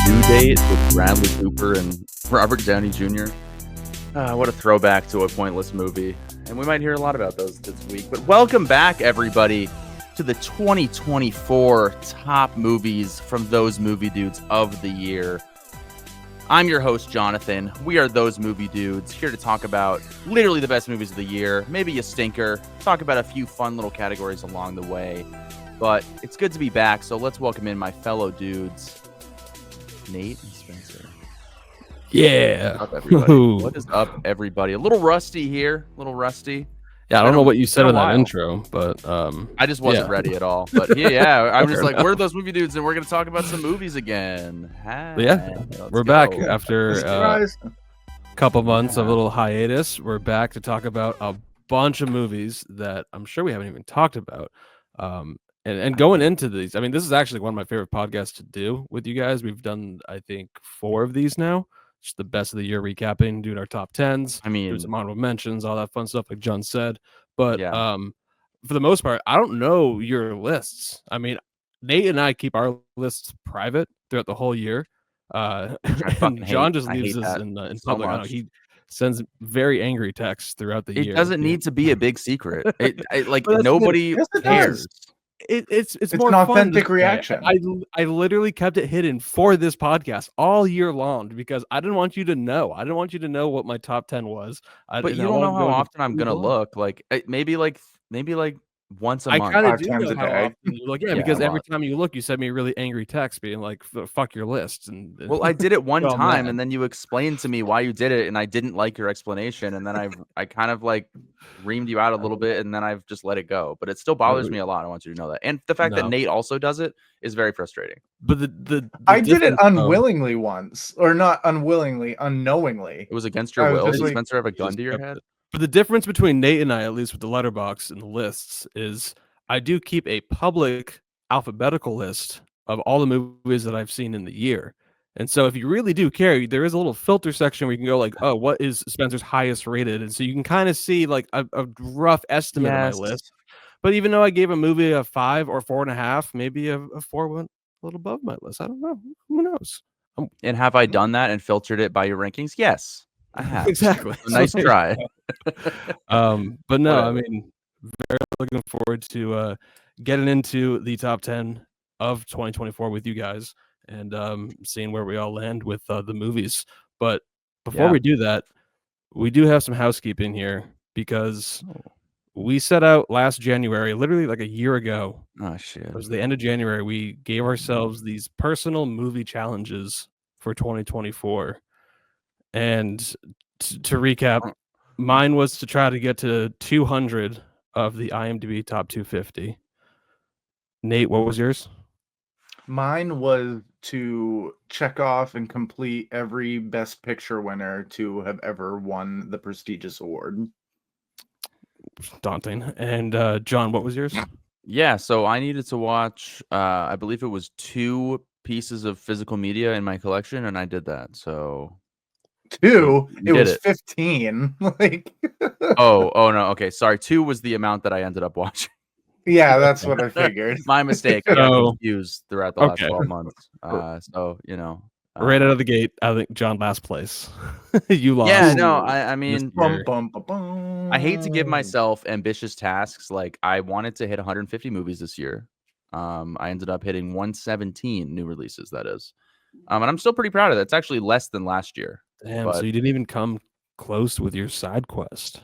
Due Date with Bradley Cooper and Robert Downey Jr. What a throwback to a pointless movie. And we might hear a lot about those this week. But welcome back, everybody, to the 2024 top movies from Those Movie Dudes of the year. I'm your host, Jonathan. We are Those Movie Dudes, here to talk about literally the best movies of the year, maybe a stinker, talk about a few fun little categories along the way. But it's good to be back, so let's welcome in my fellow dudes, Nate and Spencer. Yeah. What's up, everybody? What is up, everybody? A little rusty here, a little rusty. Yeah, I don't know what you said in that intro, but I just wasn't ready at all. But yeah, I'm just like, we're Those Movie Dudes, and we're gonna talk about some movies again. We're back after a couple months of a little hiatus. We're back to talk about a bunch of movies that I'm sure we haven't even talked about. And going into these, I mean, this is actually one of my favorite podcasts to do with you guys. We've done, I think, 4 of these now. Just the best of the year recapping, doing our top 10s. I mean, doing some honorable mentions, all that fun stuff, like John said. But for the most part, I don't know your lists. I mean, Nate and I keep our lists private throughout the whole year. And John just leaves us in public. I know, he sends very angry texts throughout the year. It doesn't need to be a big secret. Like nobody cares. It's more an authentic reaction. I literally kept it hidden for this podcast all year long because I didn't want you to know. I didn't want you to know what my top 10 was. But you don't know how often I'm gonna look. Like maybe once a month. I kind of do 5 times know a how day. often you look. Yeah, because every time you look, you send me a really angry text being like, "Fuck your list." Well, I did it one time, and then you explained to me why you did it, and I didn't like your explanation, and then I kind of like reamed you out a little bit, and then I've just let it go. But it still bothers me a lot. I want you to know that, and the fact that Nate also does it is very frustrating. But the I did it unwillingly once, or not unwillingly, unknowingly. It was against your will. Did Spencer have a gun to your head? But the difference between Nate and I, at least with the letterbox and the lists, is I do keep a public alphabetical list of all the movies that I've seen in the year. And so if you really do care, there is a little filter section where you can go like, oh, what is Spencer's highest rated? And so you can kind of see like a rough estimate of my list. But even though I gave a movie a 5 or 4.5, maybe a 4 went a little above my list. I don't know. Who knows? And have I done that and filtered it by your rankings? Yes, I have. Exactly. Nice try. But no, I mean, very looking forward to getting into the top 10 of 2024 with you guys and seeing where we all land with the movies. But before we do that, we do have some housekeeping here because we set out last January, literally like a year ago. Oh shit! It was the end of January. We gave ourselves these personal movie challenges for 2024, and to recap, mine was to try to get to 200 of the IMDb top 250. Nate, what was yours? Mine was to check off and complete every Best Picture winner to have ever won the prestigious award. Daunting. And John, what was yours? Yeah, so I needed to watch, I believe it was 2 pieces of physical media in my collection, and I did that. So 2? It was 15. Like oh no, okay, sorry. 2 was the amount that I ended up watching. Yeah, that's what I figured. My mistake. I got confused throughout the last 12 months. So right out of the gate, I think John last place. You lost. Yeah, no, I mean, I hate to give myself ambitious tasks. Like I wanted to hit 150 movies this year. I ended up hitting 117 new releases. That is, and I'm still pretty proud of that. It's actually less than last year. Damn, so you didn't even come close with your side quest.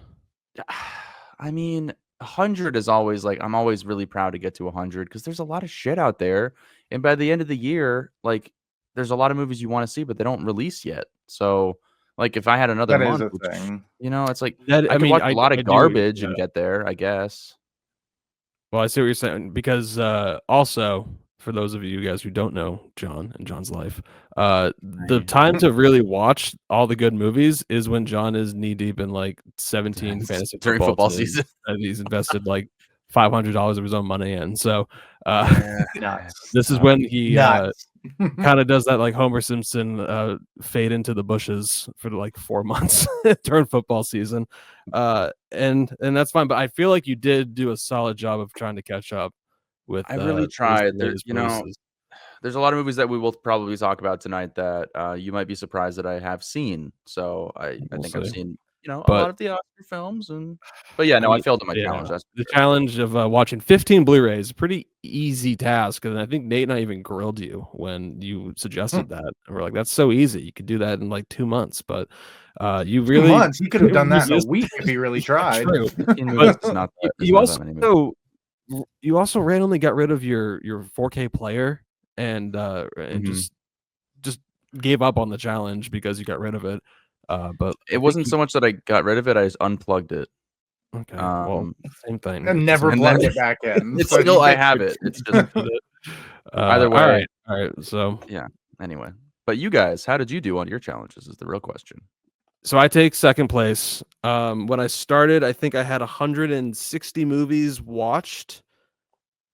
I mean, 100 is always like, I'm always really proud to get to 100 because there's a lot of shit out there. And by the end of the year, like there's a lot of movies you want to see, but they don't release yet. So like if I had another month, it's like I could watch a lot of garbage and get there, I guess. Well, I see what you're saying because also for those of you guys who don't know John and John's life, the time to really watch all the good movies is when John is knee deep in like 17 fantasy during football season, and he's invested like $500 of his own money in. So this is when he kind of does that like Homer Simpson fade into the bushes for like 4 months during football season, and that's fine. But I feel like you did do a solid job of trying to catch up with. I really tried. There's there's a lot of movies that we will probably talk about tonight that you might be surprised that I have seen. So I We'll think I've see. seen, a But lot of the Oscar films, but yeah, I no, I mean, failed at my yeah, challenge. That's the for sure. challenge of watching 15 Blu-rays is a pretty easy task, and I think Nate and I even grilled you when you suggested that. And we're like, "That's so easy. You could do that in like 2 months." But you 2 really months. He could have done that in a resisted. week if he really Yeah, tried. true. 15 But movies is not that. There's not that many movies. you also randomly got rid of your 4K player and Mhm. just gave up on the challenge because you got rid of it. But I It think wasn't so much that I got rid of it; I just unplugged it. okay, well, same thing. And It never And plugged then it back in. it's So still I you have it. It's just either way. all right. So Yeah. Anyway, but you guys, how did you do on your challenges? Is the real question. I take second place. When I started, I think I had 160 movies watched,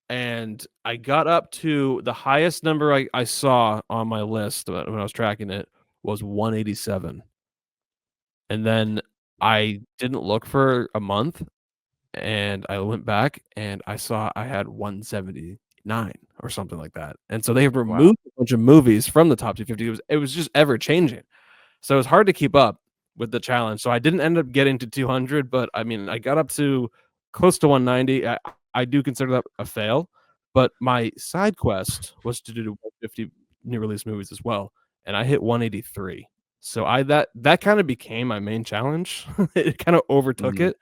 and I got up to the highest number I saw on my list when I was tracking it was 187. And then I didn't look for a month, and I went back and I saw I had 179 or something like that. And so they have Wow. removed a bunch of movies from the top 250. It was just ever changing. So it was hard to keep up with the challenge. So I didn't end up getting to 200, but I mean, I got up to close to 190. I do consider that a fail, but my side quest was to do 150 new release movies as well, and I hit 183. So that kind of became my main challenge. It kind of overtook Mhm. it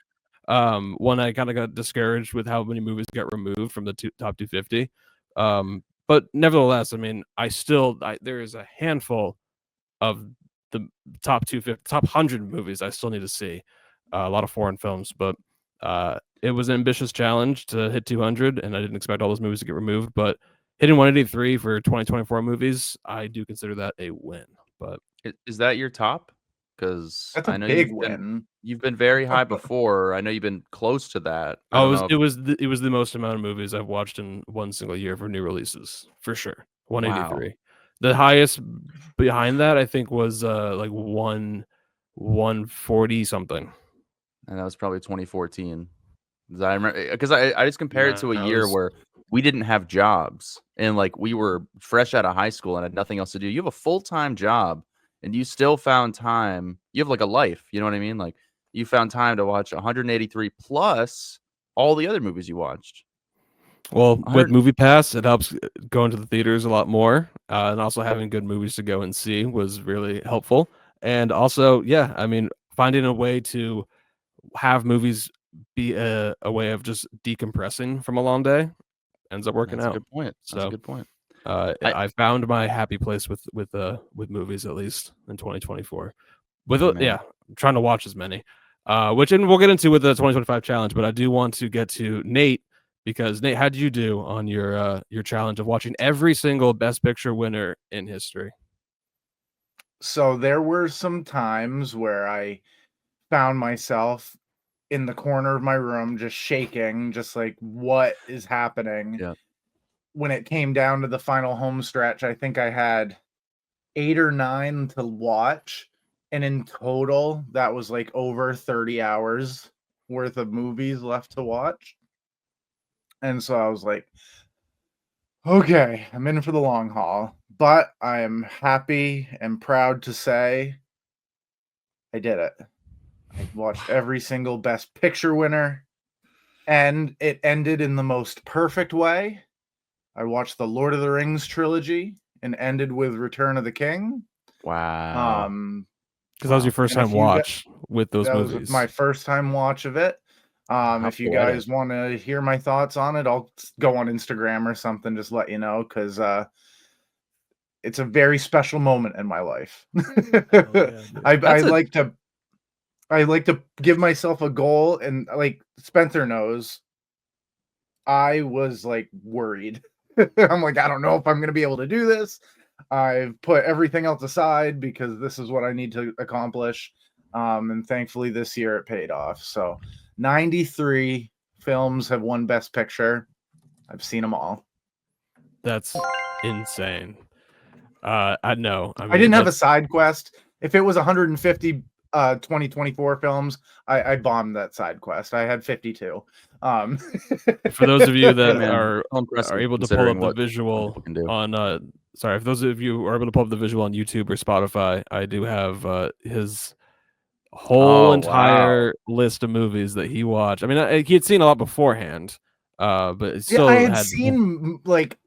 when I kind of got discouraged with how many movies got removed from the top 250. But nevertheless, I mean, there is a handful of the top 100 movies I still need to see. A lot of foreign films, but it was an ambitious challenge to hit 200, and I didn't expect all those movies to get removed. But hitting 183 for 2024 movies, I do consider that a win. But Is that your top? Because That's a I know big win. you've been very high before. I know you've been close to that. I oh, don't know if it was the most amount of movies I've watched in one single year for new releases for sure. wow. 183. The highest behind that I think was like 140 something. And that was probably 2014. 'Cause I remember because I just compared No, to a it year was where we didn't have jobs and like we were fresh out of high school and had nothing else to do. You have a full-time job and you still found time. You have like a life, you know what I mean? Like you found time to watch 183 plus all the other movies you watched. well, with 100 Movie Pass, it helps going to the theaters a lot more, and also having good movies to go and see was really helpful. And also, yeah, I mean, finding a way to have movies be a way of just decompressing from a long day ends up working That's a out. good point. That's a So good point. I I found my happy place with movies at least in 2024. man. Yeah, I'm trying to watch as many. Which and we'll get into with the 2025 challenge, but I do want to get to Nate because Nate, how did you do on your challenge of watching every single Best Picture winner in history? So there were some times where I found myself in the corner of my room just shaking, just like, what is happening? Yeah. When it came down to the final home stretch, I think I had 8 or 9 to watch, and in total, that was, like, over 30 hours worth of movies left to watch, and so I was like, "Okay, I'm in for the long haul," but I am happy and proud to say I did it. I watched every single Best Picture winner, and it ended in the most perfect way. I watched the Lord of the Rings trilogy and ended with Return of the King. Wow. Um, Because that was your first and time if you got watch with those that was my movies. first time watch of it. How If you poetic. guys want to hear my thoughts on it, I'll go on Instagram or something, just let you know, because it's a very special moment in my life. Hell yeah, dude. I like to give myself a goal, and like Spencer knows, I was like worried. I'm like, I don't know if I'm gonna be able to do this. I've put everything else aside because this is what I need to accomplish. And thankfully this year it paid off. So 93 films have won Best Picture. I've seen them all. That's insane. I know. I I didn't mean, have a that's side quest. If it was 150 2024 films, I bombed that side quest. I had 52. for those of you Hey that man, are so impressive able to pull considering up the what some visual people can do. on sorry, if those of you are able to pull up the visual on YouTube or Spotify, I do have his whole entire list of movies that he watched. I mean, he had seen a lot beforehand, but it Yeah, I still had had seen like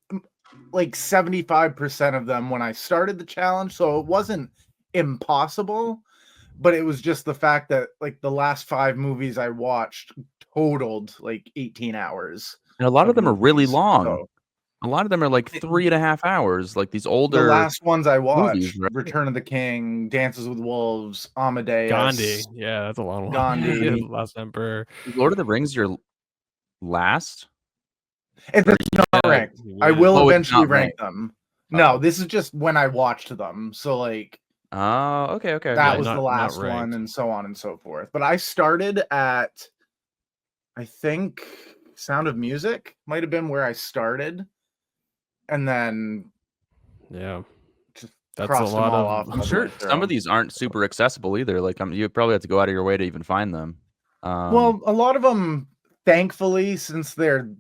75% of them when I started the challenge, so it wasn't impossible, but it was just the fact that like the last 5 movies I watched totaled like 18 hours. And a lot of them are really movies, long. so A lot of them are like 3.5 hours, like these the older last ones I movies, watched, right? Return of the King, Dances with Wolves, Gandhi. Amadeus, Yeah, that's a long one. Gandhi. Yeah, Last Emperor. Is Lord of the Rings your last? It's not ranked. I will Oh, it's eventually not rank ranked. them. No, Oh. this is just when I watched them. So like Oh, okay. that was not- the not last one, ranked. and so on and so forth. But I started at, I think, Sound of Music might have been where I started, and then Yeah, just that's a crossed them lot all of. off. I'm all the sure way through. some of these aren't super accessible either. Like, you probably have to go out of your way to even find them. Well, a lot of them, thankfully, since they're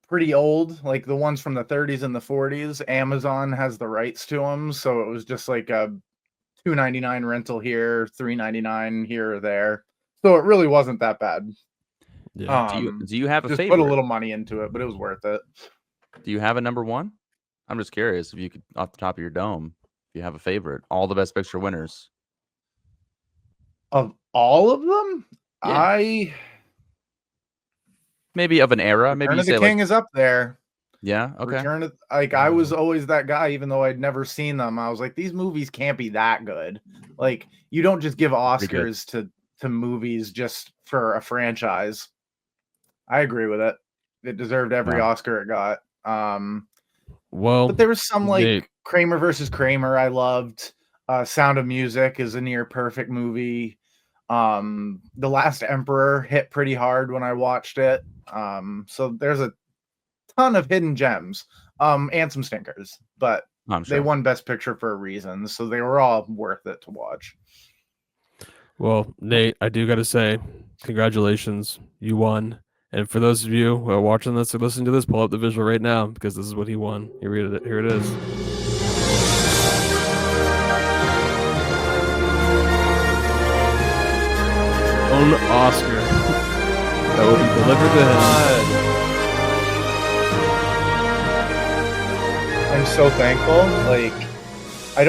pretty old, like the ones from the 30s and the 40s, Amazon has the rights to them, so it was just like a $2.99 rental here, $3.99 here or there. So it really wasn't that bad. Yeah. do you have a just favorite? put a little money into it, but it was worth it. Do you have a number one? I'm just curious if you could, off the top of your dome, if you have a favorite. All the Best Picture winners. Of all of them, Yeah. Maybe of an era. Maybe Return you of the say King like, is up there. yeah, okay. Return of, like I was always that guy, even though I'd never seen them. I was like, these movies can't be that good. Like, you don't just give Oscars to movies just for a franchise. I agree with it. It deserved every Oscar it got. Well, but there was some like Nate. Kramer versus Kramer I loved. Sound of Music is a near perfect movie. The Last Emperor hit pretty hard when I watched it. So there's a ton of hidden gems, and some stinkers, but they won Best Picture for a reason, so they were all worth it to watch. Well, Nate, I do got to say, congratulations, you won. And for those of you who are watching this or listening to this, pull up the visual right now because this is what he won. Here it is. Own Oscar that will be delivered to him. I'm so thankful. Like, I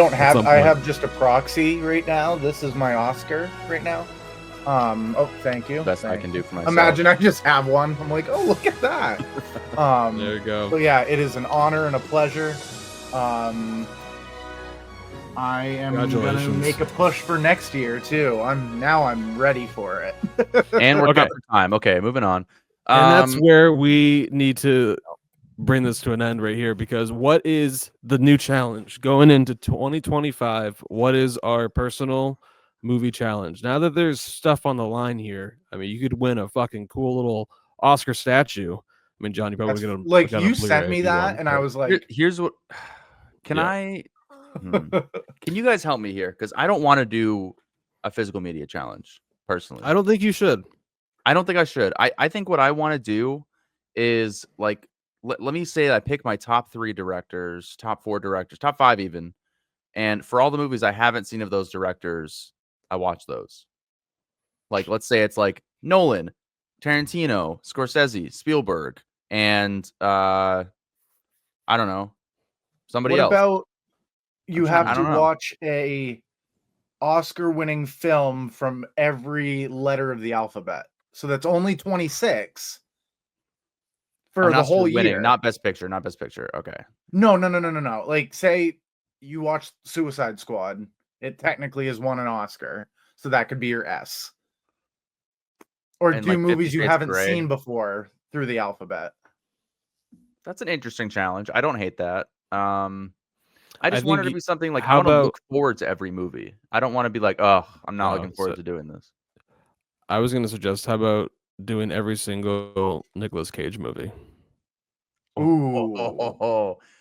have just a proxy right now. This is my Oscar right now. Oh, thank you. Best I can do for myself. Imagine I just have one. I'm like, oh, look at that. There you go. But yeah, it is an honor and a pleasure. I am gonna make a push for next year too. I'm ready for it. And we're cut for time. Okay, moving on. And that's where we need to bring this to an end right here, because what is the new challenge going into 2025? What is our personal movie challenge? Now that there's stuff on the line here, I mean, you could win a fucking cool little Oscar statue. I mean, John, you probably gonna like you sent me that, and I was like, here's what. Can you guys help me here? Because I don't want to do a physical media challenge personally. I don't think you should. I don't think I should. I think what I want to do is like, let me say I pick my top 3 directors, top 4 directors, top 5 even. And for all the movies I haven't seen of those directors, I watch those. Like, let's say it's like Nolan, Tarantino, Scorsese, Spielberg, and I don't know, somebody else. What about you have to watch a Oscar-winning film from every letter of the alphabet? So that's only 26 for the whole year. Not Best Picture, not Best Picture. Okay. No. Like, say you watch Suicide Squad. It technically has won an Oscar, so that could be your S. Or do like movies you haven't seen before through the alphabet. That's an interesting challenge. I don't hate that. I just want it to be something like, I want to look forward to every movie. I don't want to be like, oh, I'm not looking forward to doing this. I was going to suggest, how about doing every single Nicolas Cage movie? Ooh.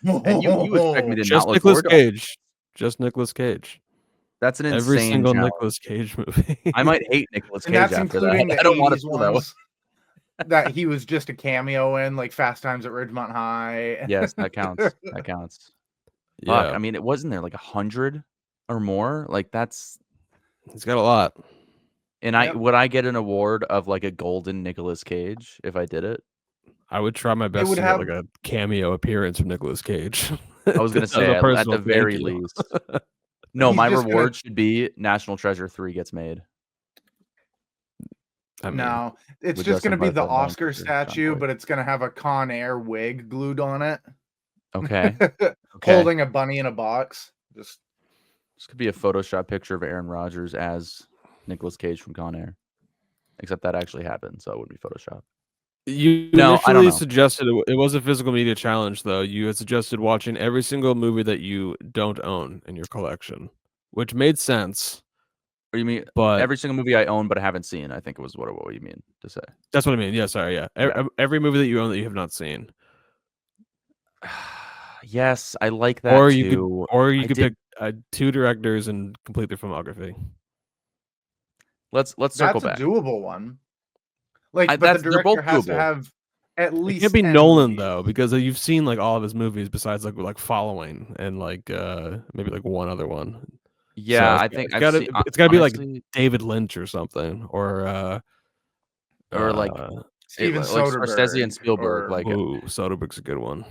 And you expect me to just not look Nicolas forward Cage. Just Nicolas Cage. That's an insane every single challenge. Nicolas Cage movie. I might hate Nicolas Cage. And that's after including that. the I don't want to 80s feel that way. ones that he was just a cameo in, like Fast Times at Ridgemont High. Yes, that counts. That counts. Fuck, Yeah, I mean, it wasn't there like 100 or more. Like that's, he's got a lot. and Yep. would I get an award of like a golden Nicolas Cage if I did it? I would try my best would to get have- like a cameo appearance from Nicolas Cage. I was gonna As say a at personal the thank very you. least. No, He's my just gonna- reward should be National Treasure 3 gets made. I mean, No, it's with just Justin going to be the Bartha, Ryan Oscar Fisher, John statue, Boyd. but it's going to have a Con Air wig glued on it. Okay. Holding a bunny in a box. Just This could be a Photoshop picture of Aaron Rodgers as Nicolas Cage from Con Air. Except that actually happened, so it wouldn't be Photoshop. you No, I don't initially know. suggested it was a physical media challenge, though. You had suggested watching every single movie that you don't own in your collection, which made sense. Or you mean But every single movie I own but I haven't seen? I think it was what you mean to say. that's what I mean. Yeah, sorry. Yeah, Yeah. every movie that you own that you have not seen, Yes, I like that or too. you could pick 2 directors and complete their filmography. Let's circle that's a back. doable one. Like, but the they're both director has to doable. have at It least can't be 10 Nolan movies. though, because you've seen like all of his movies besides like Following and like maybe like one other one. Yeah, So I think it's gotta be like David Lynch or something, or like Steven like Scorsese and Soderbergh Spielberg. or- Like ooh, Soderbergh's a good one.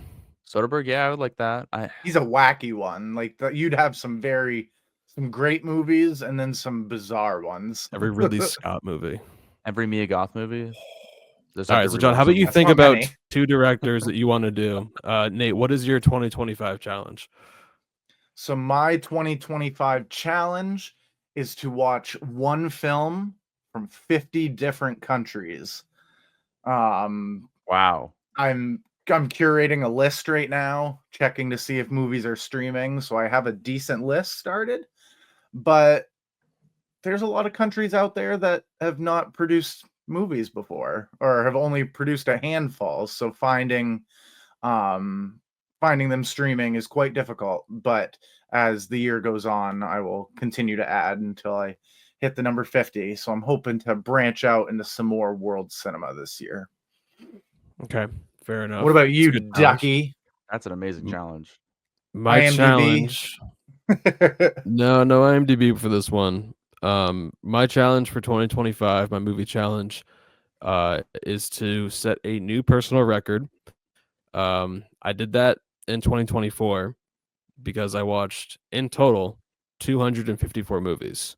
Soderbergh, yeah, I would like that. He's a wacky one. Like you'd have some great movies and then some bizarre ones. Every Ridley Scott movie. Every Mia Goth movie. All right, so John, how about you That's think not about many. 2 directors that you want to do? Nate, what is your 2025 challenge? So my 2025 challenge is to watch one film from 50 different countries. Wow. I'm curating a list right now, checking to see if movies are streaming, so I have a decent list started. But there's a lot of countries out there that have not produced movies before or have only produced a handful, so finding them streaming is quite difficult. But as the year goes on, I will continue to add until I hit the number 50. So I'm hoping to branch out into some more world cinema this year. Okay, fair enough. What about That's a you, good challenge. Ducky? That's an amazing challenge. My IMDb. challenge. No IMDb for this one. My challenge for 2025, my movie challenge, is to set a new personal record. I did that in 2024 because I watched in total 254 movies.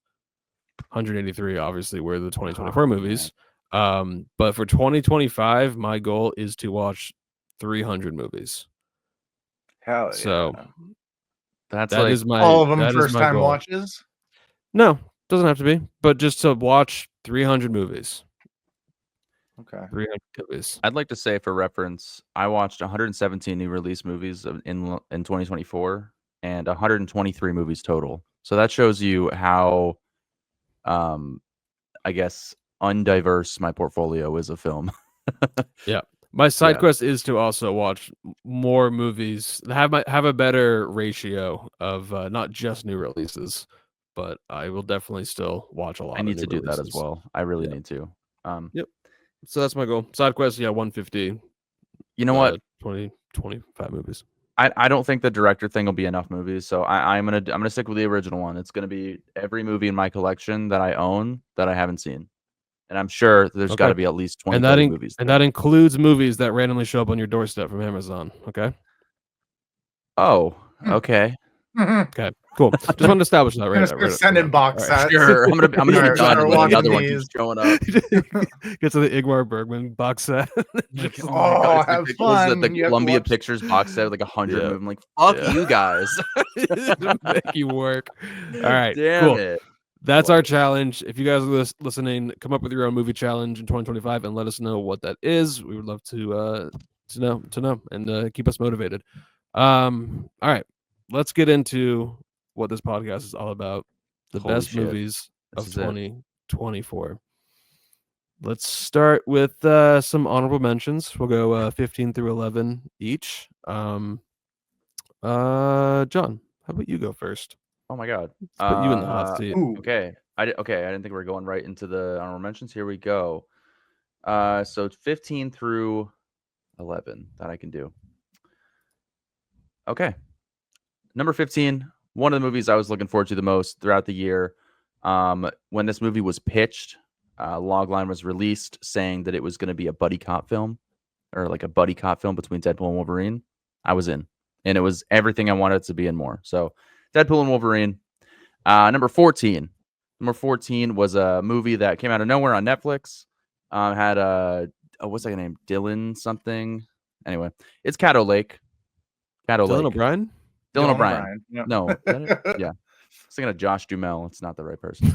183 obviously were the 2024 movies. But for 2025, my goal is to watch 300 movies. Hell yeah. So That's that like is my all of them that is first my time goal. watches. No, doesn't have to be, but just to watch 300 movies. Okay. 300 movies. I'd like to say for reference, I watched 117 new release movies in 2024 and 123 movies total. So that shows you how I guess undiverse my portfolio is of film. Yeah. My side Yeah. quest is to also watch more movies, have a better ratio of not just new releases, but I will definitely still watch a lot. I need of to new do that as releases. well. I really Yeah. need to. Yep. So that's my goal. Side quest, yeah, 150. You know what? 25 movies. I don't think the director thing will be enough movies, so I'm gonna stick with the original one. It's gonna be every movie in my collection that I own that I haven't seen, and I'm sure there's got to be at least 20 and 30 movies. And that includes movies that randomly show up on your doorstep from Amazon. Okay. Oh, okay. Okay. Cool. Just wanted to establish that right. Send in box sets. Sure. I'm gonna be Start done and then walking another one these. keeps showing up. Get to the Igmar Bergman box set. Like, Oh, God, it's have like what is it, fun. the You have to Columbia watch- Pictures box set with like 100 Yeah. movies. I'm like, fuck Yeah. you guys. Make you work. All right. Damn cool. it. That's our challenge. If you guys are listening, come up with your own movie challenge in 2025 and let us know what that is. We would love to know and keep us motivated. All right, let's get into what this podcast is all about. The Holy best shit. movies This of is it. 2024. Let's start with some honorable mentions. We'll go 15 through 11 each. John, how about you go first? Oh my god. Let's put you in the hot seat. Okay. I didn't think we were going right into the honorable mentions. Here we go. So 15 through 11 that I can do. Okay. Number 15, one of the movies I was looking forward to the most throughout the year. When this movie was pitched, logline was released saying that it was going to be a buddy cop film, or like a buddy cop film between Deadpool and Wolverine. I was in, and it was everything I wanted it to be and more. So Deadpool and Wolverine. Number 14. Number 14 was a movie that came out of nowhere on Netflix. Had what's that name? Dylan something. Anyway, it's Caddo Lake. Caddo Dylan Lake. O'Brien? Dylan O'Brien. Yep. No, is that it? Yeah. I was thinking of Josh Duhamel. It's not the right person.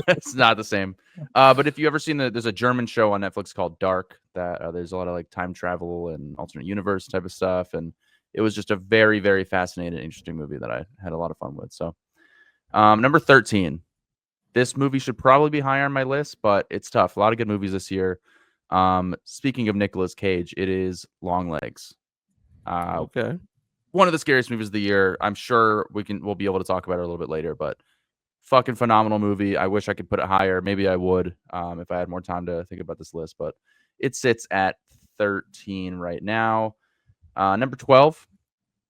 It's not the same. But if you ever seen there's a German show on Netflix called Dark that there's a lot of like time travel and alternate universe type of stuff, and it was just a very, very fascinating, interesting movie that I had a lot of fun with. So, number 13. This movie should probably be higher on my list, but it's tough. A lot of good movies this year. Speaking of Nicolas Cage, it is Long Legs. Okay. One of the scariest movies of the year. I'm sure we'll be able to talk about it a little bit later, but fucking phenomenal movie. I wish I could put it higher. Maybe I would if I had more time to think about this list, but it sits at 13 right now. Number 12.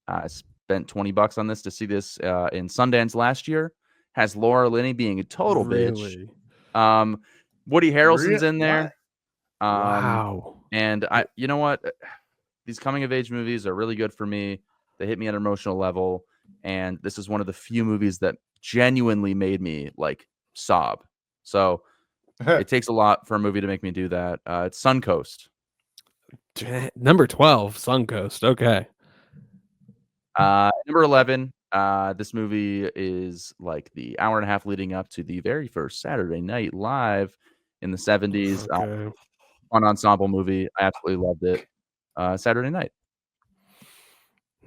I spent $20 on this to see this in Sundance last year. Has Laura Linney being a total bitch. Woody Harrelson's in there. Wow. And you know what? These coming of age movies are really good for me. They hit me at an emotional level, and this is one of the few movies that genuinely made me like sob. So it takes a lot for a movie to make me do that. It's Suncoast. Number 12, Suncoast. Okay. Number 11. This movie is like the hour and a half leading up to the very first Saturday Night Live in the 70s. Okay. An ensemble movie. I absolutely loved it. Saturday Night.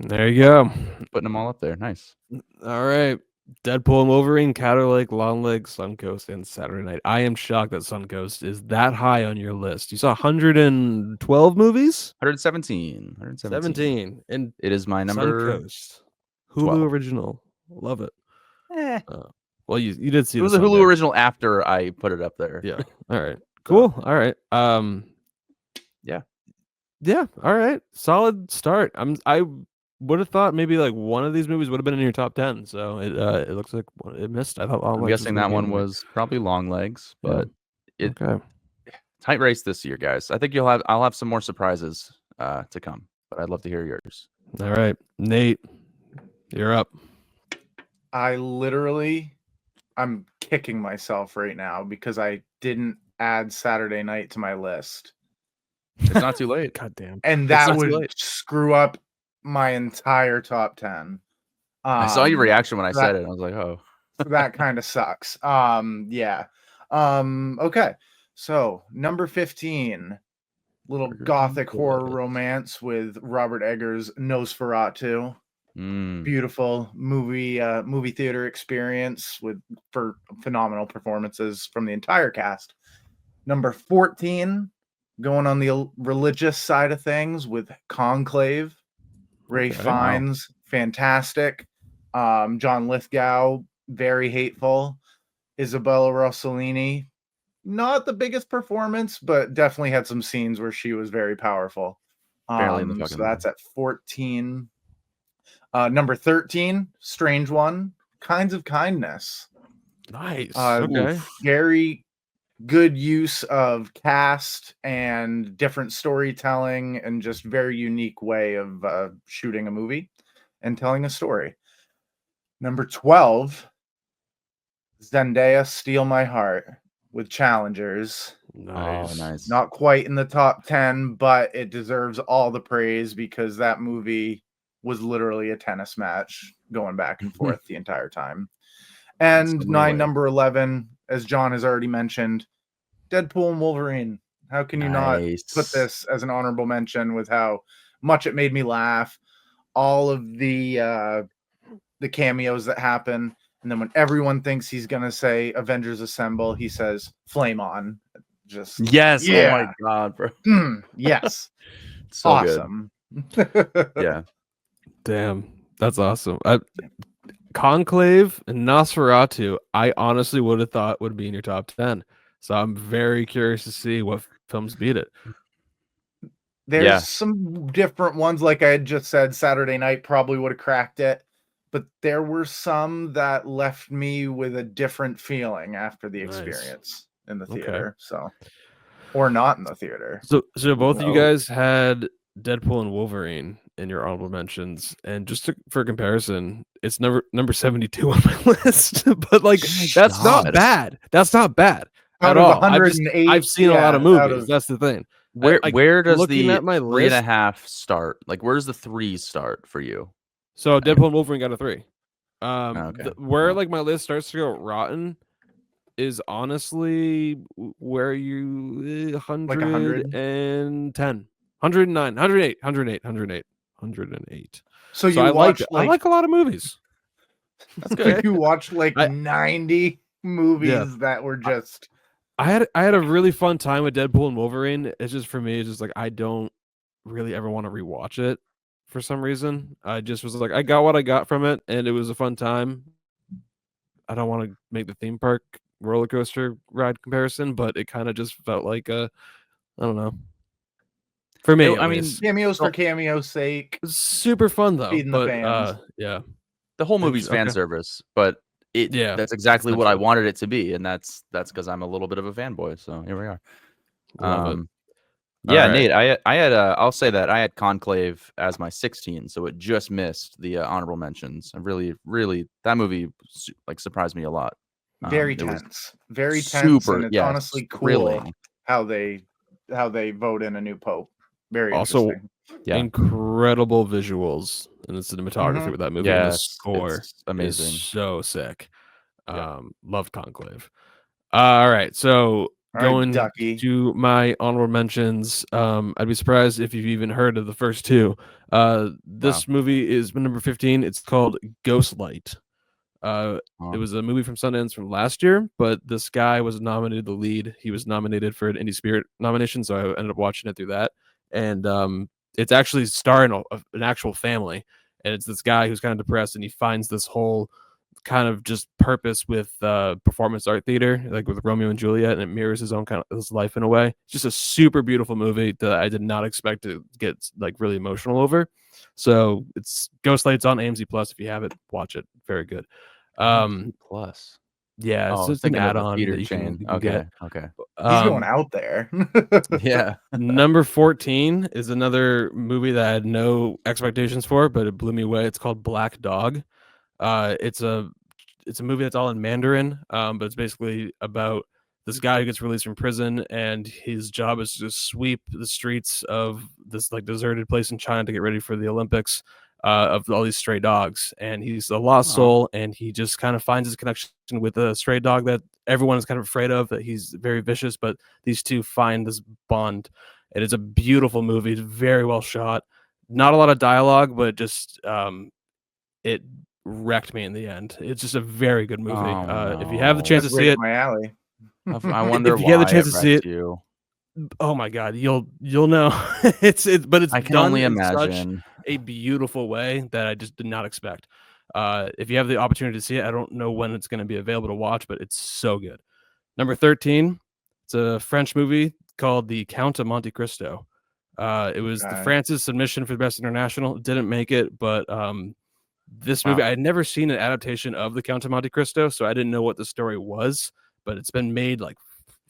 There you go. Putting them all up there. Nice. All right. Deadpool and Wolverine, Caddo Lake, Long Legs, Suncoast, and Saturday Night. I am shocked that Suncoast is that high on your list. You saw 112 movies? 117. 17. And it is my number. Suncoast. Hulu original. Love it. Well, you did see it was a Hulu original after I put it up there. Yeah. All right. Cool. All right. Yeah. All right. Solid start. I would have thought maybe like one of these movies would have been in your top 10. So it looks like it missed. I thought I'm guessing that one was probably Long Legs, but tight race this year, guys. I think I'll have some more surprises to come, but I'd love to hear yours. All right, Nate, you're up. I'm kicking myself right now because I didn't add Saturday Night to my list. It's not too late. God damn. And that would screw up my entire top 10. I saw your reaction when I said it. I was like, oh. That kind of sucks. Yeah. Okay. So, number 15, little gothic horror romance with Robert Eggers' Nosferatu. Beautiful movie theater experience for phenomenal performances from the entire cast. Number 14, going on the religious side of things with Conclave. Ray Fiennes, fantastic. John Lithgow, very hateful. Isabella Rossellini, not the biggest performance, but definitely had some scenes where she was very powerful. So that's at 14. Number 13, strange one, Kinds of Kindness. Nice. Okay. Very good use of cast and different storytelling and just very unique way of shooting a movie and telling a story. Number 12, Zendaya, Steal My Heart with Challengers. Nice. Oh, nice. Not quite in the top 10, but it deserves all the praise because that movie was literally a tennis match going back and forth the entire time. And number 11, as John has already mentioned, Deadpool and Wolverine. How can you not put this as an honorable mention with how much it made me laugh? All of the cameos that happen. And then when everyone thinks he's going to say Avengers Assemble, he says Flame On. Just yes. Yeah. Oh my God, bro. Yes. So awesome. Yeah. Damn. That's awesome. Conclave and Nosferatu, I honestly would have thought would be in your top 10. So I'm very curious to see what films beat it. There's some different ones, like I had just said, Saturday Night probably would have cracked it, but there were some that left me with a different feeling after the experience in the theater, so or not in the theater. So both of you guys had Deadpool and Wolverine in your honorable mentions, and just for comparison, it's number 72 on my list. But like, that's not bad. That's not bad Out at of all. 108, I've seen a lot of movies. That's the thing. Where does looking the at my 3.5 start? Like, where does the 3 start for you? So Deadpool and Wolverine got a 3. Okay. Where like my list starts to go rotten is honestly where you 110, 109, 108. So you watched I like a lot of movies. That's good. You watched like 90 movies that were just. I had a really fun time with Deadpool and Wolverine. It's just for me, it's just like I don't really ever want to rewatch it for some reason. I just was like, I got what I got from it, and it was a fun time. I don't want to make the theme park roller coaster ride comparison, but it kind of just felt like I don't know. For me, I mean, cameos for cameo's sake. Super fun though. Feeding but the fans. yeah, the whole movie's fan service, but that's exactly what I wanted it to be, and that's because I'm a little bit of a fanboy. So here we are. Love it. Yeah, right. Nate, I had I'll say that I had Conclave as my 16, so it just missed the honorable mentions. I really that movie like surprised me a lot. Very tense, very tense, super, and it's honestly cool thrilling. how they vote in a new pope. Very also interesting. Incredible visuals and the cinematography with that movie. And the score amazing, is so sick. Loved Conclave. All right, so going to my honorable mentions, I'd be surprised if you've even heard of the first two. This movie is number 15. It's called Ghostlight. It was a movie from Sundance from last year, but this guy was nominated the lead. He was nominated for an Indie Spirit nomination, so I ended up watching it through that. And it's actually starring an actual family, and it's this guy who's kind of depressed, and he finds this whole kind of just purpose with performance art theater, like with Romeo and Juliet, and it mirrors his own kind of his life in a way. It's just a super beautiful movie that I did not expect to get like really emotional over. So it's Ghostlight's on AMC Plus. If you have it, watch it. Very good. Plus. Yeah, it's just an add-on that you can get. Okay. He's going out there. Yeah. Number 14 is another movie that I had no expectations for, but it blew me away. It's called Black Dog. It's a movie that's all in Mandarin, but it's basically about this guy who gets released from prison, and his job is to sweep the streets of this like deserted place in China to get ready for the Olympics, of all these stray dogs. And he's a lost soul, and he just kind of finds his connection with a stray dog that everyone is kind of afraid of, that he's very vicious, but these two find this bond. It is a beautiful movie. It's very well shot. Not a lot of dialogue, but just it wrecked me in the end. It's just a very good movie. If you have the chance to see it, my alley. I wonder if you have the chance to see it. You. Oh my god, you'll know. But it's I can done only in imagine such a beautiful way that I just did not expect. If you have the opportunity to see it, I don't know when it's going to be available to watch, but it's so good. Number 13, it's a French movie called The Count of Monte Cristo. It was the France's submission for the Best International. It didn't make it, but this movie, I had never seen an adaptation of The Count of Monte Cristo, so I didn't know what the story was, but it's been made like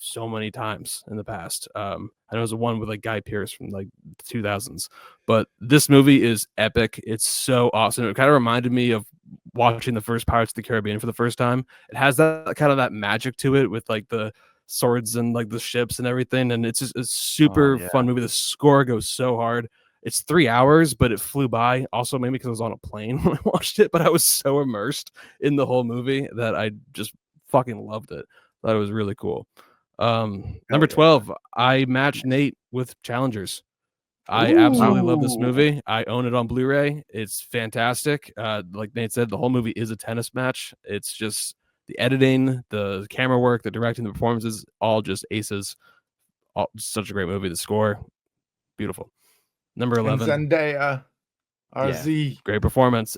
so many times in the past. I know it was the one with like Guy Pearce from like the 2000s, but this movie is epic. It's so awesome. It kind of reminded me of watching the first Pirates of the Caribbean for the first time. It has that kind of that magic to it with like the swords and like the ships and everything, and it's just a super fun movie. The score goes so hard. It's 3 hours, but it flew by. Also, maybe because I was on a plane when I watched it, but I was so immersed in the whole movie that I just fucking loved it. Thought it was really cool. Number 12, I matched Nate with Challengers. I absolutely love this movie. I own it on Blu-ray. It's fantastic. Like Nate said, the whole movie is a tennis match. It's just the editing, the camera work, the directing, the performances, all just aces. Such a great movie. The score, beautiful. Number 11, and Zendaya, RZ, great performance.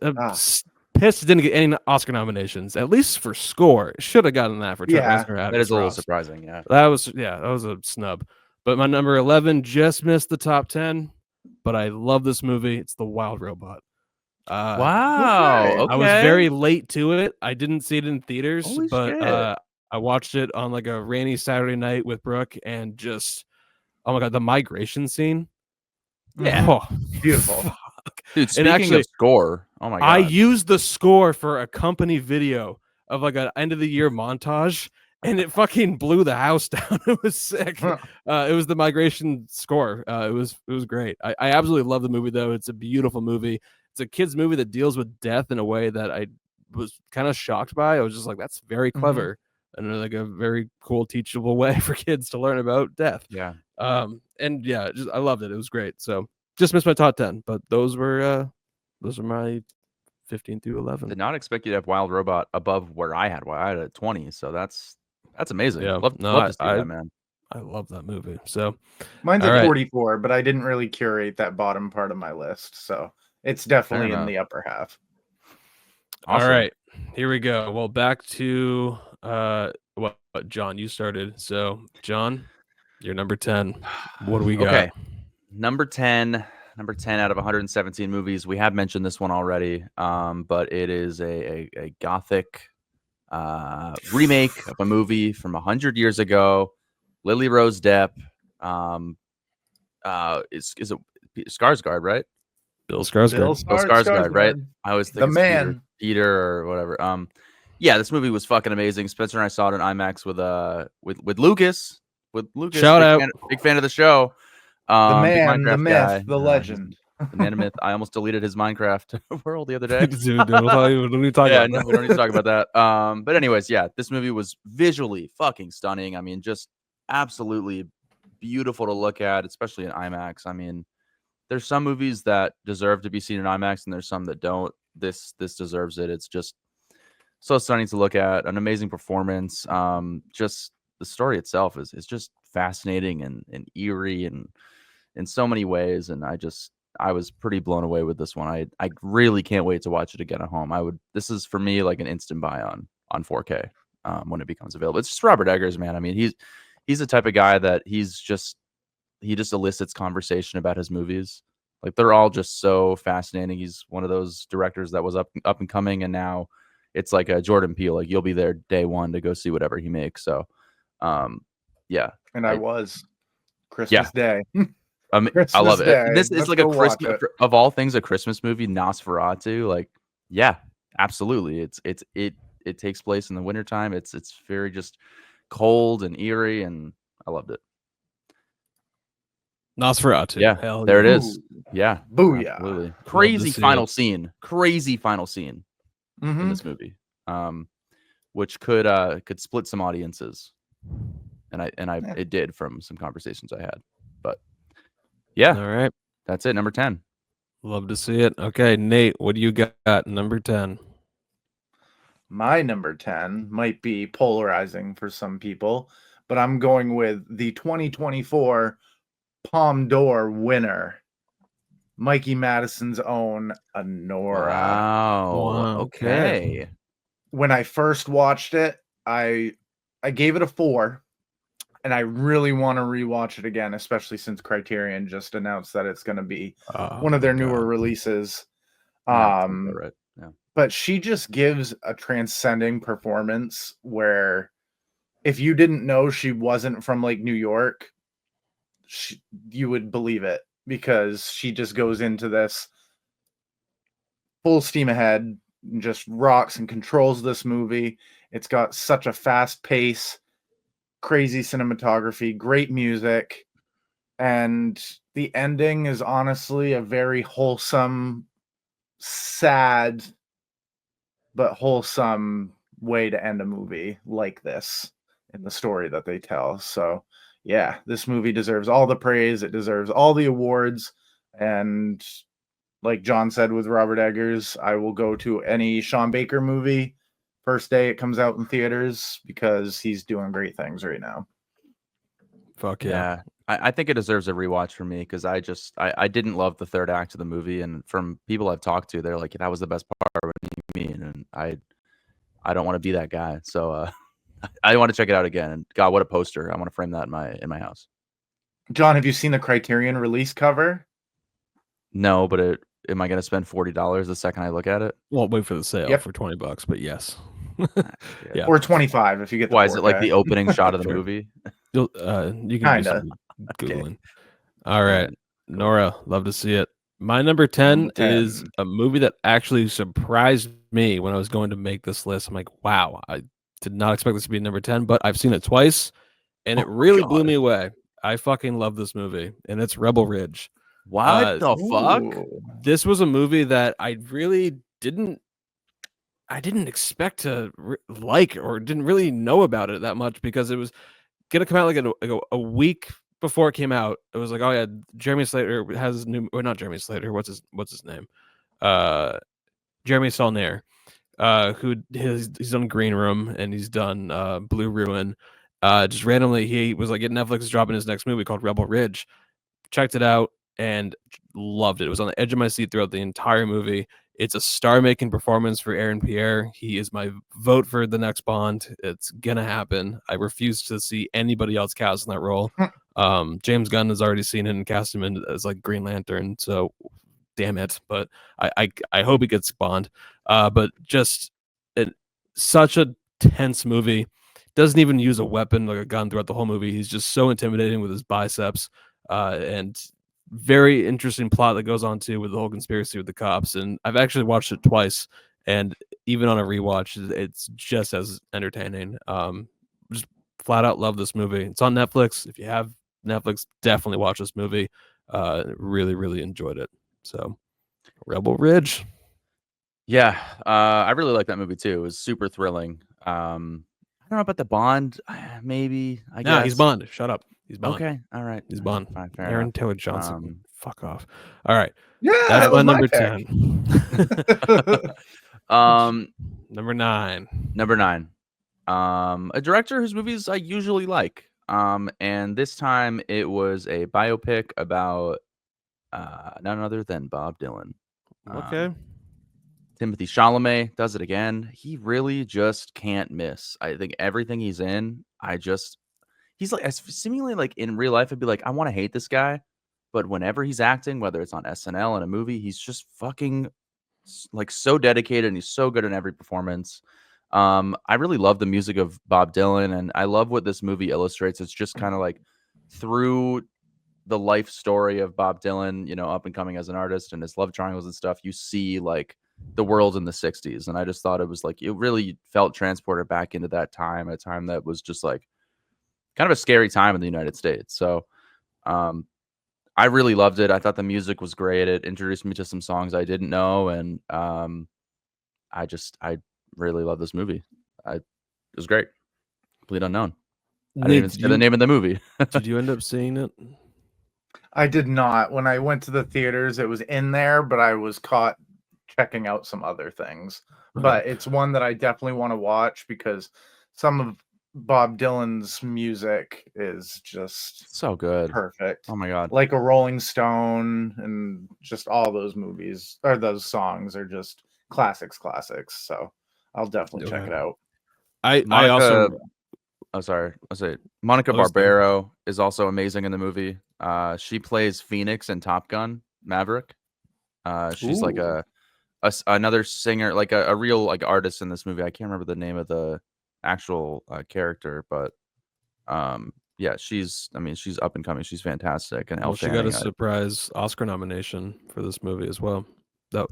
Pissed didn't get any Oscar nominations, at least for score. Should have gotten that for Trent Reznor. That is a little surprising. That was a snub. But my number 11 just missed the top 10. But I love this movie. It's The Wild Robot. Wow. Okay. I was very late to it. I didn't see it in theaters, Holy but shit. I watched it on like a rainy Saturday night with Brooke, and just, oh my god, the migration scene. Yeah. Oh, Beautiful. fuck. Dude, And speaking actually, of score, oh my god. I used the score for a company video of like an end of the year montage, and it fucking blew the house down. It was sick. Huh. It was the migration score. It was great. I absolutely love the movie though. It's a beautiful movie. It's a kids movie that deals with death in a way that I was kind of shocked by. I was just like, that's very clever and like a very cool teachable way for kids to learn about death. Yeah. And yeah, just I loved it. It was great. So just missed my top 10, but those are my 15 through 11. Did not expect you to have Wild Robot above where I had. I had it at 20, so that's amazing. Yeah, Love to see that, man. I love that movie. So Mine's all at right. 44, but I didn't really curate that bottom part of my list, so it's definitely in the upper half. Awesome. All right, here we go. Well, back to what John, you started. So John, you're number 10. What do we got? Okay. Number 10 out of 117 movies. We have mentioned this one already, but it is a gothic remake of a movie from 100 years ago. Lily Rose Depp. Is it Skarsgård, right? Bill Skarsgård. Bill Skarsgård, right? I always think The it's man. Peter or whatever. Yeah, this movie was fucking amazing. Spencer and I saw it in IMAX with Lucas. With Lucas, Shout out. big fan of the show. The big man, the Minecraft myth, guy. the legend. The man of myth. I almost deleted his Minecraft world the other day. Dude, don't even talk Yeah, about no, that. we don't need to talk about that. But anyways, yeah, this movie was visually fucking stunning. I mean, just absolutely beautiful to look at, especially in IMAX. I mean, there's some movies that deserve to be seen in IMAX, and there's some that don't. This deserves it. It's just so stunning to look at. An amazing performance. Just the story itself is just fascinating and eerie and in so many ways. And I was pretty blown away with this one. I really can't wait to watch it again at home. This is for me like an instant buy on 4K when it becomes available. It's just Robert Eggers, man. I mean, he's the type of guy that he just elicits conversation about his movies. Like they're all just so fascinating. He's one of those directors that was up and coming, and now it's like a Jordan Peele. Like you'll be there day one to go see whatever he makes. So, yeah. And I was Christmas Day. I love it. Day. This is Let's like a go watch Christmas it. of all things, a Christmas movie, Nosferatu. Like, yeah, absolutely. It takes place in the wintertime. It's very just cold and eerie, and I loved it. Nosferatu. Yeah, Hell there yeah. it is. Yeah, Booyah. absolutely. to Crazy see final it. scene. Crazy final scene in this movie, which could split some audiences, and it did from some conversations I had. But yeah, All right. that's it. Number 10. Love to see it. Okay, Nate, what do you got? Number 10. My number 10 might be polarizing for some people, but I'm going with the 2024 Palme d'Or winner, Mikey Madison's own Anora. Wow. Okay. When I first watched it, I gave it a 4, and I really want to rewatch it again, especially since Criterion just announced that it's going to be one of their newer releases. Right. Yeah. But she just gives a transcending performance where if you didn't know she wasn't from like New York, you would believe it, because she just goes into this full steam ahead and just rocks and controls this movie. It's got such a fast pace, crazy cinematography, great music, and the ending is honestly a very wholesome, sad, but wholesome way to end a movie like this in the story that they tell. So yeah, this movie deserves all the praise. It deserves all the awards. And like John said with Robert Eggers, I will go to any Sean Baker movie first day it comes out in theaters, because he's doing great things right now. Fuck yeah. I think it deserves a rewatch for me, because I didn't love the third act of the movie, and from people I've talked to, they're like, that was the best part. What do you mean? And I don't want to be that guy. So I want to check it out again. And God, what a poster! I want to frame that in my house. John, have you seen the Criterion release cover? No, but am I going to spend $40 the second I look at it? Well, wait for the sale Yep. for $20, but yes. Yeah. Or 25 if you get the Why 4K. is it like the opening shot of the Sure. movie? You can do Kinda. some Okay. Googling. All right. Cool. Nora, love to see it. My number 10 is a movie that actually surprised me when I was going to make this list. I'm like, wow, I did not expect this to be number 10, but I've seen it twice and it really blew me away. I fucking love this movie, and it's Rebel Ridge. What the fuck? This was a movie that I really didn't expect to like, or didn't really know about it that much, because it was gonna come out like a week before it came out. It was like, oh yeah, Jeremy Slater has new, or not Jeremy Slater. What's his name? Jeremy Saulnier, he's done Green Room and he's done Blue Ruin. Just randomly, he was like, Netflix is dropping his next movie called Rebel Ridge. Checked it out and loved it. It was on the edge of my seat throughout the entire movie. It's a star-making performance for Aaron Pierre. He is my vote for the next Bond. It's gonna happen. I refuse to see anybody else cast in that role. James Gunn has already seen it and cast him in as like Green Lantern. So, damn it. But I hope he gets Bond. But just such a tense movie. Doesn't even use a weapon like a gun throughout the whole movie. He's just so intimidating with his biceps. And very interesting plot that goes on too with the whole conspiracy with the cops. And I've actually watched it twice, and even on a rewatch, it's just as entertaining. Just flat out love this movie. It's on Netflix. If you have Netflix, definitely watch this movie. Really, really enjoyed it. So, Rebel Ridge. Yeah, I really like that movie too. It was super thrilling. I don't know about the Bond. Maybe I guess. He's Bond. Shut up. He's Bond. Okay, all right. He's Bond. Fine, fair Aaron enough. Taylor Johnson. Fuck off. All right. Yeah, That's my number pick. 10. Number 9. Number 9. A director whose movies I usually like. And this time it was a biopic about none other than Bob Dylan. Okay. Timothy Chalamet does it again. He really just can't miss. I think everything he's in, he's like, seemingly like in real life, I'd be like, I want to hate this guy. But whenever he's acting, whether it's on SNL in a movie, he's just fucking like so dedicated, and he's so good in every performance. I really love the music of Bob Dylan, and I love what this movie illustrates. It's just kind of like through the life story of Bob Dylan, up and coming as an artist and his love triangles and stuff, you see like the world in the 60s. And I just thought it was like, it really felt transported back into that time, a time that was just like kind of a scary time in the United States. So I really loved it. I thought the music was great. It introduced me to some songs I didn't know. And I really love this movie. It was great. Complete unknown. I didn't even say the name of the movie. Did you end up seeing it? I did not. When I went to the theaters, it was in there, but I was caught checking out some other things. Okay. But it's one that I definitely want to watch because some of Bob Dylan's music is just so good. Perfect. Oh my God. Like a Rolling Stone, and just all those movies or those songs are just classics. So I'll definitely check it out. I also Monica Barbero is also amazing in the movie. She plays Phoenix in Top Gun Maverick. She's like another singer, like a real like artist in this movie. I can't remember the name of the actual character, but yeah, she's up and coming. She's fantastic. And she got a surprise Oscar nomination for this movie as well.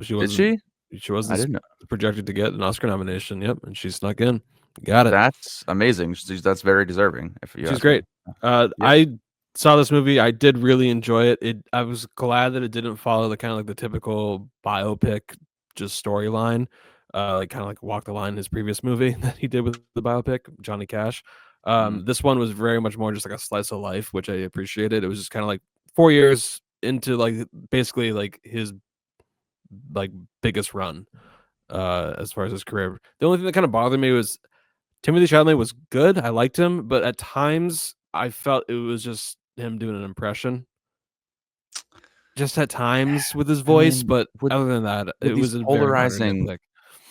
She wasn't I didn't know. Projected to get an Oscar nomination. Yep, and she snuck in. Got it. That's amazing. That's very deserving. She's great. I saw this movie. I did really enjoy it. I was glad that it didn't follow the kind of like the typical biopic just storyline. Like kind of like Walk the Line, his previous movie that he did with the biopic, Johnny Cash. This one was very much more just like a slice of life, which I appreciated. It was just kind of like 4 years into like basically like his like biggest run as far as his career. The only thing that kind of bothered me was Timothy Chalamet was good. I liked him, but at times I felt it was just him doing an impression. Just at times with his voice, but other than that, it was a polarizing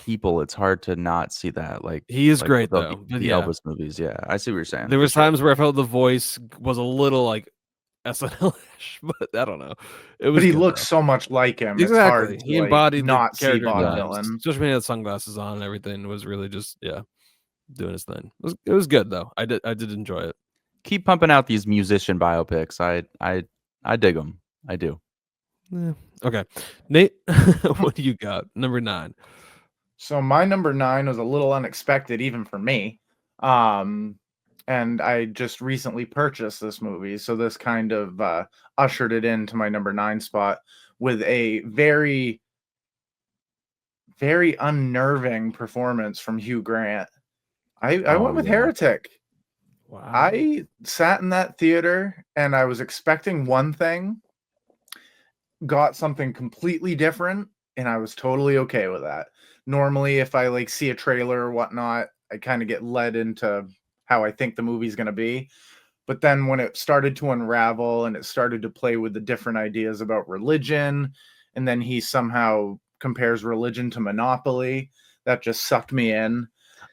people. It's hard to not see that. Like he is great though. The Elvis movies, yeah, I see what you're saying. There was times where I felt the voice was a little like SNL-ish, but I don't know. It was But he good, looks though. so much like him. It's Exactly. hard to He embodied the not see character Bond vibes, villain. especially when he had sunglasses on and everything. It was really just doing his thing. It was good though. I did enjoy it. Keep pumping out these musician biopics. I dig them. I do. Yeah. Okay, Nate, what do you got? Number 9. So my number 9 was a little unexpected even for me. And I just recently purchased this movie, so this kind of ushered it into my number 9 spot with a very, very unnerving performance from Hugh Grant. I went with Heretic. Wow. I sat in that theater and I was expecting one thing, got something completely different, and I was totally okay with that. Normally, if I see a trailer or whatnot, I kind of get led into how I think the movie's going to be. But then when it started to unravel and it started to play with the different ideas about religion, and then he somehow compares religion to Monopoly, that just sucked me in.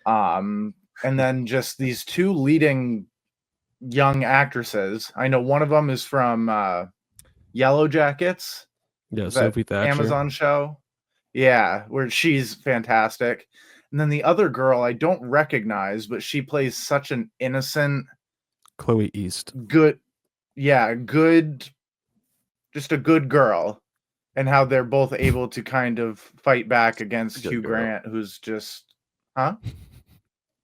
And then just these two leading young actresses. I know one of them is from Yellow Jackets. Yeah, Is that Sophie Thatcher. Amazon show? Yeah, where she's fantastic. And then the other girl I don't recognize, but she plays such an innocent, Chloe East. good, just a good girl. And how they're both able to kind of fight back against Hugh Grant, who's just, huh?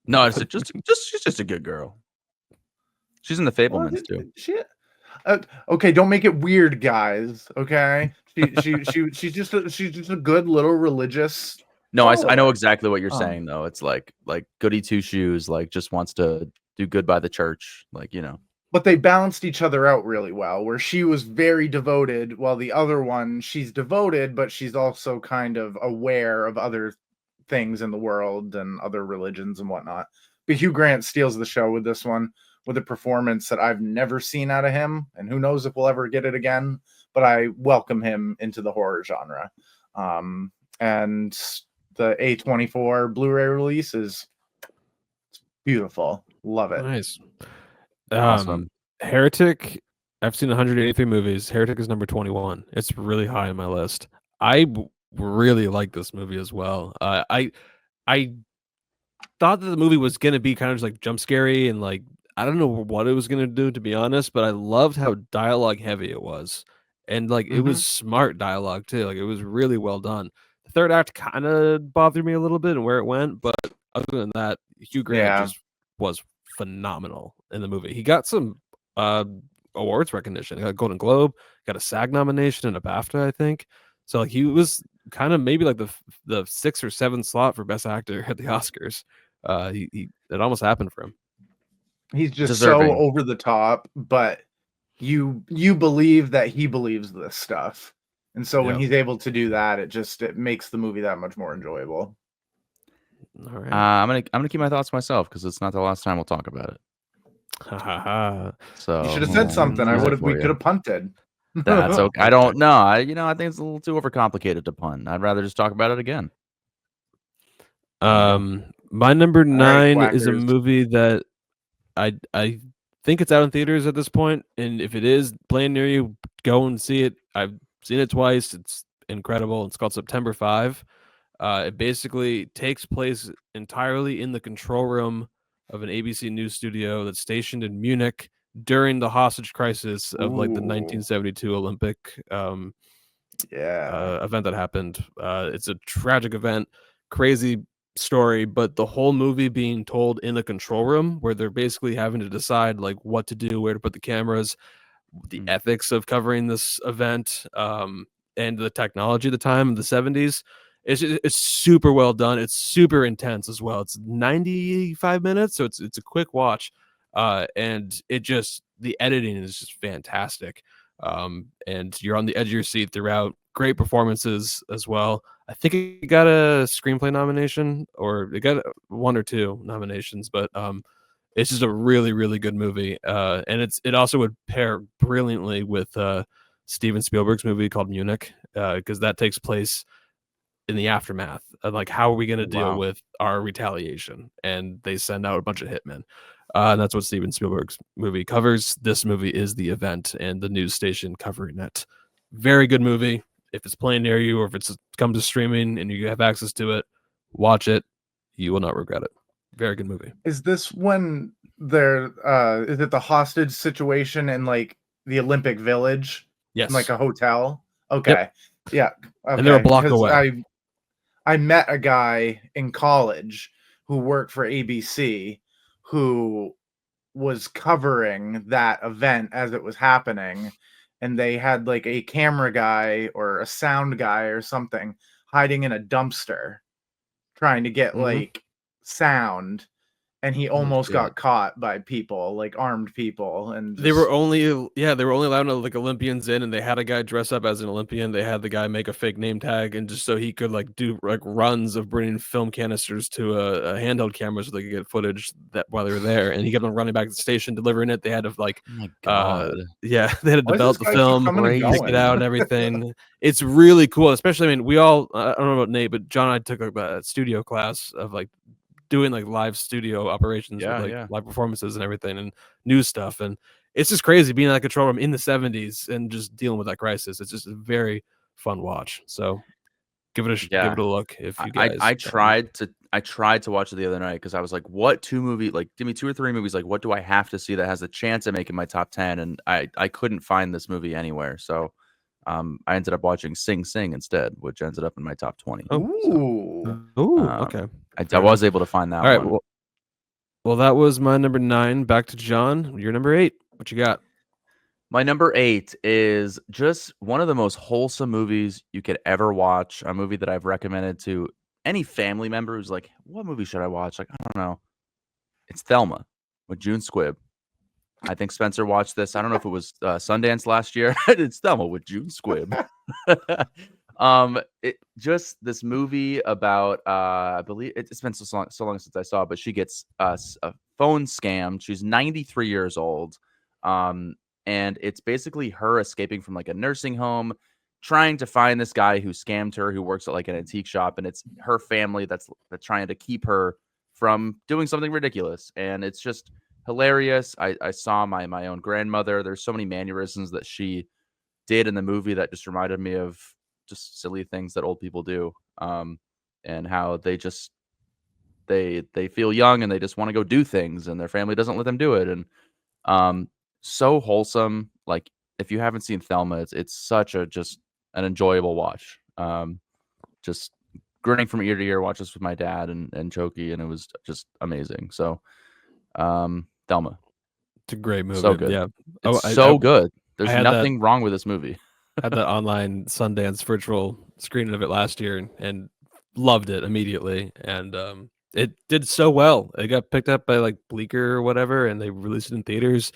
No, it's she's just a good girl. She's in the Fablemans too. Okay, don't make it weird, guys. Okay, she's just a good little religious. No, I know exactly what you're saying though. It's like goody two shoes, just wants to do good by the church, But they balanced each other out really well, where she was very devoted, while the other one, she's devoted, but she's also kind of aware of other things in the world and other religions and whatnot. But Hugh Grant steals the show with this one, with a performance that I've never seen out of him, and who knows if we'll ever get it again, but I welcome him into the horror genre. And the A24 Blu-ray release is beautiful. Love it. Nice. Awesome. Heretic, I've seen 183 movies. Heretic is number 21. It's really high on my list. I really like this movie as well. I thought that the movie was gonna be kind of just jump scary and I don't know what it was gonna do, to be honest, but I loved how dialogue heavy it was, and it was smart dialogue too. It was really well done. The third act kind of bothered me a little bit and where it went, but other than that, Hugh Grant just was phenomenal in the movie. He got some awards recognition. He got a Golden Globe, got a SAG nomination and a BAFTA, I think. So he was kind of maybe the 6th or 7th slot for best actor at the Oscars. It almost happened for him. He's just so over the top, but you believe that he believes this stuff. And so when he's able to do that, it makes the movie that much more enjoyable. All right. I'm gonna keep my thoughts to myself because it's not the last time we'll talk about it. So you should have said something. We could have punted. That's okay. I don't know. I think it's a little too overcomplicated to punt. I'd rather just talk about it again. My number 9 is a movie that I think it's out in theaters at this point, and if it is playing near you, go and see it. I've seen it twice. It's incredible. It's called September 5. It basically takes place entirely in the control room of an ABC News studio that's stationed in Munich during the hostage crisis of the 1972 Olympic event that happened. It's a tragic event, crazy story, but the whole movie being told in the control room where they're basically having to decide what to do, where to put the cameras, the ethics of covering this event, and the technology at the time in the 70s. It's super well done. It's super intense as well. It's 95 minutes, so it's a quick watch, and the editing is just fantastic. And you're on the edge of your seat throughout. Great performances as well. I think it got a screenplay nomination, or it got 1 or 2 nominations, but it's just a really, really good movie. And it also would pair brilliantly with Steven Spielberg's movie called Munich, because that takes place in the aftermath of how are we going to deal with our retaliation, and they send out a bunch of hitmen. And that's what Steven Spielberg's movie covers. This movie is the event and the news station covering it. Very good movie. If it's playing near you or if it's comes to streaming and you have access to it, watch it. You will not regret it. Very good movie. Is this when they're is it the hostage situation in like the Olympic Village? Yes. In like a hotel? Okay. Yeah. Okay. And they're a block 'Cause away. I met a guy in college who worked for ABC who was covering that event as it was happening, and they had like a camera guy or a sound guy or something hiding in a dumpster trying to get like sound, and he almost got caught by people, like armed people, and They were only allowing like Olympians in, and they had a guy dress up as an Olympian. They had the guy make a fake name tag, and just so he could like do like runs of bringing film canisters to a handheld camera so they could get footage that while they were there. And he kept on running back to the station, delivering it. They had to like, Oh my God. they had to Why does develop this the guy keep film, coming and pick it going? out, and everything. It's really cool. Especially, I mean, we all I don't know about Nate, but John and I took a studio class of like doing like live studio operations with like live performances and everything and news stuff. And it's just crazy being in that control room in the 70s and just dealing with that crisis. It's just a very fun watch. So give it a look if you guys. I tried to watch it the other night because I was like, what give me 2 or 3 movies, like what do I have to see that has a chance of making my top 10? And I couldn't find this movie anywhere. So I ended up watching Sing Sing instead, which ended up in my top 20. Okay. I was able to find that one. Well, that was my number 9. Back to John. Your number 8. What you got? My number 8 is just one of the most wholesome movies you could ever watch. A movie that I've recommended to any family member who's like, what movie should I watch? Like, I don't know. It's Thelma with June Squibb. I think Spencer watched this. I don't know if it was Sundance last year. It's Thelma with June Squibb. It just this movie about I believe it's been so long since I saw it, but she gets a phone scammed. She's 93 years old. And it's basically her escaping from like a nursing home, trying to find this guy who scammed her, who works at like an antique shop, and it's her family that's trying to keep her from doing something ridiculous. And it's just hilarious. I saw my own grandmother. There's so many mannerisms that she did in the movie that just reminded me of just silly things that old people do, and how they just they feel young and they just want to go do things, and their family doesn't let them do it. And so wholesome. Like if you haven't seen Thelma, it's such a just an enjoyable watch. Just grinning from ear to ear. Watch this with my dad and Choki, and it was just amazing. So Thelma, it's a great movie. So good. Yeah, it's good. There's nothing wrong with this movie. I had that online Sundance virtual screening of it last year and loved it immediately. And it did so well. It got picked up by like Bleecker or whatever, and they released it in theaters.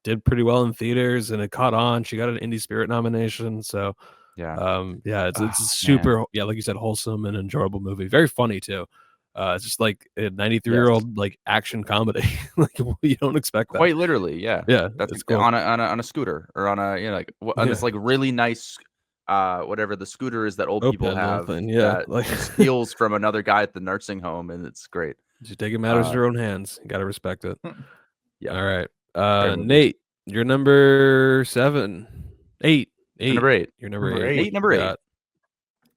Did pretty well in theaters, and it caught on. She got an Indie Spirit nomination. So it's super, like you said, wholesome and enjoyable movie. Very funny too. It's just like a 93-year-old like action comedy. Like you don't expect that. Quite literally, yeah. That's cool. on a scooter or on a on this like really nice whatever the scooter is that old people have. That like steals from another guy at the nursing home, and it's great. You take matters in your own hands. You gotta respect it. Yeah. All right. Nate, you're number 7. 8. Number 8. You're number 8. Nate, number 8.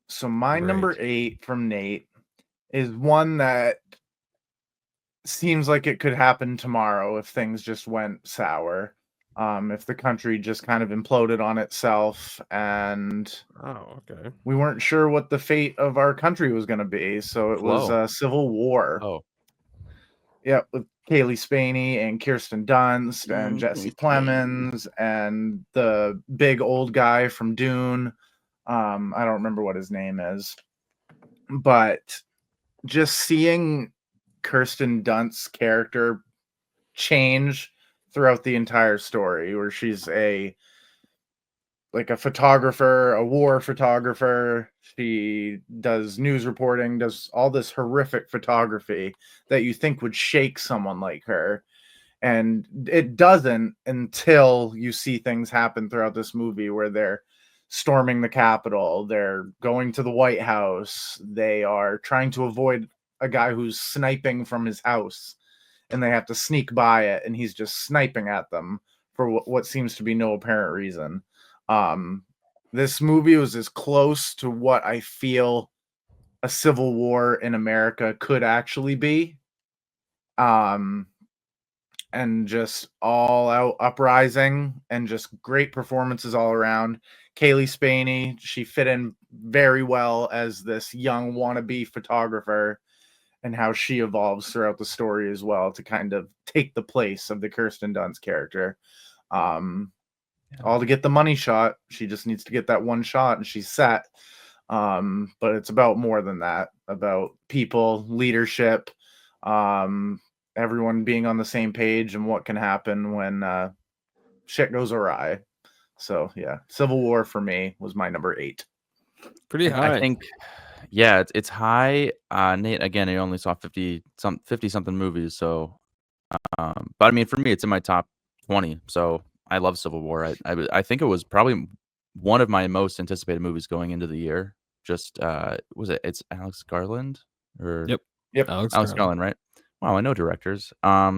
So my number 8 from Nate is one that seems like it could happen tomorrow if things just went sour. If the country just kind of imploded on itself and we weren't sure what the fate of our country was going to be. So it was a civil war. Oh. Yeah, with Kaylee Spaney and Kirsten Dunst and Jesse Plemons and the big old guy from Dune. I don't remember what his name is. But just seeing Kirsten Dunst's character change throughout the entire story, where she's a photographer, a war photographer. She does news reporting, does all this horrific photography that you think would shake someone like her. And it doesn't until you see things happen throughout this movie where they're storming the Capitol, they're going to the White House, they are trying to avoid a guy who's sniping from his house. and they have to sneak by it, and he's just sniping at them for what seems to be no apparent reason. This movie was as close to what I feel a civil war in America could actually be. And just all out uprising and just great performances all around. Kaylee Spaney, she fit in very well as this young wannabe photographer, and how she evolves throughout the story as well to kind of take the place of the Kirsten Dunst character. All to get the money shot. She just needs to get that one shot and she's set. But it's about more than that, about people, leadership, everyone being on the same page and what can happen when shit goes awry. So yeah, Civil War for me was my number 8. Pretty high. I think, yeah, it's high. Nate, again, I only saw 50 something movies, so but I mean, for me, it's in my top 20. So I love Civil War. I think it was probably one of my most anticipated movies going into the year. Just it's Alex Garland or Yep. Alex Garland, right? Wow, I know directors. I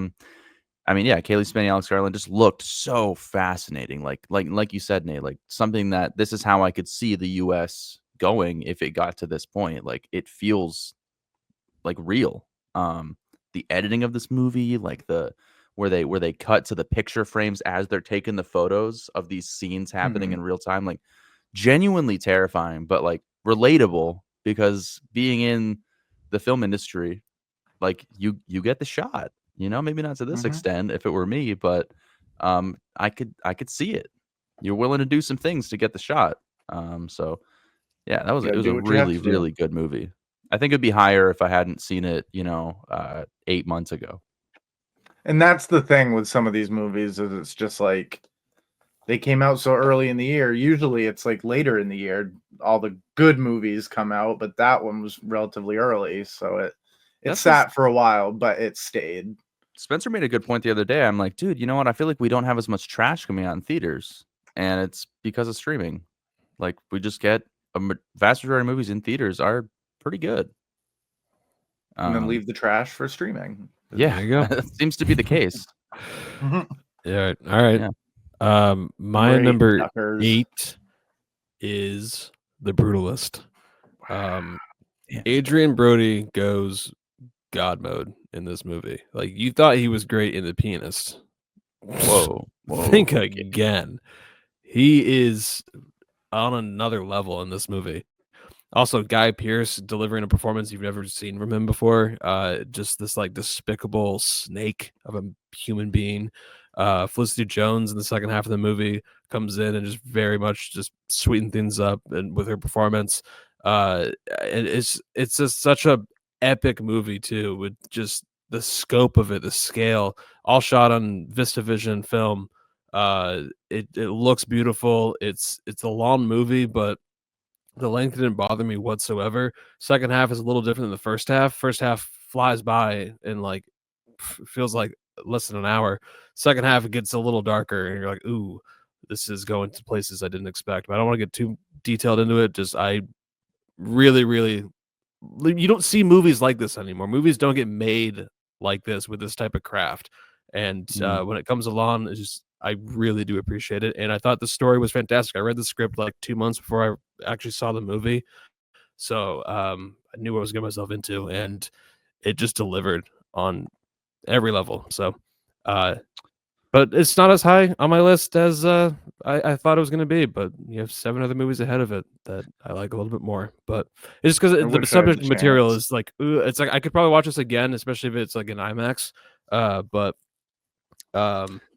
mean, yeah, Kaylee Spaney, Alex Garland just looked so fascinating. Like you said, Nate, like something that this is how I could see the U.S. going if it got to this point. Like it feels like real. The editing of this movie, like where they cut to the picture frames as they're taking the photos of these scenes happening in real time, like genuinely terrifying, but like relatable because being in the film industry, like you get the shot. Maybe not to this extent if it were me, but I could see it. You're willing to do some things to get the shot. So yeah, it was a really good movie. I think it'd be higher if I hadn't seen it, 8 months ago. And that's the thing with some of these movies is it's just like they came out so early in the year. Usually it's like later in the year all the good movies come out, but that one was relatively early, so it sat for a while, but it stayed. Spencer made a good point the other day. I'm like, dude, you know what? I feel like we don't have as much trash coming out in theaters, and it's because of streaming. Like we just get vast majority of movies in theaters are pretty good. And then leave the trash for streaming. Yeah, there you go. That seems to be the case. Yeah. All right. Yeah. My number 8 is The Brutalist. Adrian Brody goes God mode in this movie. Like you thought he was great in The Pianist. Whoa. Think again. He is on another level in this movie. Also, Guy Pearce delivering a performance you've never seen from him before. Just this like despicable snake of a human being. Felicity Jones in the second half of the movie comes in and just very much just sweeten things up and with her performance. It's just such a epic movie too, with just the scope of it, the scale, all shot on VistaVision film. It looks beautiful. It's a long movie, but the length didn't bother me whatsoever. Second half is a little different than the first half. First half flies by and like feels like less than an hour. Second half it gets a little darker and you're like, ooh, this is going to places I didn't expect. But I don't want to get too detailed into it. Just I really, really, you don't see movies like this anymore. Movies don't get made like this with this type of craft. And when it comes along, it's just I really do appreciate it. And I thought the story was fantastic. I read the script like 2 months before I actually saw the movie. So I knew what I was getting myself into, and it just delivered on every level. So, but it's not as high on my list as I thought it was going to be. But you have 7 other movies ahead of it that I like a little bit more. But it's just because the subject material is like, it's like I could probably watch this again, especially if it's like an IMAX.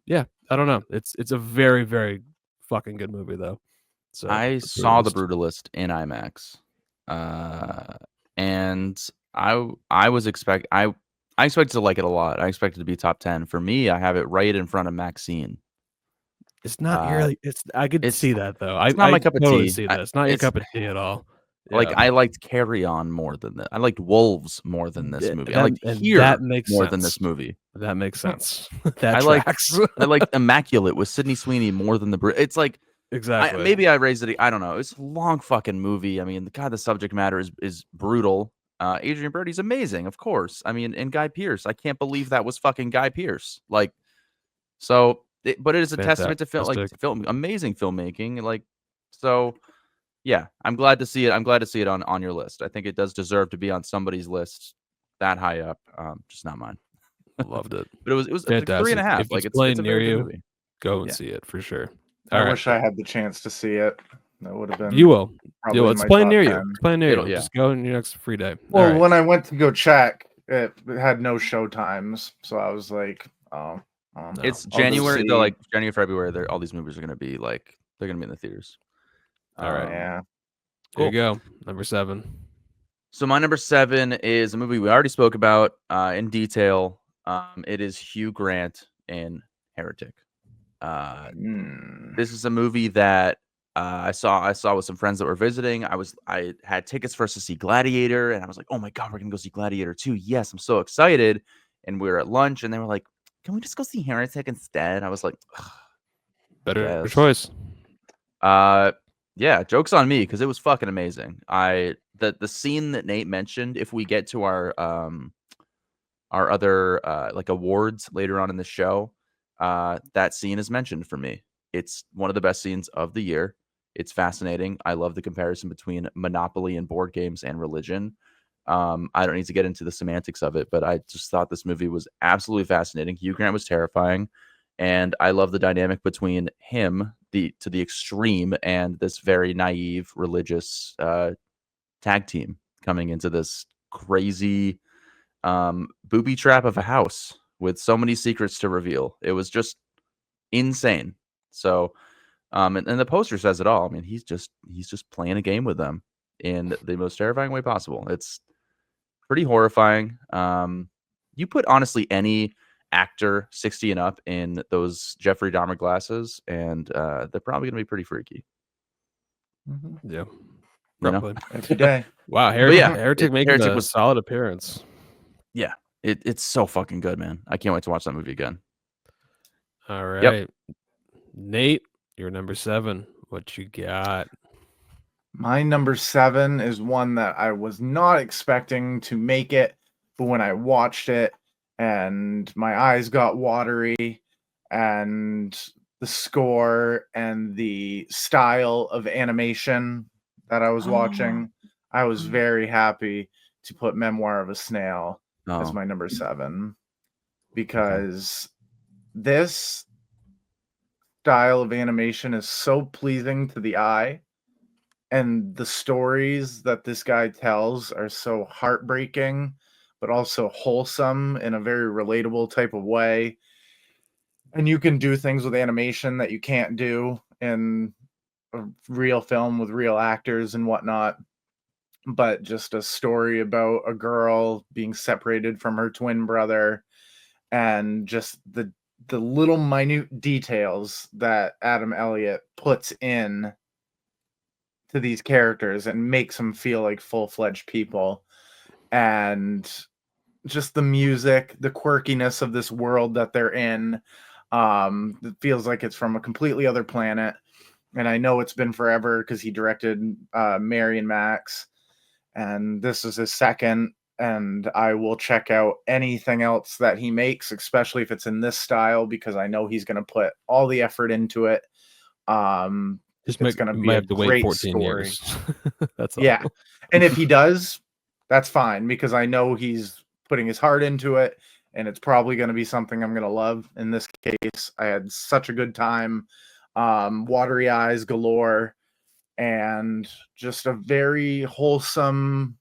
Yeah, I don't know. It's a very, very fucking good movie though. So I saw The Brutalist in IMAX, and I expected to like it a lot. I expected it to be top 10. For me, I have it right in front of Maxine. It's not really. I could see that though. It's not my cup of tea. See that. It's not your cup of tea at all. Like I liked Carry On more than that. I liked Wolves more than this movie. I liked Here more than this movie. That makes sense. I liked Immaculate with Sydney Sweeney more than it's like exactly. Maybe I raised it. I don't know. It's a long fucking movie. I mean, the subject matter is brutal. Adrian Brody's amazing, of course. I mean, and Guy Pearce. I can't believe that was fucking Guy Pearce. Like, so, but it is a testament to film, amazing filmmaking. Like, so, yeah, I'm glad to see it. I'm glad to see it on your list. I think it does deserve to be on somebody's list that high up. Just not mine. Loved it. But it was like fantastic. 3.5. If Like, it's it's a playing very near good you, movie. go and see it for sure. I wish I had the chance to see it. That would have been. You will. Probably It's playing near 10. you. It's playing near you. Yeah. Just go on your next free day. Well, when I went to go check, it had no show times, so I was like, "Oh, No. It's January. They're like January, February. All these movies are gonna be like they're gonna be in the theaters. All right. Yeah. There you go. Number 7. So my number 7 is a movie we already spoke about in detail. It is Hugh Grant in Heretic. This is a movie that I saw with some friends that were visiting. I had tickets for us to see Gladiator, and I was like, "Oh my god, we're gonna go see Gladiator 2. Yes, I'm so excited!" And we were at lunch, and they were like, "Can we just go see Heretic instead?" I was like, better choice. Yeah, joke's on me because it was fucking amazing. The scene that Nate mentioned, if we get to our other like awards later on in the show, that scene is mentioned for me. It's one of the best scenes of the year. It's fascinating. I love the comparison between Monopoly and board games and religion. I don't need to get into the semantics of it, but I just thought this movie was absolutely fascinating. Hugh Grant was terrifying, and I love the dynamic between him, to the extreme, and this very naive religious tag team coming into this crazy booby trap of a house with so many secrets to reveal. It was just insane. So, and the poster says it all. I mean, he's just playing a game with them in the most terrifying way possible. It's pretty horrifying. You put honestly any actor 60 and up in those Jeffrey Dahmer glasses, and they're probably gonna be pretty freaky. Yeah, probably every day. Wow, Heretic making a solid appearance. Yeah, it's so fucking good, man. I can't wait to watch that movie again. All right, Nate, you're number 7. What you got? My number 7 is one that I was not expecting to make it, but when I watched it and my eyes got watery, and the score and the style of animation that I was watching, I was very happy to put Memoir of a Snail as my number 7, because this style of animation is so pleasing to the eye, and the stories that this guy tells are so heartbreaking, but also wholesome in a very relatable type of way. And you can do things with animation that you can't do in a real film with real actors and whatnot. But just a story about a girl being separated from her twin brother, and just the little minute details that Adam Elliott puts in to these characters and makes them feel like full-fledged people. And just the music, the quirkiness of this world that they're in, it feels like it's from a completely other planet. And I know it's been forever because he directed Mary and Max, and this is his second, and I will check out anything else that he makes, especially if it's in this style, because I know he's going to put all the effort into it. It's going to be a great 14 story. Years. That's all. Yeah. And if he does, that's fine, because I know he's putting his heart into it, and it's probably going to be something I'm going to love. In this case, I had such a good time. Watery eyes galore, and just a very wholesome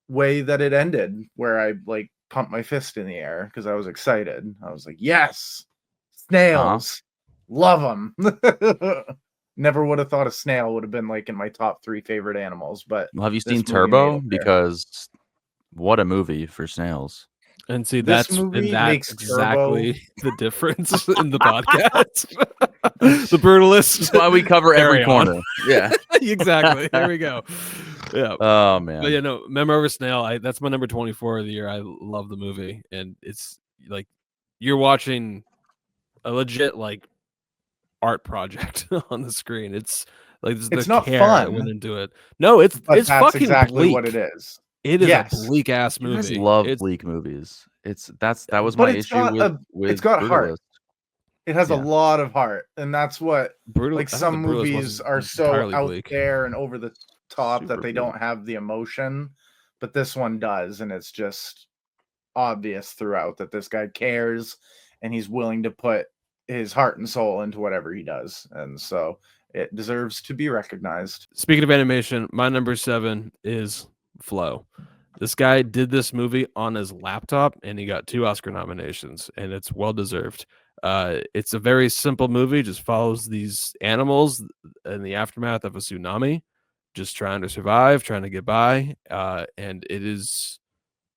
way that it ended, where I like pumped my fist in the air because I was excited. I was like, yes, snails, love them. Never would have thought a snail would have been like in my top 3 favorite animals. But well, have you seen Turbo? Because what a movie for snails. And see, that's exactly the difference in the podcast. The brutalist. That's why we cover every corner. Yeah, exactly. There we go. Yeah. Oh man. But Memoir of a Snail. That's my number 24 of the year. I love the movie, and it's like you're watching a legit like art project on the screen. It's like it's not fun. Went into it. No, it's fucking exactly bleak. What it is. It is Yes. a bleak ass You guys movie. love It's bleak movies. That was But my it's issue got with heart. Brutalist. It has a Yeah. lot of heart, and that's what brutal. like I thought the some Brutalist movies wasn't are so entirely out bleak. there and over the top that Super they bleak. don't have the emotion, but this one does, and it's just obvious throughout that this guy cares and he's willing to put his heart and soul into whatever he does, and so it deserves to be recognized. Speaking of animation, my number 7 is Flow. This guy did this movie on his laptop and he got 2 Oscar nominations, and it's well deserved. It's a very simple movie, just follows these animals in the aftermath of a tsunami, just trying to survive, trying to get by. And it is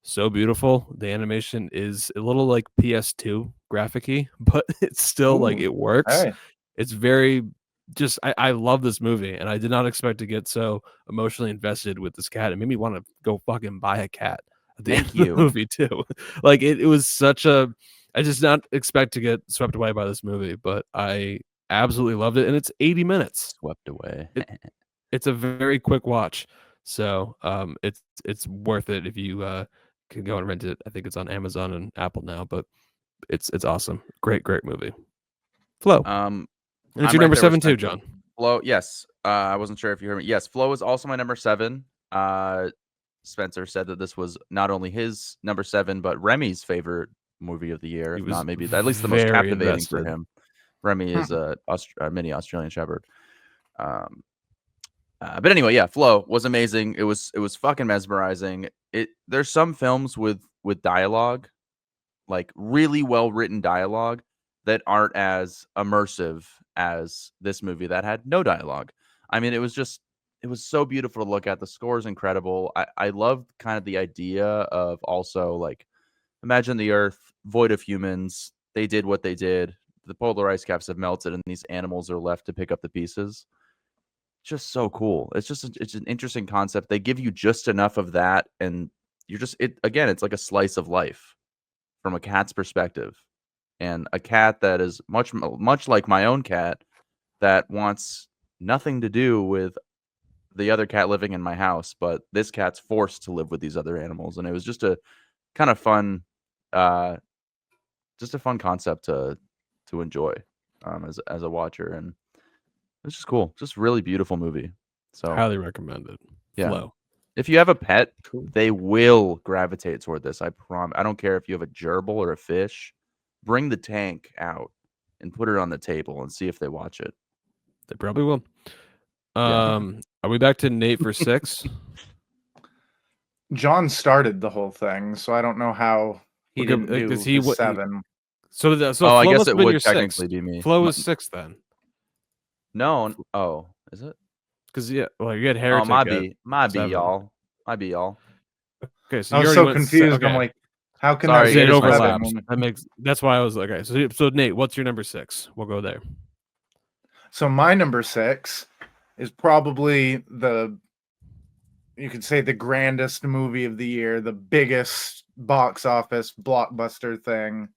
so beautiful. The animation is a little like PS2 graphic-y, but it's still like Ooh, it works. hey. It's very just I love this movie, and I did not expect to get so emotionally invested with this cat. It made me want to go fucking buy a cat at the end Thank of the you. movie too. Like it was such a I just not expect to get swept away by this movie, but I absolutely loved it, and it's 80 minutes. Swept away. It's a very quick watch, so it's worth it if you can go and rent it. I think it's on Amazon and Apple now, but it's awesome. Great movie. Flow. And it's I'm your right number there with 7 too, Spencer. John. Flow, yes. I wasn't sure if you heard me. Yes, Flow is also my number 7. Spencer said that this was not only his number 7, but Remy's favorite movie of the year, He if was not maybe at least the most very captivating for invested. him. Remy is a mini Australian Shepherd. But anyway, yeah, Flow was amazing. It was fucking mesmerizing. There's some films with dialogue, like really well written dialogue, that aren't as immersive as this movie that had no dialogue. I mean, it was so beautiful to look at. The score is incredible. I love kind of the idea of also like imagine the Earth void of humans. They did what they did. The polar ice caps have melted, and these animals are left to pick up the pieces. Just so cool. It's an interesting concept. They give you just enough of that, and you're just it's like a slice of life from a cat's perspective, and a cat that is much like my own cat that wants nothing to do with the other cat living in my house, but this cat's forced to live with these other animals, and it was just a kind of fun, just a fun concept to enjoy as a watcher, and it's just cool. Just really beautiful movie. So Highly recommended. yeah. Flow. If you have a pet, Cool. they will gravitate toward this. I promise. I don't care if you have a gerbil or a fish. Bring the tank out and put it on the table and see if they watch it. They probably will. Yeah. Are we back to Nate for 6? John started the whole thing, so I don't know how he Okay, didn't do because he his wa- he- 7. So Oh, Flow I guess must it have been would your technically 6th. be me. Flow is 6 then. No. Oh, is it? Because you had Oh, Heretic. my at B. My B, 7. y'all. My B, y'all. Okay, so I you was already so went confused. okay. I'm like, how can Sorry, that be it here's my overlaps. seven? That's why I was like, okay. So Nate, what's your number 6? We'll go there. So my number 6 is probably you could say the grandest movie of the year, the biggest box office blockbuster thing.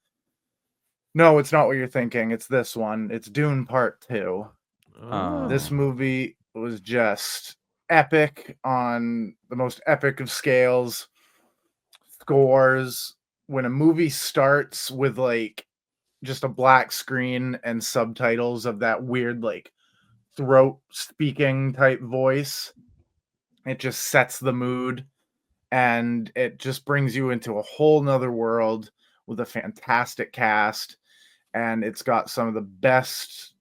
No, it's not what you're thinking. It's this one. It's Dune Part 2. This Oh. movie was just epic on the most epic of scales. Scores. When a movie starts with like just a black screen and subtitles of that weird like throat speaking type voice, it just sets the mood, and it just brings you into a whole nother world with a fantastic cast, and it's got some of the best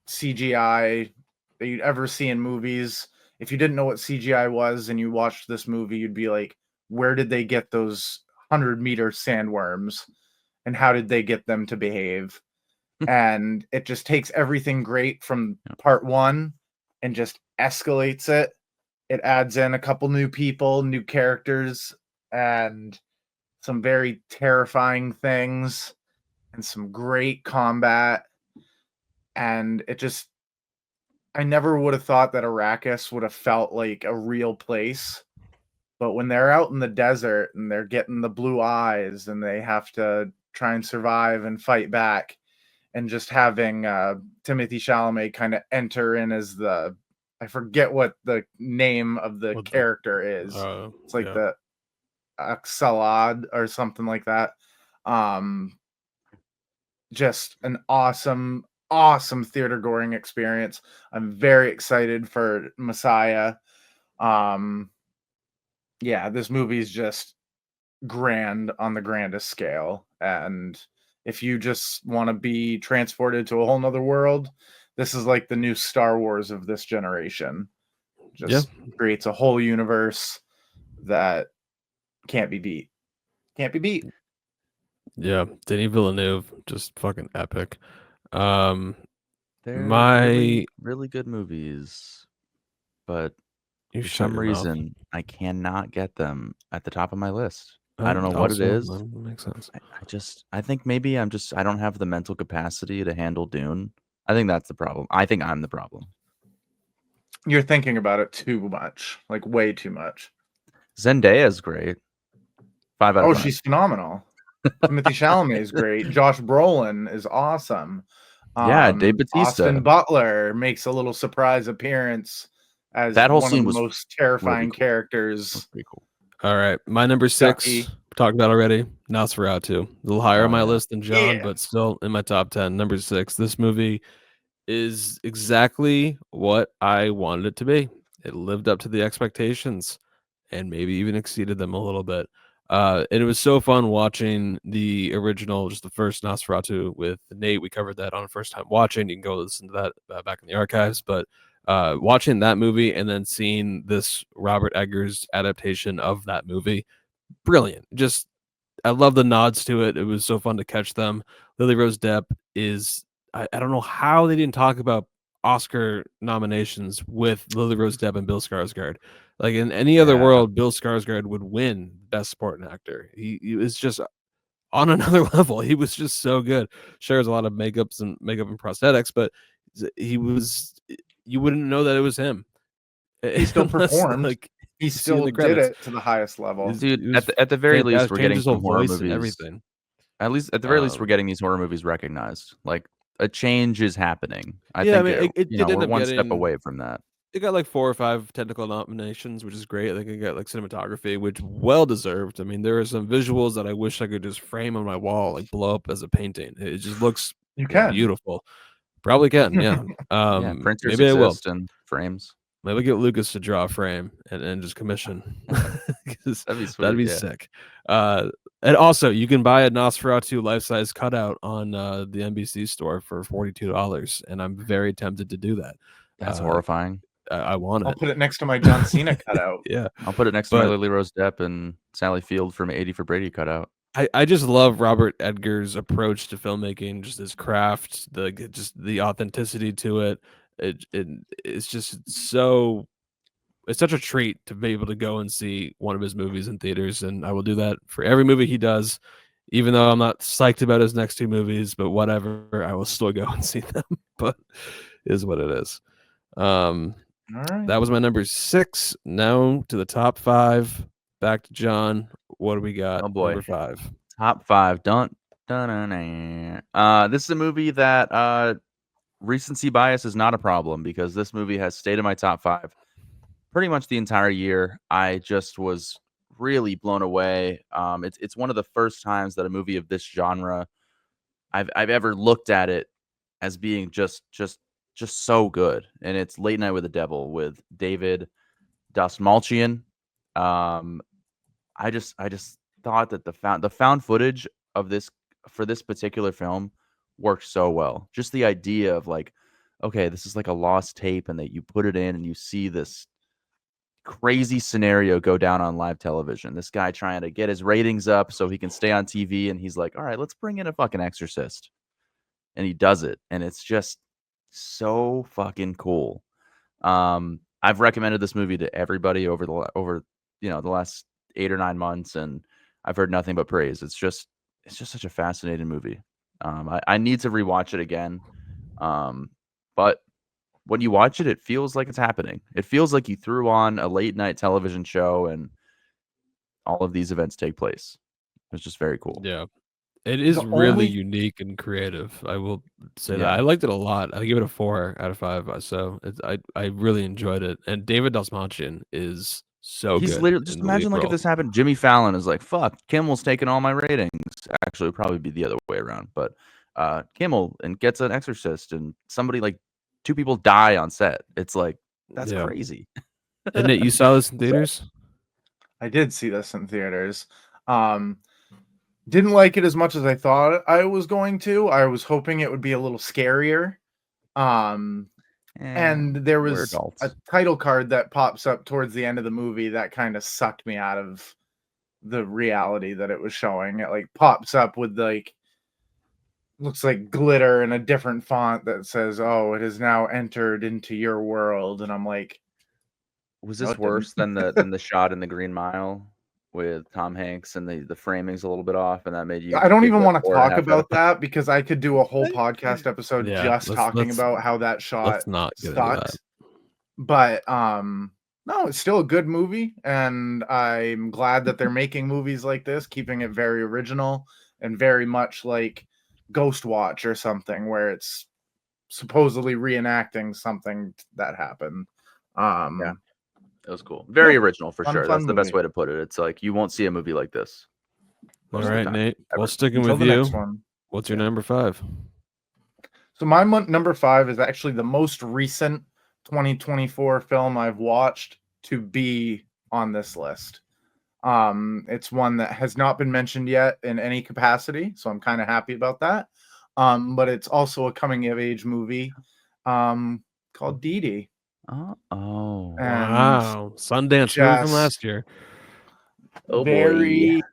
CGI that you'd ever see in movies. If you didn't know what CGI was and you watched this movie, you'd be like, where did they get those 100-meter sandworms, and how did they get them to behave? And it just takes everything great from part 1 and just escalates it. It adds in a couple new people, new characters, and some very terrifying things, and some great combat. And I never would have thought that Arrakis would have felt like a real place. But when they're out in the desert and they're getting the blue eyes and they have to try and survive and fight back, and just having Timothée Chalamet kind of enter in as I forget what the name of the character is. It's like the Axelad or something like that. Just an awesome theater going experience. I'm very excited for Messiah. Yeah, this movie is just grand on the grandest scale. And if you just want to be transported to a whole nother world, this is like the new Star Wars of this generation. Just creates a whole universe that can't be beat. Can't be beat. Yeah, Denis Villeneuve, just fucking epic. They're really, really good movies, but for some reason, I cannot get them at the top of my list. I don't know what it is. That makes sense. I think maybe I don't have the mental capacity to handle Dune. I think that's the problem. I think I'm the problem. You're thinking about it too much, like way too much. Zendaya's great. 5 out of 5. Oh, she's phenomenal. Timothée Chalamet is great. Josh Brolin is awesome. Yeah, Dave Bautista. Austin Butler makes a little surprise appearance as that whole one scene of the was most terrifying really cool. characters. Pretty cool. All right, my number 6, talked about already, Nosferatu. A little higher on my list than John, but still in my top 10. Number 6, this movie is exactly what I wanted it to be. It lived up to the expectations and maybe even exceeded them a little bit. And it was so fun watching the original, just the first Nosferatu with Nate. We covered that on first time watching. You can go listen to that back in the archives. But watching that movie and then seeing this Robert Eggers adaptation of that movie, brilliant. Just, I love the nods to it. It was so fun to catch them. Lily Rose Depp is, I don't know how they didn't talk about Oscar nominations with Lily Rose Depp and Bill Skarsgård. Like in any other world, Bill Skarsgård would win Best Supporting Actor. He was just on another level. He was just so good. Shares a lot of makeup and prosthetics, but he was, you wouldn't know that it was him. He still performed. Like he still did it to the highest level. Dude, at the very least, we're getting some horror movies. And everything. At least at the very least, we're getting these horror movies recognized. Like a change is happening. I think we're one step away from that. It got like 4 or 5 technical nominations, which is great. I think it got like cinematography, which well deserved. I mean, there are some visuals that I wish I could just frame on my wall, like blow up as a painting. It just looks beautiful. Probably can, yeah. Printers maybe I will. In frames. Maybe get Lucas to draw a frame and just commission. That'd be sweet. That'd be sick. And also, you can buy a Nosferatu life-size cutout on the NBC store for $42, and I'm very tempted to do that. That's horrifying. I want it. I'll put it next to my John Cena cutout. Yeah, I'll put it next to my Lily Rose Depp and Sally Field from 80 for Brady cutout. I just love Robert Eggers' approach to filmmaking, just his craft, the authenticity to it. It's just so, it's such a treat to be able to go and see one of his movies in theaters, and I will do that for every movie he does, even though I'm not psyched about his next 2 movies, but whatever, I will still go and see them. But it is what it is. All right. That was my number 6. Now to the top 5. Back to John. What do we got? Oh boy. Number 5. Top 5. This is a movie that recency bias is not a problem, because this movie has stayed in my top 5 pretty much the entire year. I just was really blown away. It's one of the first times that a movie of this genre I've ever looked at it as being just so good. And it's Late Night with the Devil with David Dastmalchian. I just thought that the found footage of this for this particular film worked so well. Just the idea of like, okay, this is like a lost tape, and that you put it in and you see this crazy scenario go down on live television. This guy trying to get his ratings up so he can stay on TV, and he's like, all right, let's bring in a fucking exorcist. And he does it, and it's just so fucking cool. I've recommended this movie to everybody over the last 8 or 9 months, and I've heard nothing but praise. It's just such a fascinating movie. I need to rewatch it again. But when you watch it, it feels like it's happening. It feels like you threw on a late night television show and all of these events take place. It's just very cool. Yeah. It is really unique and creative. I will say that. I liked it a lot. I give it a 4 out of 5. So I really enjoyed it. And David Dastmalchian is So He's good. literally just in the lead imagine like if role. this happened. Jimmy Fallon is like, fuck, Kimmel's taking all my ratings. Actually, it would probably be the other way around. But Kimmel and gets an exorcist, and somebody like 2 people die on set. It's like that's Yeah. crazy. And Nate, you saw this in theaters? I did see this in theaters. Didn't like it as much as I thought I was going to. I was hoping it would be a little scarier. And there we're was adults. a title card that pops up towards the end of the movie that kind of sucked me out of the reality that it was showing. It like pops up with like looks like glitter in a different font that says, "Oh, it has now entered into your world." And I'm like, Was no, this it didn't. worse than the shot in the Green Mile with Tom Hanks and the framing's a little bit off, and that made you I don't give even it a want to 4.5 talk out of about 5? that because I could do a whole podcast episode Yeah, just talking about how that shot Let's not get into that. sucks. But no, it's still a good movie, and I'm glad that they're making movies like this, keeping it very original and very much like Ghost Watch or something, where it's supposedly reenacting something that happened. Yeah. It was cool. Very original for sure. fun That's the best movie. way to put it. It's like you won't see a movie like this. All most of the right, time, Nate. ever. Well, sticking Until with the you, next one. what's your number 5? So my number 5 is actually the most recent 2024 film I've watched to be on this list. It's one that has not been mentioned yet in any capacity, so I'm kind of happy about that. But it's also a coming of age movie called Dee Dee. Oh. And Wow. Sundance movie from last year. Oh very boy.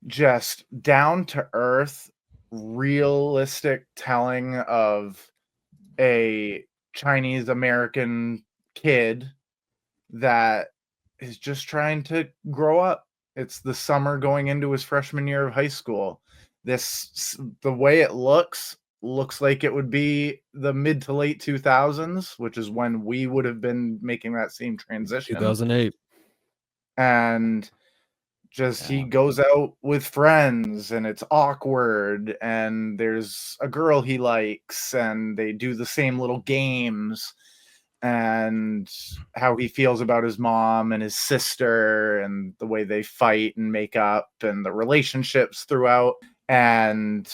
just down to earth, realistic telling of a Chinese American kid that is just trying to grow up. It's the summer going into his freshman year of high school. The way it looks like it would be the mid to late 2000s, which is when we would have been making that same transition. 2008. And just he goes out with friends and it's awkward, and there's a girl he likes and they do the same little games, and how he feels about his mom and his sister and the way they fight and make up and the relationships throughout, and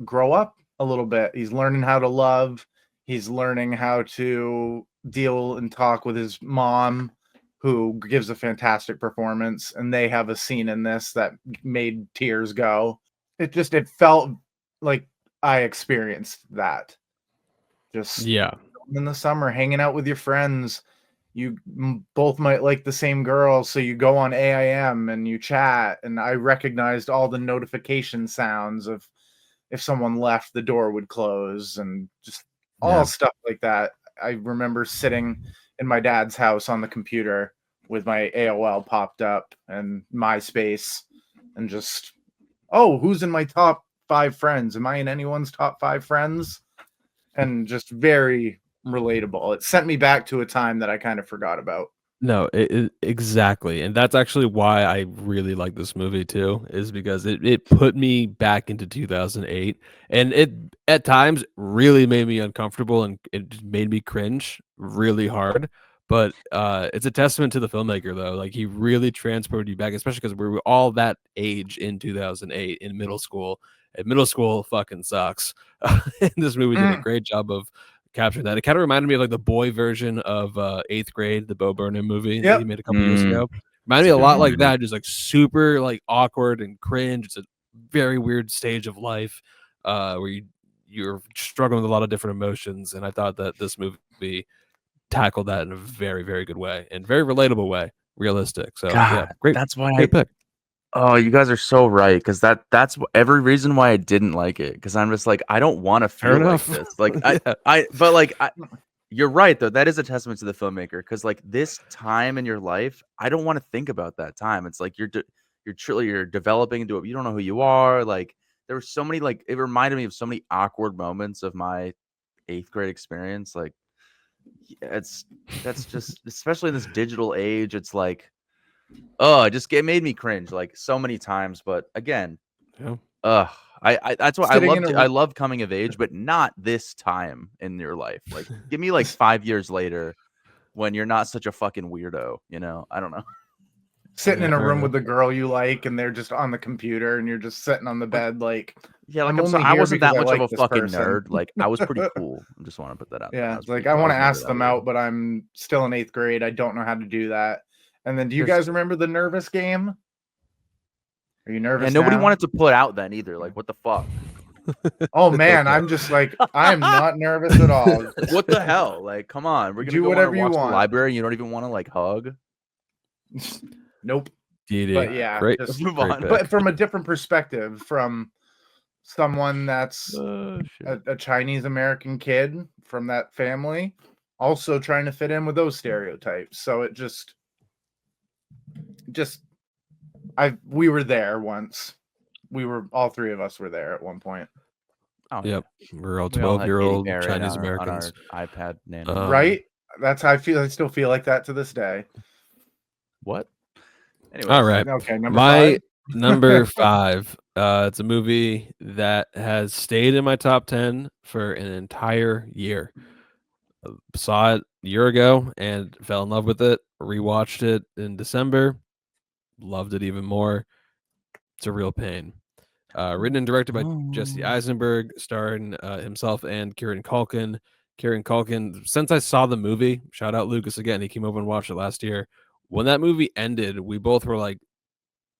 grow up a little bit. He's learning how to love. He's learning how to deal and talk with his mom, who gives a fantastic performance, and they have a scene in this that made tears go. It felt like I experienced that. Just in the summer, hanging out with your friends. You both might like the same girl, so you go on AIM and you chat, and I recognized all the notification sounds of if someone left, the door would close, and just all stuff like that. I remember sitting in my dad's house on the computer with my AOL popped up and MySpace, and just, oh, who's in my top 5 friends? Am I in anyone's top 5 friends? And just very relatable. It sent me back to a time that I kind of forgot about. No, exactly. And that's actually why I really like this movie too, is because it put me back into 2008, and it at times really made me uncomfortable and it made me cringe really hard. But it's a testament to the filmmaker though. Like he really transported you back, especially because we were all that age in 2008 in middle school. And middle school fucking sucks. And this movie did a great job of captured that. It kind of reminded me of like the boy version of 8th Grade, the Bo Burnham movie that he made a couple years ago. Reminded me a lot like that, just like super like awkward and cringe. It's a very weird stage of life where you're struggling with a lot of different emotions, and I thought that this movie tackled that in a very, very good way and very relatable way, realistic. So yeah, great. That's why great pick. Oh, you guys are so right, because that's every reason why I didn't like it, because I'm just like, I don't want to feel like enough. this. Like but like you're right though. That is a testament to the filmmaker, because like this time in your life, I don't want to think about that time. It's like you're developing into it. You don't know who you are. Like there were so many, like it reminded me of so many awkward moments of my 8th grade experience. Like that's just, especially in this digital age, it's like, oh, it made me cringe like so many times. But again, I that's why I love coming of age, but not this time in your life. Like give me like 5 years later, when you're not such a fucking weirdo, you know? I don't know. Sitting in Yeah, a fair room enough. with the girl you like, and they're just on the computer, and you're just sitting on the bed, like, Yeah, like I'm I'm sorry, only I here wasn't because that I much of like a this fucking person. nerd. Like I was pretty cool. I just want to put that out there. I Yeah, was like pretty I cool. want to was never ask that them weird. out, but I'm still in 8th grade. I don't know how to do that. And then, do you There's- guys remember the nervous game? Are you nervous And nobody now? wanted to put out then either. Like, what the fuck? Oh It's man, okay. I'm just like, I am not nervous at all. Like, what the hell? Like, come on. We're gonna Do go whatever and you watch the want. library. And you don't even want to like hug. Nope. DD. But yeah, Great. Let's just move Great on. pick. but from a different perspective, from someone that's Oh shit. a Chinese American kid from that family, also trying to fit in with those stereotypes. So it just we were there once. We were, all three of us were there at one point. Oh, Yep. We're all We all had Katy 12-year-old Perry Chinese on Americans. our iPad Nano. Right? That's how I feel. I still feel like that to this day. What? Anyways. All right. Okay, number My 5. number 5. It's a movie that has stayed in my top 10 for an entire year. Saw it a year ago and fell in love with it. Rewatched it in December. Loved it even more. It's a real pain. Written and directed by Jesse Eisenberg, starring himself and Kieran Culkin. Kieran Culkin, since I saw the movie, shout out Lucas again. He came over and watched it last year. When that movie ended, we both were like,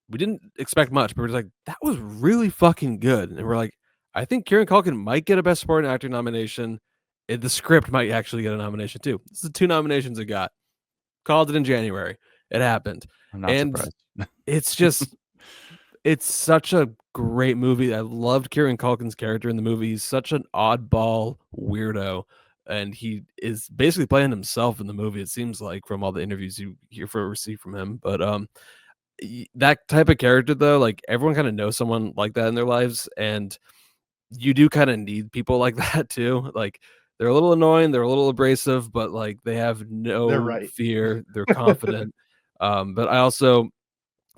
we didn't expect much, but we're just like, that was really fucking good. And we're like, I think Kieran Culkin might get a Best Supporting Actor nomination. The script might actually get a nomination too. This is the 2 nominations it got. Called it in January. It happened. I'm not And surprised. it's just, it's such a great movie. I loved Kieran Culkin's character in the movie. He's such an oddball weirdo, and he is basically playing himself in the movie. It seems like from all the interviews you hear for receive from him. But that type of character, though, like everyone kind of knows someone like that in their lives, and you do kind of need people like that too. Like they're a little annoying, they're a little abrasive, but like they have no right. fear. They're confident. But I also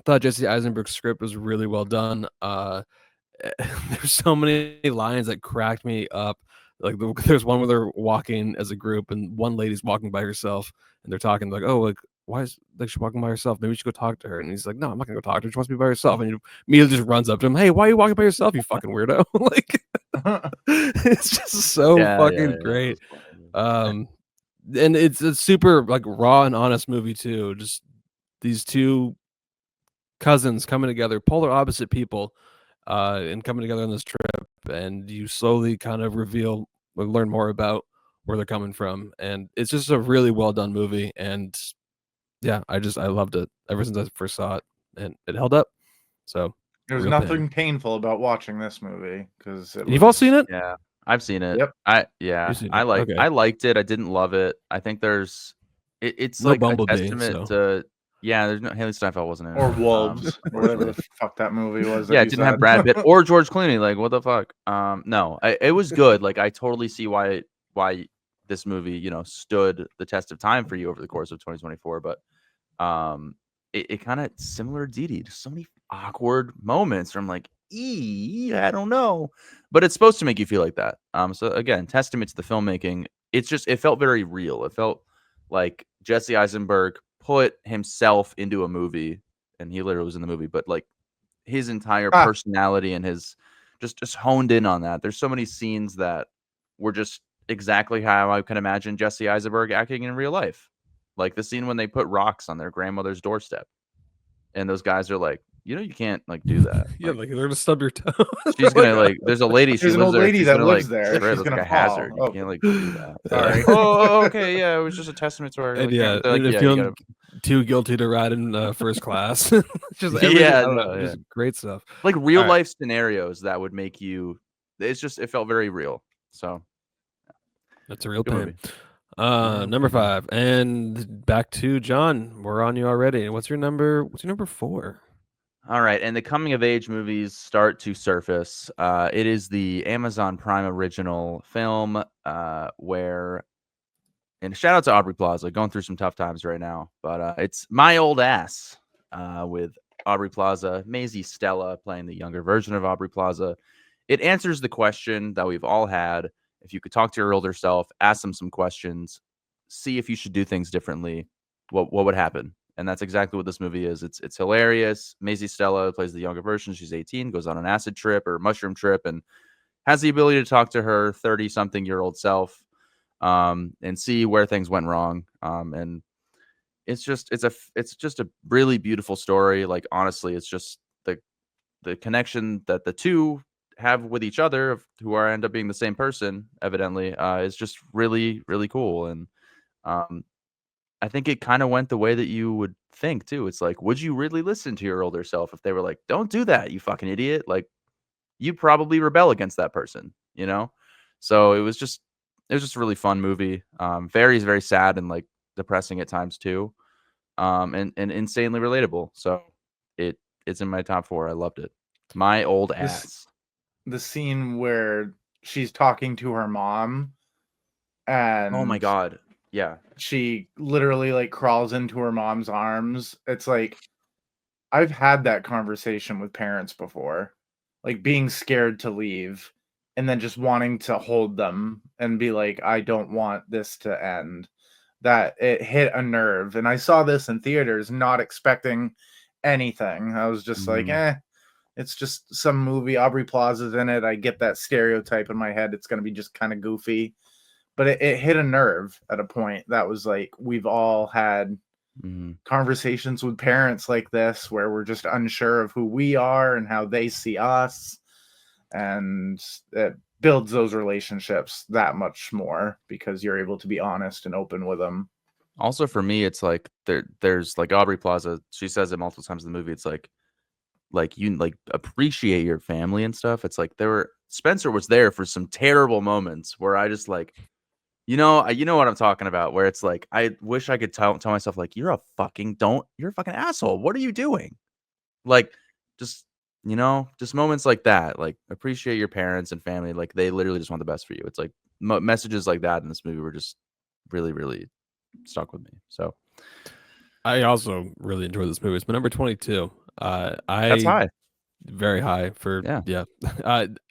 thought Jesse Eisenberg's script was really well done. There's so many lines that cracked me up. Like there's one where they're walking as a group, and one lady's walking by herself, and they're talking like, "Oh, like why is like she's walking by herself? Maybe we should go talk to her." And he's like, "No, I'm not gonna go talk to her. She wants to be by herself." And he immediately just runs up to him, "Hey, why are you walking by yourself? You fucking weirdo!" Like it's just so fucking great. And it's a super like raw and honest movie too. Just these 2 cousins coming together, polar opposite people, and coming together on this trip, and you slowly kind of reveal or learn more about where they're coming from, and it's just a really well done movie. And yeah, I loved it ever since I first saw it, and it held up. So There's nothing painful about watching this movie because you've all seen it. Yeah, I've seen it. Yep. You've seen it. Okay. I liked it. I didn't love it. I think it's No like Bumblebee, a testament so. to there's no Haley Steinfeld wasn't in it. Or Wolves, or whatever the fuck that movie was. Yeah, it didn't have Brad Pitt or George Clooney. Like, what the fuck? No, it was good. Like, I totally see why this movie, you know, stood the test of time for you over the course of 2024. But it kind of similar to Didi. There's so many awkward moments where I'm like, I don't know. But it's supposed to make you feel like that. So again, testament to the filmmaking. It felt very real. It felt like Jesse Eisenberg put himself into a movie, and he literally was in the movie, but like his entire personality and his just honed in on that. There's so many scenes that were just exactly how I can imagine Jesse Eisenberg acting in real life. Like the scene when they put rocks on their grandmother's doorstep, and those guys are like, you know, you can't like do that. Yeah, like they're gonna stub your toe. she's gonna like. There's a lady. There's an old lady that lives there. She's She's like gonna a hazard. fall. You can't like do that. Sorry. Okay, yeah. It was just a testament to her. And Like, yeah, like, and yeah, feeling too guilty to ride in first class. Just everything, Yeah, I don't know, no, just great stuff. like real All right. life scenarios that would make you. It felt very real. So That's a real good pain. movie. Number 5, and back to John. We're on you already. What's your number 4? All right, and the coming of age movies start to surface. It is the Amazon Prime original film where, and shout out to Aubrey Plaza, going through some tough times right now, but it's My Old Ass with Aubrey Plaza, Maisie Stella playing the younger version of Aubrey Plaza. It answers the question that we've all had. If you could talk to your older self, ask them some questions, see if you should do things differently, what would happen? And that's exactly what this movie is. It's hilarious. Maisie Stella plays the younger version. She's 18, goes on an acid trip or mushroom trip, and has the ability to talk to her 30-something-year-old self, and see where things went wrong. And it's just a really beautiful story. Like, honestly, it's just the connection that the two have with each other, who end up being the same person, evidently, is just really, really cool. And I think it kind of went the way that you would think too. It's like, would you really listen to your older self if they were like, "Don't do that, you fucking idiot"? Like, you'd probably rebel against that person, you know? So it was just a really fun movie. Very, very sad and like depressing at times too. And insanely relatable. So it's in my top 4. I loved it. My old ass. The scene where she's talking to her mom and Oh my god. Yeah. she literally like crawls into her mom's arms. It's like, I've had that conversation with parents before, like being scared to leave and then just wanting to hold them and be like, I don't want this to end. That it hit a nerve. And I saw this in theaters, not expecting anything. I was just like, it's just some movie. Aubrey Plaza's in it. I get that stereotype in my head. It's going to be just kind of goofy. But it hit a nerve at a point that was like, we've all had conversations with parents like this where we're just unsure of who we are and how they see us. And it builds those relationships that much more because you're able to be honest and open with them. Also, for me, it's like there's like Aubrey Plaza. She says it multiple times in the movie. It's like you like appreciate your family and stuff. It's like Spencer was there for some terrible moments where I just like, you know what I'm talking about, where it's like, I wish I could tell myself, like, you're a fucking asshole. What are you doing? Like, just, just moments like that. Like, appreciate your parents and family. Like, they literally just want the best for you. It's like messages like that in this movie were just really, really stuck with me. So I also really enjoyed this movie. It's my number 22. that's high. Very high for Yeah.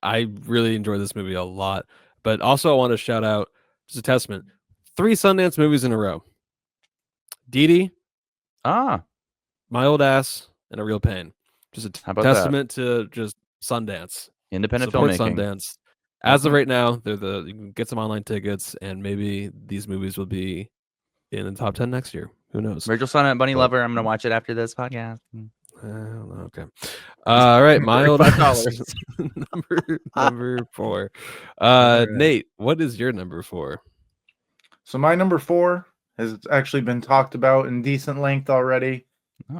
I really enjoyed this movie a lot. But also I want to shout out, just a testament, 3 Sundance movies in a row. Dee Dee, My Old Ass, and A Real Pain. Just a How about testament to just Sundance. Independent Support filmmaking. Sundance. As of right now, you can get some online tickets, and maybe these movies will be in the top 10 next year. Who knows? Rachel Sonnet, Bunny Lover. I'm gonna watch it after this podcast. Okay. All right. My Old Ass. number 4. Right. Nate, what is your number 4? So my number 4 has actually been talked about in decent length already.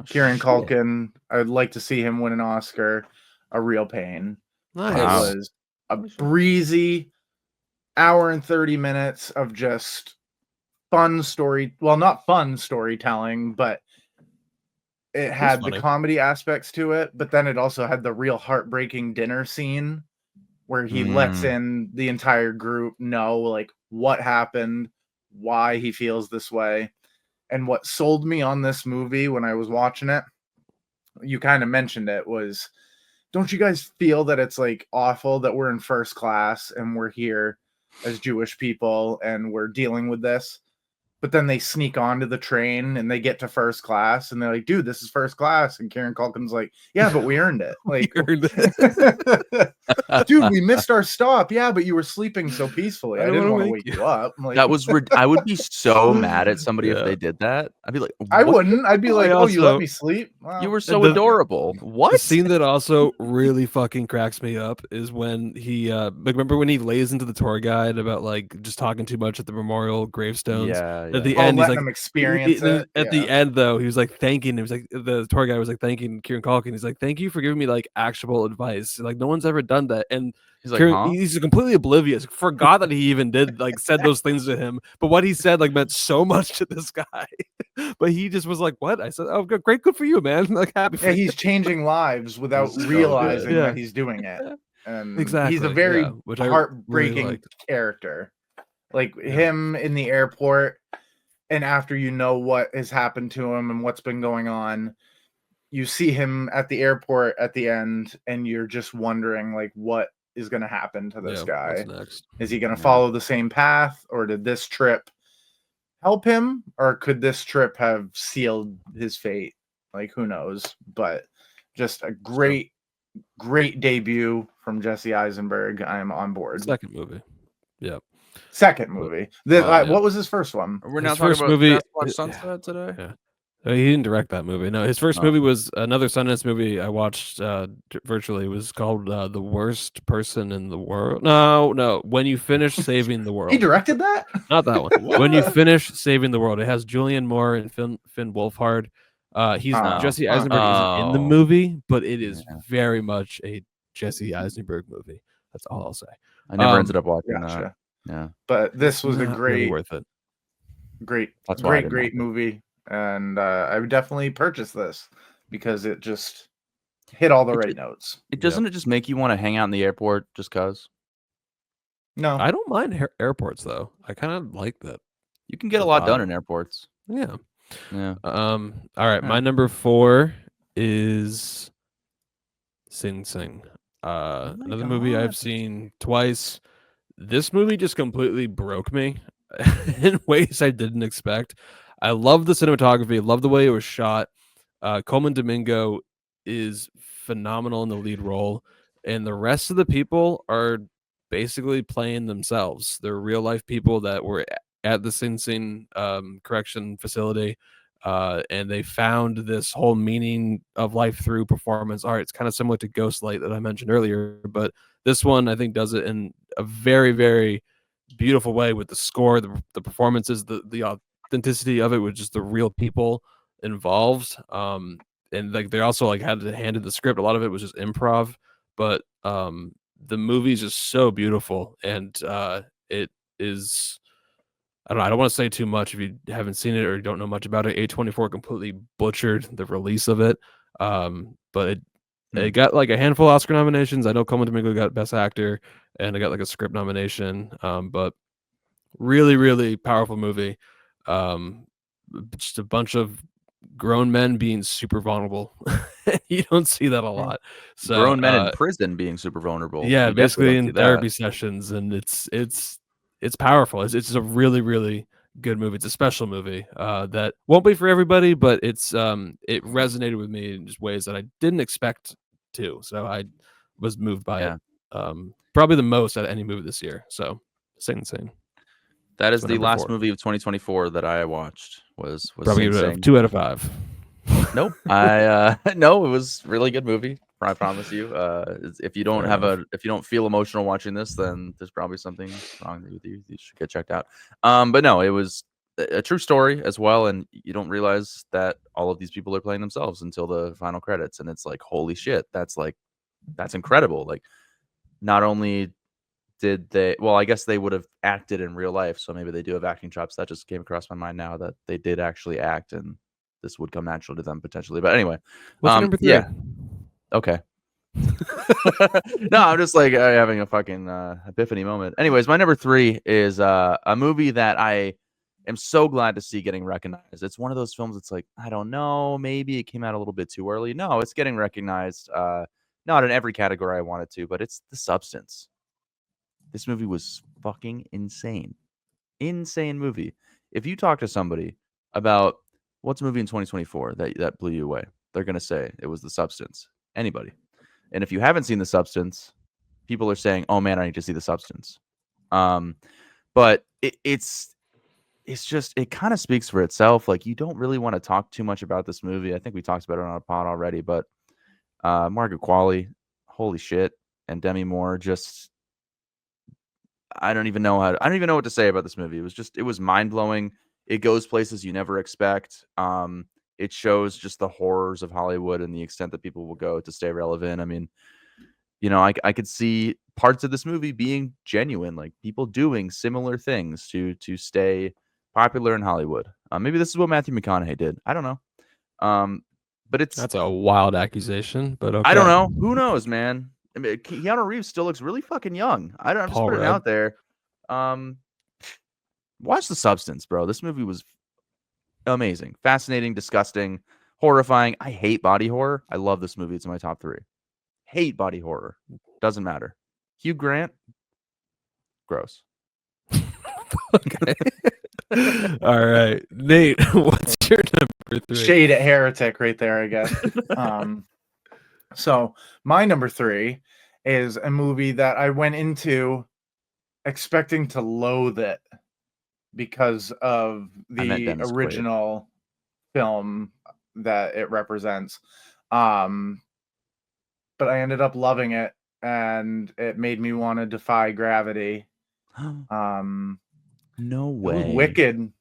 Kieran Culkin. I would like to see him win an Oscar. A Real Pain. Nice. It was a breezy hour and 30 minutes of just fun story. Well, not fun storytelling, but it had the comedy aspects to it. But then it also had the real heartbreaking dinner scene where he lets in the entire group know like what happened, why he feels this way. And what sold me on this movie when I was watching it, you kind of mentioned it, was, don't you guys feel that it's like awful that we're in first class and we're here as Jewish people and we're dealing with this? But then they sneak onto the train and they get to first class and they're like, dude, this is first class. And Kieran Culkin's like, yeah, but we earned it. Like, dude, we missed our stop. Yeah, but you were sleeping so peacefully. I didn't want to wake you up. Like, that was I would be so mad at somebody if they did that. I'd be like, I wouldn't. I'd be like, oh, you let me sleep? Well, you were so adorable. What? The scene that also really fucking cracks me up is when he remember when he lays into the tour guide about like just talking too much at the memorial gravestones. At the end, he's like, him experience it. At the end, though, he was like thanking. It was like the tour guide was like thanking Kieran Culkin. He's like, "Thank you for giving me like actual advice. Like no one's ever done that." And he's like, he's completely oblivious. Forgot that he even did like said those things to him. But what he said like meant so much to this guy. But he just was like, "What?" I said, "Oh, good for you, man." Like happy. Yeah, he's changing lives without realizing that he's doing it. And he's a very heartbreaking really character. Like him in the airport. And after you know what has happened to him and what's been going on, you see him at the airport at the end, and you're just wondering, like, what is going to happen to this guy? What's next? Is he going to follow the same path, or did this trip help him, or could this trip have sealed his fate? Like, who knows? But just a great debut from Jesse Eisenberg. I am on board. Second movie. Yep. Second movie. What was his first one? We're His now talking first about movie- Sasquatch Sunset today. Yeah. He didn't direct that movie. No, his first movie was another Sundance movie I watched virtually. It was called The Worst Person in the World. No. When You Finish Saving the World. He directed that? Not that one. When You Finish Saving the World. It has Julianne Moore and Finn Wolfhard. Jesse Eisenberg isn't in the movie, but it is very much a Jesse Eisenberg movie. That's all I'll say. I never ended up watching that. Yeah, but this was a great, really worth it. Great movie, and I would definitely purchase this because it just hit all the right notes. It doesn't it just make you want to hang out in the airport just cause? No, I don't mind airports though. I kind of like that. You can get a lot done in airports. Yeah. All right. My number 4 is Sing Sing. Another movie I've seen twice. This movie just completely broke me in ways I didn't expect. I love the cinematography, love the way it was shot. Coleman Domingo is phenomenal in the lead role, and the rest of the people are basically playing themselves. They're real life people that were at the Sing Sing correction facility, and they found this whole meaning of life through performance art. It's kind of similar to Ghostlight that I mentioned earlier, but this one I think does it in a very, very beautiful way with the score, the performances, the authenticity of it with just the real people involved. And like they also like had to hand in the script. A lot of it was just improv, but the movie is just so beautiful, and it is. I don't know. I don't want to say too much if you haven't seen it or you don't know much about it. A24 completely butchered the release of it, but it got like a handful of Oscar nominations. I know Coleman Domingo got Best Actor, and it got like a script nomination. But really, really powerful movie. Just a bunch of grown men being super vulnerable. You don't see that a lot. So grown men in prison being super vulnerable. Yeah, basically in therapy sessions, and it's powerful. It's a really, really good movie. It's a special movie that won't be for everybody, but it resonated with me in just ways that I didn't expect to. So I was moved by it. Probably the most out of any movie this year. So Sing Sing. That is the last movie of 2024 that I watched. Was probably Sing Sing. 2 out of 5. Nope. No, it was a really good movie. I promise you. If you don't feel emotional watching this, then there's probably something wrong with you. You should get checked out. But no, it was a true story as well, and you don't realize that all of these people are playing themselves until the final credits, and it's like, holy shit, that's incredible. Like, not only did they, well, I guess they would have acted in real life, so maybe they do have acting chops. That just came across my mind now that they did actually act, and this would come natural to them potentially. But anyway, what's number 3? Yeah. Okay. No, I'm just like having a fucking epiphany moment. Anyways, my number 3 is a movie that I am so glad to see getting recognized. It's one of those films that's like, I don't know, maybe it came out a little bit too early. No, it's getting recognized. Not in every category I wanted to, but it's The Substance. This movie was fucking insane. Insane movie. If you talk to somebody about what's a movie in 2024 that blew you away, they're going to say it was The Substance. Anybody. And if you haven't seen The Substance, people are saying, oh man, I need to see The Substance. But it's just, it kind of speaks for itself. Like, you don't really want to talk too much about this movie. I think we talked about it on a pod already, but Margaret Qualley, holy shit, and Demi Moore, just, I don't even know what to say about this movie. It was mind-blowing. It goes places you never expect. It shows just the horrors of Hollywood and the extent that people will go to stay relevant. I mean, I could see parts of this movie being genuine, like people doing similar things to stay popular in Hollywood. Maybe this is what Matthew McConaughey did. I don't know. But that's a wild accusation. But okay. I don't know. Who knows, man? I mean, Keanu Reeves still looks really fucking young. I'm just putting it out there. Watch The Substance, bro. This movie was amazing, fascinating, disgusting, horrifying. I hate body horror. I love this movie. It's in my top 3. Hate body horror. Doesn't matter. Hugh Grant, gross. Okay. All right, Nate, what's your number 3? Shade at Heretic right there, I guess. So my number 3 is a movie that I went into expecting to loathe it because of I meant the Dennis Quaid. original film that it represents. But I ended up loving it, and it made me want to defy gravity. No It was way. Wicked.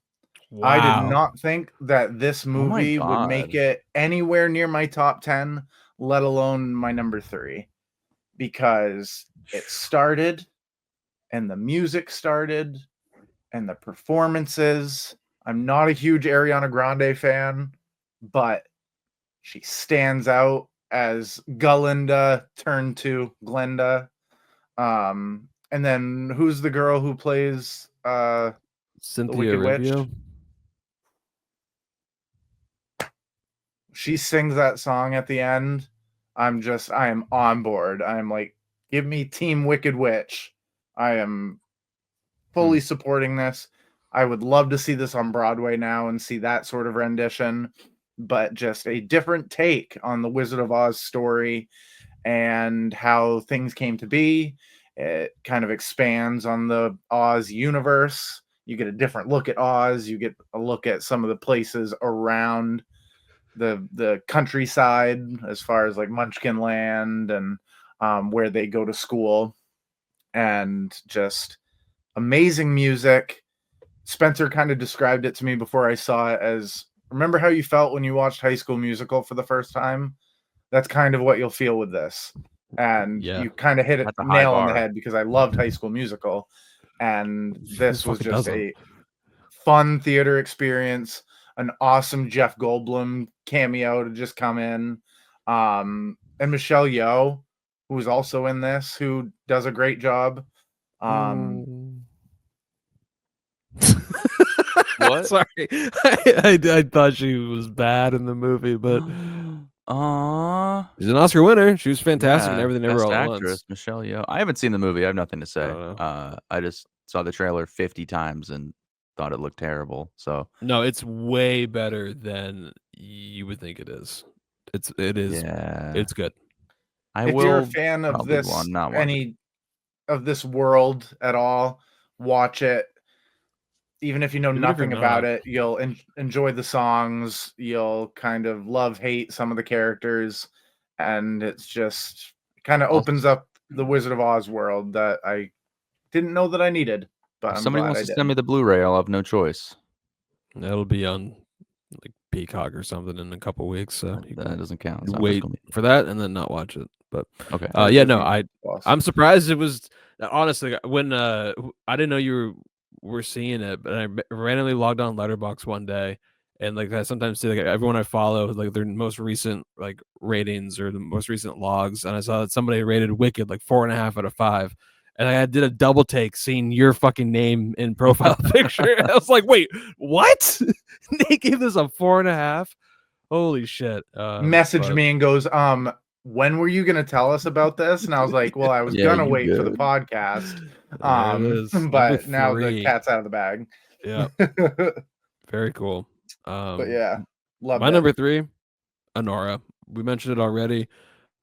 Wow. I did not think that this Oh my movie would make God. it anywhere near my top 10, let alone my number 3, because it started and the music started and the performances. I'm not a huge Ariana Grande fan, but she stands out as Glinda turned to Glenda. And then who's the girl who plays the Cynthia Wicked Witch? Rivio. She sings that song at the end. I am on board. I'm like, give me Team Wicked Witch. I am fully supporting this. I would love to see this on Broadway now and see that sort of rendition, but just a different take on the Wizard of Oz story and how things came to be. It kind of expands on the Oz universe. You get a different look at Oz. You get a look at some of the places around the countryside, as far as like Munchkin Land and where they go to school, and just amazing music. Spencer kind of described it to me before I saw it as, remember how you felt when you watched High School Musical for the first time? That's kind of what you'll feel with this. And you kind of hit it That's a high nail on the bar. head, because I loved High School Musical, and this was fucking just doesn't? a fun theater experience. An awesome Jeff Goldblum cameo to just come in, and Michelle Yeoh, who is also in this, who does a great job. What? Sorry, I thought she was bad in the movie, but Aww. she's an Oscar winner. She was fantastic in Yeah, Everything Best Everywhere All at Actress, Once. Michelle Yeoh. I haven't seen the movie. I have nothing to say. don't know. I just saw the trailer 50 times and thought it looked terrible. So No, it's way better than you would think it is. It is. yeah, It's good. I If you're a will fan of probably this, not watch it. any of this world at all, watch it. Even if you know Even if you're nothing about not. it, you'll enjoy the songs. You'll kind of love-hate some of the characters, and it's just kind of opens up the Wizard of Oz world that I didn't know that I needed, but If I'm somebody glad wants I to did. send me the Blu-ray, I'll have no choice. That'll be on like Peacock or something in a couple weeks, so you That can doesn't count. It's not wait physical media. for that and then not watch it. But Okay. yeah, no, Disney Plus. I'm surprised it was honestly when I didn't know you were seeing it, but I randomly logged on Letterboxd one day, and like I sometimes see like everyone I follow like their most recent like ratings or the most recent logs, and I saw that somebody rated Wicked like 4.5 out of 5. And I did a double take seeing your fucking name in profile picture. I was like, wait, what? They gave this a 4.5. Holy shit. Messaged me and goes, when were you gonna tell us about this? And I was like, well, I was Yeah, gonna you wait for the good. podcast. There it is. But Number now the 3. cat's out of the bag. Yeah. Very cool. But yeah, love my it. number 3, Honora. We mentioned it already.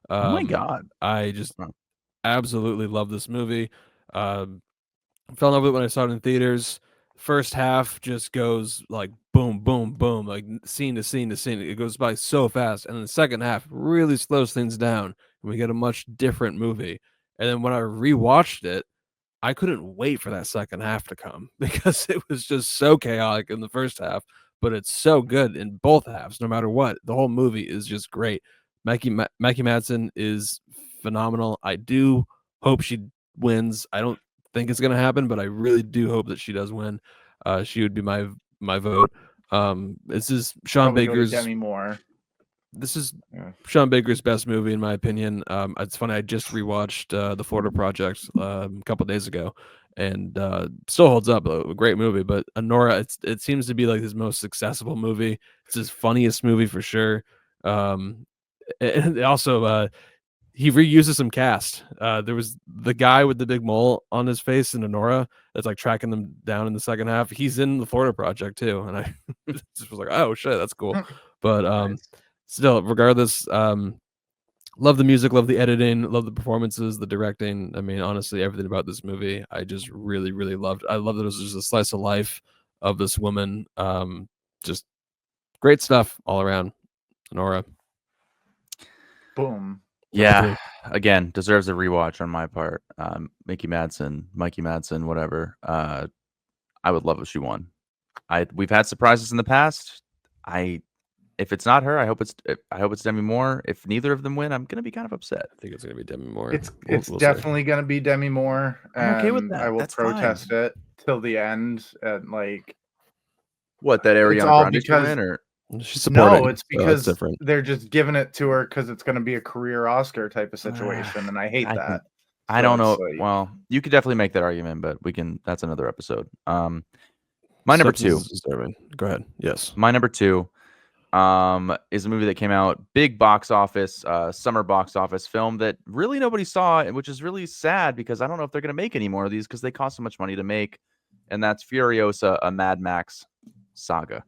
Oh my God. I just absolutely love this movie. Fell in love with it when I saw it in theaters. First half just goes like boom, boom, boom, like scene to scene to scene. It goes by so fast. And then the second half really slows things down, and we get a much different movie. And then when I rewatched it, I couldn't wait for that second half to come because it was just so chaotic in the first half, but it's so good in both halves, no matter what. The whole movie is just great. Mackie Madsen is phenomenal. I do hope she wins. I don't think it's gonna happen, but I really do hope that she does win. She would be my vote. This is Sean Probably go to Baker's. Demi Moore. This is Sean Baker's best movie in my opinion. It's funny. I just rewatched The Florida Project a couple days ago, and still holds up. A great movie. But Honora, it seems to be like his most accessible movie. It's his funniest movie for sure. And also, he reuses some cast. There was the guy with the big mole on his face in Honora that's like tracking them down in the second half. He's in the Florida Project too, and I just was like, oh shit, that's cool. But Nice. still, regardless, love the music, love the editing, love the performances, the directing. I mean, honestly, everything about this movie, I just really, really loved. I love that it was just a slice of life of this woman. Just great stuff all around. Nora. Boom. Yeah, again, deserves a rewatch on my part. Mikey Madsen, whatever. I would love if she won. We've had surprises in the past. If it's not her, I hope it's Demi Moore. If neither of them win, I'm gonna be kind of upset. I think it's gonna be Demi Moore. It's definitely gonna be Demi Moore. I'm okay with that. I will That's protest fine. it till the end. And like, What, that it's Ariana all Grande because win, or she's supporting. no, it's so that's because different. they're just giving it to her because it's gonna be a career Oscar type of situation, and I hate I that. think- I So don't know. it's like- Well, you could definitely make that argument, but that's another episode. My number two. Substance is disturbing. Go ahead. Yes. My number two is a movie that came out, big box office, summer box office film that really nobody saw, which is really sad because I don't know if they're going to make any more of these because they cost so much money to make, and that's Furiosa, a Mad Max saga.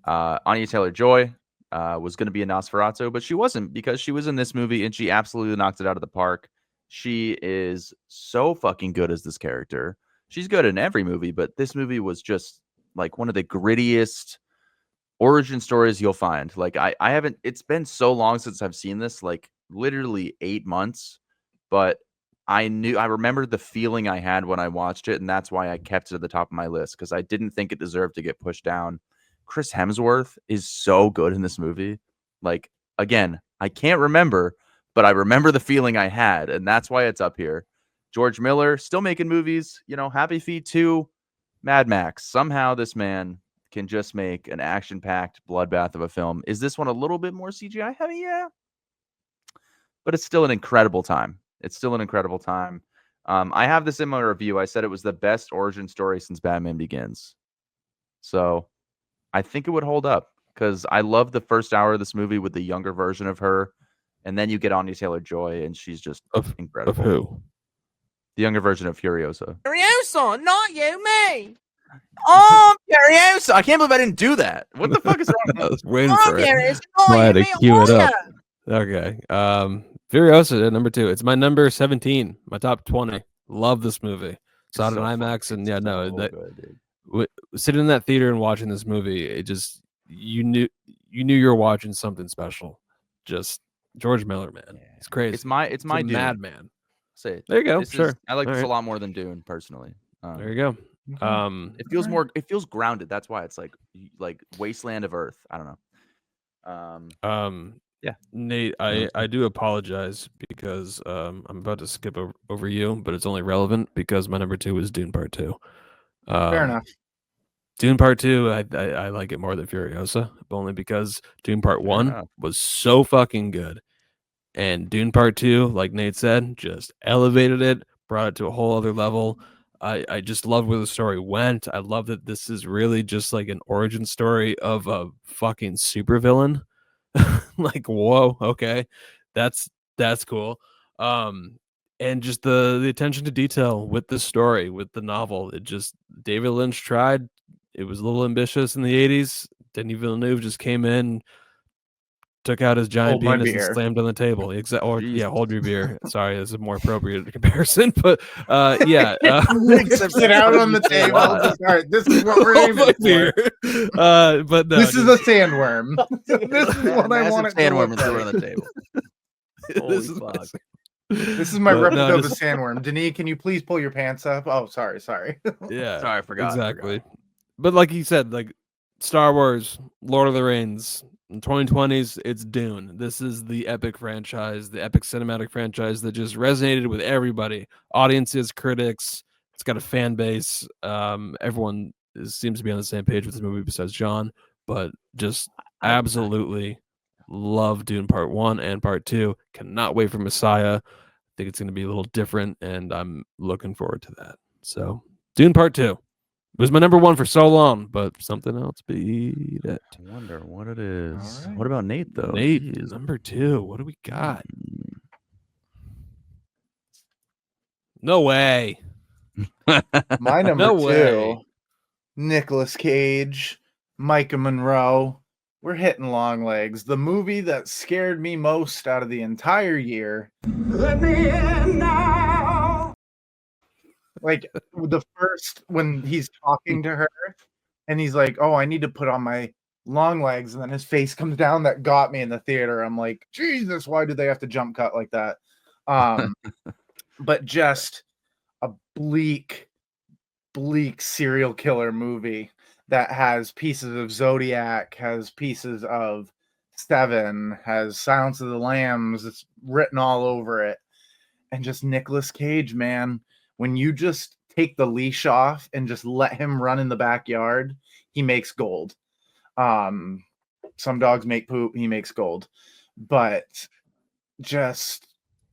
Anya Taylor-Joy was going to be a Nosferatu, but she wasn't because she was in this movie and she absolutely knocked it out of the park. She is so fucking good as this character. She's good in every movie, but this movie was just like one of the grittiest origin stories you'll find. Like I haven't, it's been so long since I've seen this, like literally 8 months, but I remembered the feeling I had when I watched it, and that's why I kept it at the top of my list because I didn't think it deserved to get pushed down. Chris Hemsworth is so good in this movie. Like, again, I can't remember, but I remember the feeling I had, and that's why it's up here. George Miller still making movies, Happy Feet 2, Mad Max. Somehow this man can just make an action-packed bloodbath of a film. Is this one a little bit more CGI heavy? Yeah. But it's still an incredible time. I have this in my review. I said it was the best origin story since Batman Begins. So I think it would hold up because I love the first hour of this movie with the younger version of her. And then you get Anya Taylor-Joy, and she's just incredible. Of who? The younger version of Furiosa. Furiosa, not you, me. Oh, Furiosa! I can't believe I didn't do that. What the fuck is wrong? I was waiting Oh, for it. Furiosa, I not had you, to me. cue it Oh, up. yeah. Okay. Furiosa at number 2. It's my number 17. My top 20. Love this movie. Saw it in IMAX, and yeah, no, sitting in that theater and watching this movie, it just you knew you were watching something special. Just George Miller, man, he's crazy. It's my Dune. madman. Say it. There you go. Sure, I like All this right. a lot more than Dune, personally. There you go. It feels more. It feels grounded. That's why it's like Wasteland of Earth. I don't know. Yeah, Nate, I do apologize because I'm about to skip over you, but it's only relevant because my number 2 is Dune Part 2. Fair enough. Dune Part 2, I like it more than Furiosa, only because Dune Part 1 was so fucking good. And Dune Part 2, like Nate said, just elevated it, brought it to a whole other level. I just love where the story went. I love that this is really just like an origin story of a fucking supervillain. Like, whoa, okay. That's cool. And just the attention to detail with the story, with the novel. It just David Lynch tried. It was a little ambitious in the 80s. Denis Villeneuve just came in, took out his giant penis and slammed on the table. Hold your beer. Sorry, this is a more appropriate comparison, but yeah. Sit out on the table. All right, this is what we're aiming for. But no, this is a sandworm. This is what I want it to sandworm look and throw like. it on the table. This is fuck. This is my replica of a sandworm. Denis, can you please pull your pants up? Oh, sorry. Yeah, sorry, I forgot. Exactly. But like you said, like Star Wars, Lord of the Rings, in 2020s, it's Dune. This is the epic franchise, the epic cinematic franchise that just resonated with everybody, audiences, critics. It's got a fan base. Everyone seems to be on the same page with this movie besides John, but just absolutely love Dune Part 1 and Part 2. Cannot wait for Messiah. I think it's going to be a little different, and I'm looking forward to that. So Dune Part 2. It was my number 1 for so long, but something else beat it. I wonder what it is. Right. What about Nate, though? Nate is number 2. What do we got? No way. My number No 2, way. Nicolas Cage, Micah Monroe. We're hitting long legs. The movie that scared me most out of the entire year. Let me in now. Like the first when he's talking to her and he's like, "Oh, I need to put on my long legs," and then his face comes down. That got me in the theater. I'm like, Jesus, why do they have to jump cut like that? But just a bleak serial killer movie that has pieces of Zodiac, has pieces of Seven, has Silence of the Lambs. It's written all over it. And just Nicolas Cage, man, when you just take the leash off and just let him run in the backyard, he makes gold. Some dogs make poop, he makes gold. But just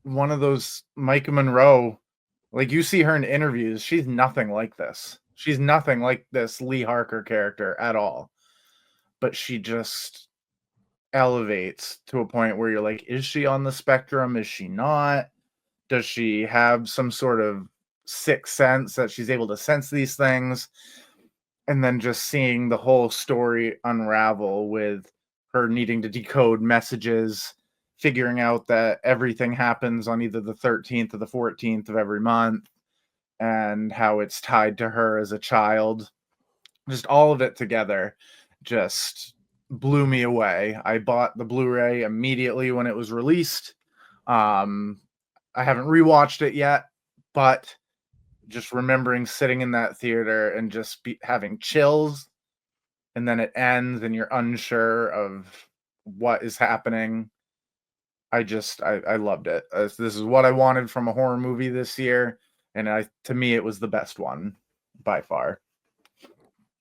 one of those Micah Monroe, like you see her in interviews, she's nothing like this. She's nothing like this Lee Harker character at all. But she just elevates to a point where you're like, is she on the spectrum? Is she not? Does she have some sort of sixth sense that she's able to sense these things? And then just seeing the whole story unravel with her needing to decode messages, figuring out that everything happens on either the 13th or the 14th of every month, and how it's tied to her as a child. Just all of it together just blew me away. I bought the Blu-ray immediately when it was released. I haven't rewatched it yet, but just remembering sitting in that theater and just having chills, and then it ends and you're unsure of what is happening. I loved it. This is what I wanted from a horror movie this year, and to me it was the best one by far.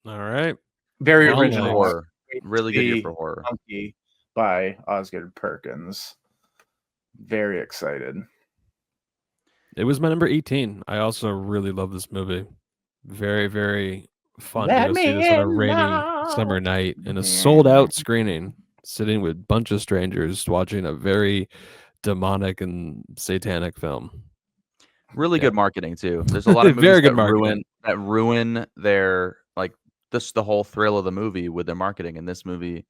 All right. Very Well, original nice. Horror. Really good year for horror. Monkey by Osgood Perkins. Very excited. It was my number 18. I also really love this movie. Very, very fun Let to go me see this on a in rainy now. summer night in a sold-out screening, sitting with a bunch of strangers watching a very demonic and satanic film. Really Yeah. good marketing too. There's a lot of movies Very good that marketing. ruin their the whole thrill of the movie with their marketing. In this movie,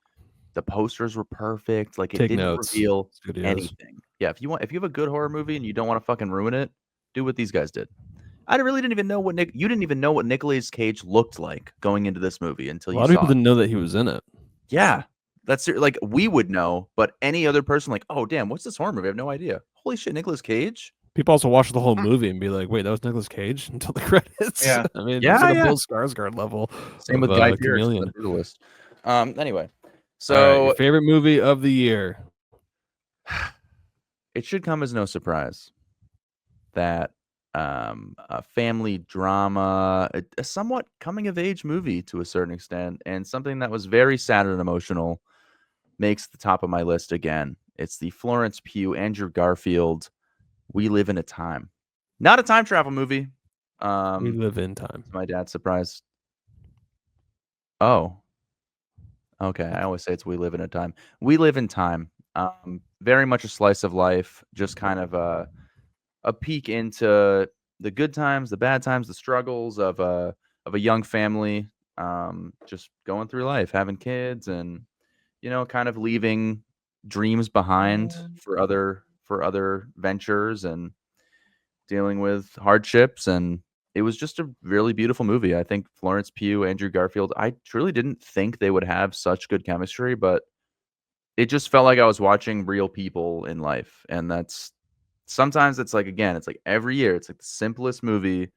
the posters were perfect. Like it Take didn't notes, reveal studios. anything. Yeah, if you have a good horror movie and you don't want to fucking ruin it, do what these guys did. I really didn't even know you didn't even know what Nicolas Cage looked like going into this movie until A you lot of saw people it. didn't know that he was in it. Yeah, that's like we would know, but any other person like, oh damn, what's this horror movie? I have no idea. Holy shit, Nicolas Cage. People also watch the whole movie and be like, "Wait, that was Nicolas Cage?" Until the credits. Yeah. I mean, Yeah, it's like yeah. a Bill Skarsgård level. Same of, with Guy Pearce, Chameleon. the Brutalist. Anyway, All right, so your favorite movie of the year. it should come as no surprise that a family drama, a somewhat coming of age movie to a certain extent, and something that was very sad and emotional makes the top of my list again. It's the Florence Pugh, Andrew Garfield, We Live in a Time. Not a time travel movie. We live in time. To my dad's surprise. Oh. Okay, I always say it's We Live in a Time. We Live in Time. Very much a slice of life, just kind of a peek into the good times, the bad times, the struggles of a young family, just going through life, having kids, and kind of leaving dreams behind for other ventures and dealing with hardships. And it was just a really beautiful movie. I think Florence Pugh, Andrew Garfield, I truly didn't think they would have such good chemistry, but it just felt like I was watching real people in life. And that's sometimes it's like, again, it's like every year, it's like the simplest movie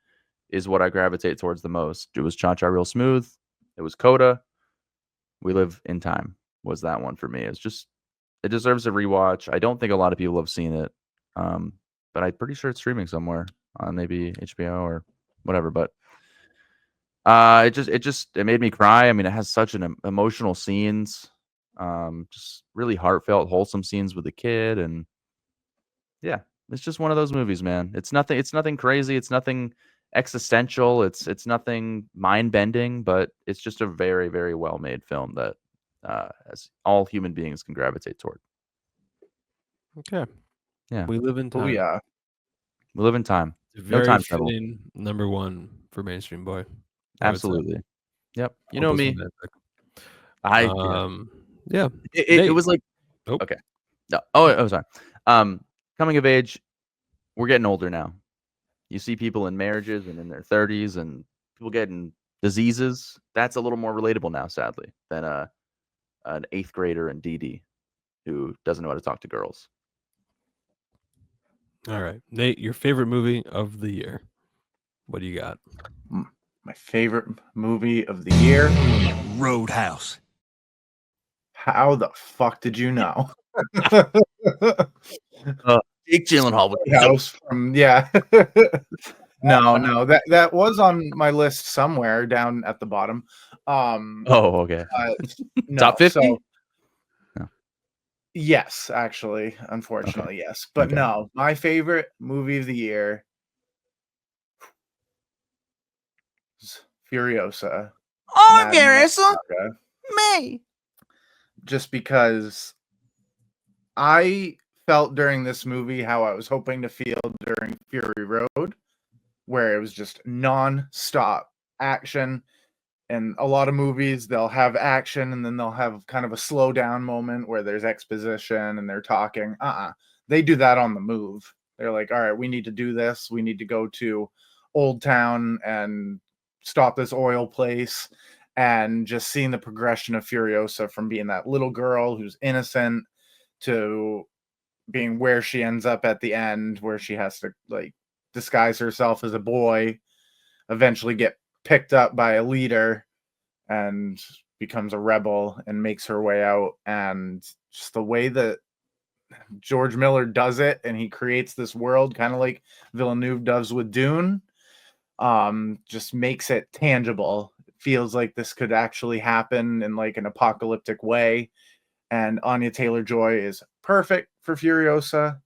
is what I gravitate towards the most. It was Cha Cha Real Smooth. It was Coda. We Live in Time was that one for me. It's just, it deserves a rewatch. I don't think a lot of people have seen it. But I'm pretty sure it's streaming somewhere on maybe HBO or whatever. But it made me cry. I mean, it has such an emotional scenes, just really heartfelt, wholesome scenes with the kid, and yeah, it's just one of those movies, man. It's nothing crazy. It's nothing existential. It's nothing mind bending, but it's just a very, very well made film that as all human beings can gravitate toward. Okay. Yeah. We live in time. Oh yeah. We Live in Time. No Very time travel. fitting number one for mainstream boy. Absolutely. Yep. You know Hopeless me. romantic. Yeah. Yeah. It Nate. was like Oh. okay. No. Sorry. Coming of age. We're getting older now. You see people in marriages and in their 30s, and people getting diseases. That's a little more relatable now, sadly, than an 8th grader in DD who doesn't know how to talk to girls. All right, Nate, your favorite movie of the year. What do you got? My favorite movie of the year, Roadhouse. How the fuck did you know? Jake Gyllenhaal was House from no, that was on my list somewhere down at the bottom. Oh, okay. No, Top 50? so No. yes, actually, unfortunately, yes. But Okay. no, my favorite movie of the year is Furiosa. Oh, Mad Max Garrison. Saga, Me. just because I felt during this movie how I was hoping to feel during Fury Road, where it was just non-stop action. And a lot of movies, they'll have action and then they'll have kind of a slow down moment where there's exposition and they're talking. They do that on the move. They're like, all right, we need to do this. We need to go to Old Town and stop this oil place. And just seeing the progression of Furiosa from being that little girl who's innocent to being where she ends up at the end, where she has to like disguise herself as a boy, eventually get picked up by a leader and becomes a rebel and makes her way out. And just the way that George Miller does it, and he creates this world kind of like Villeneuve does with Dune, just makes it tangible. It feels like this could actually happen in like an apocalyptic way. And Anya Taylor-Joy is perfect for Furiosa,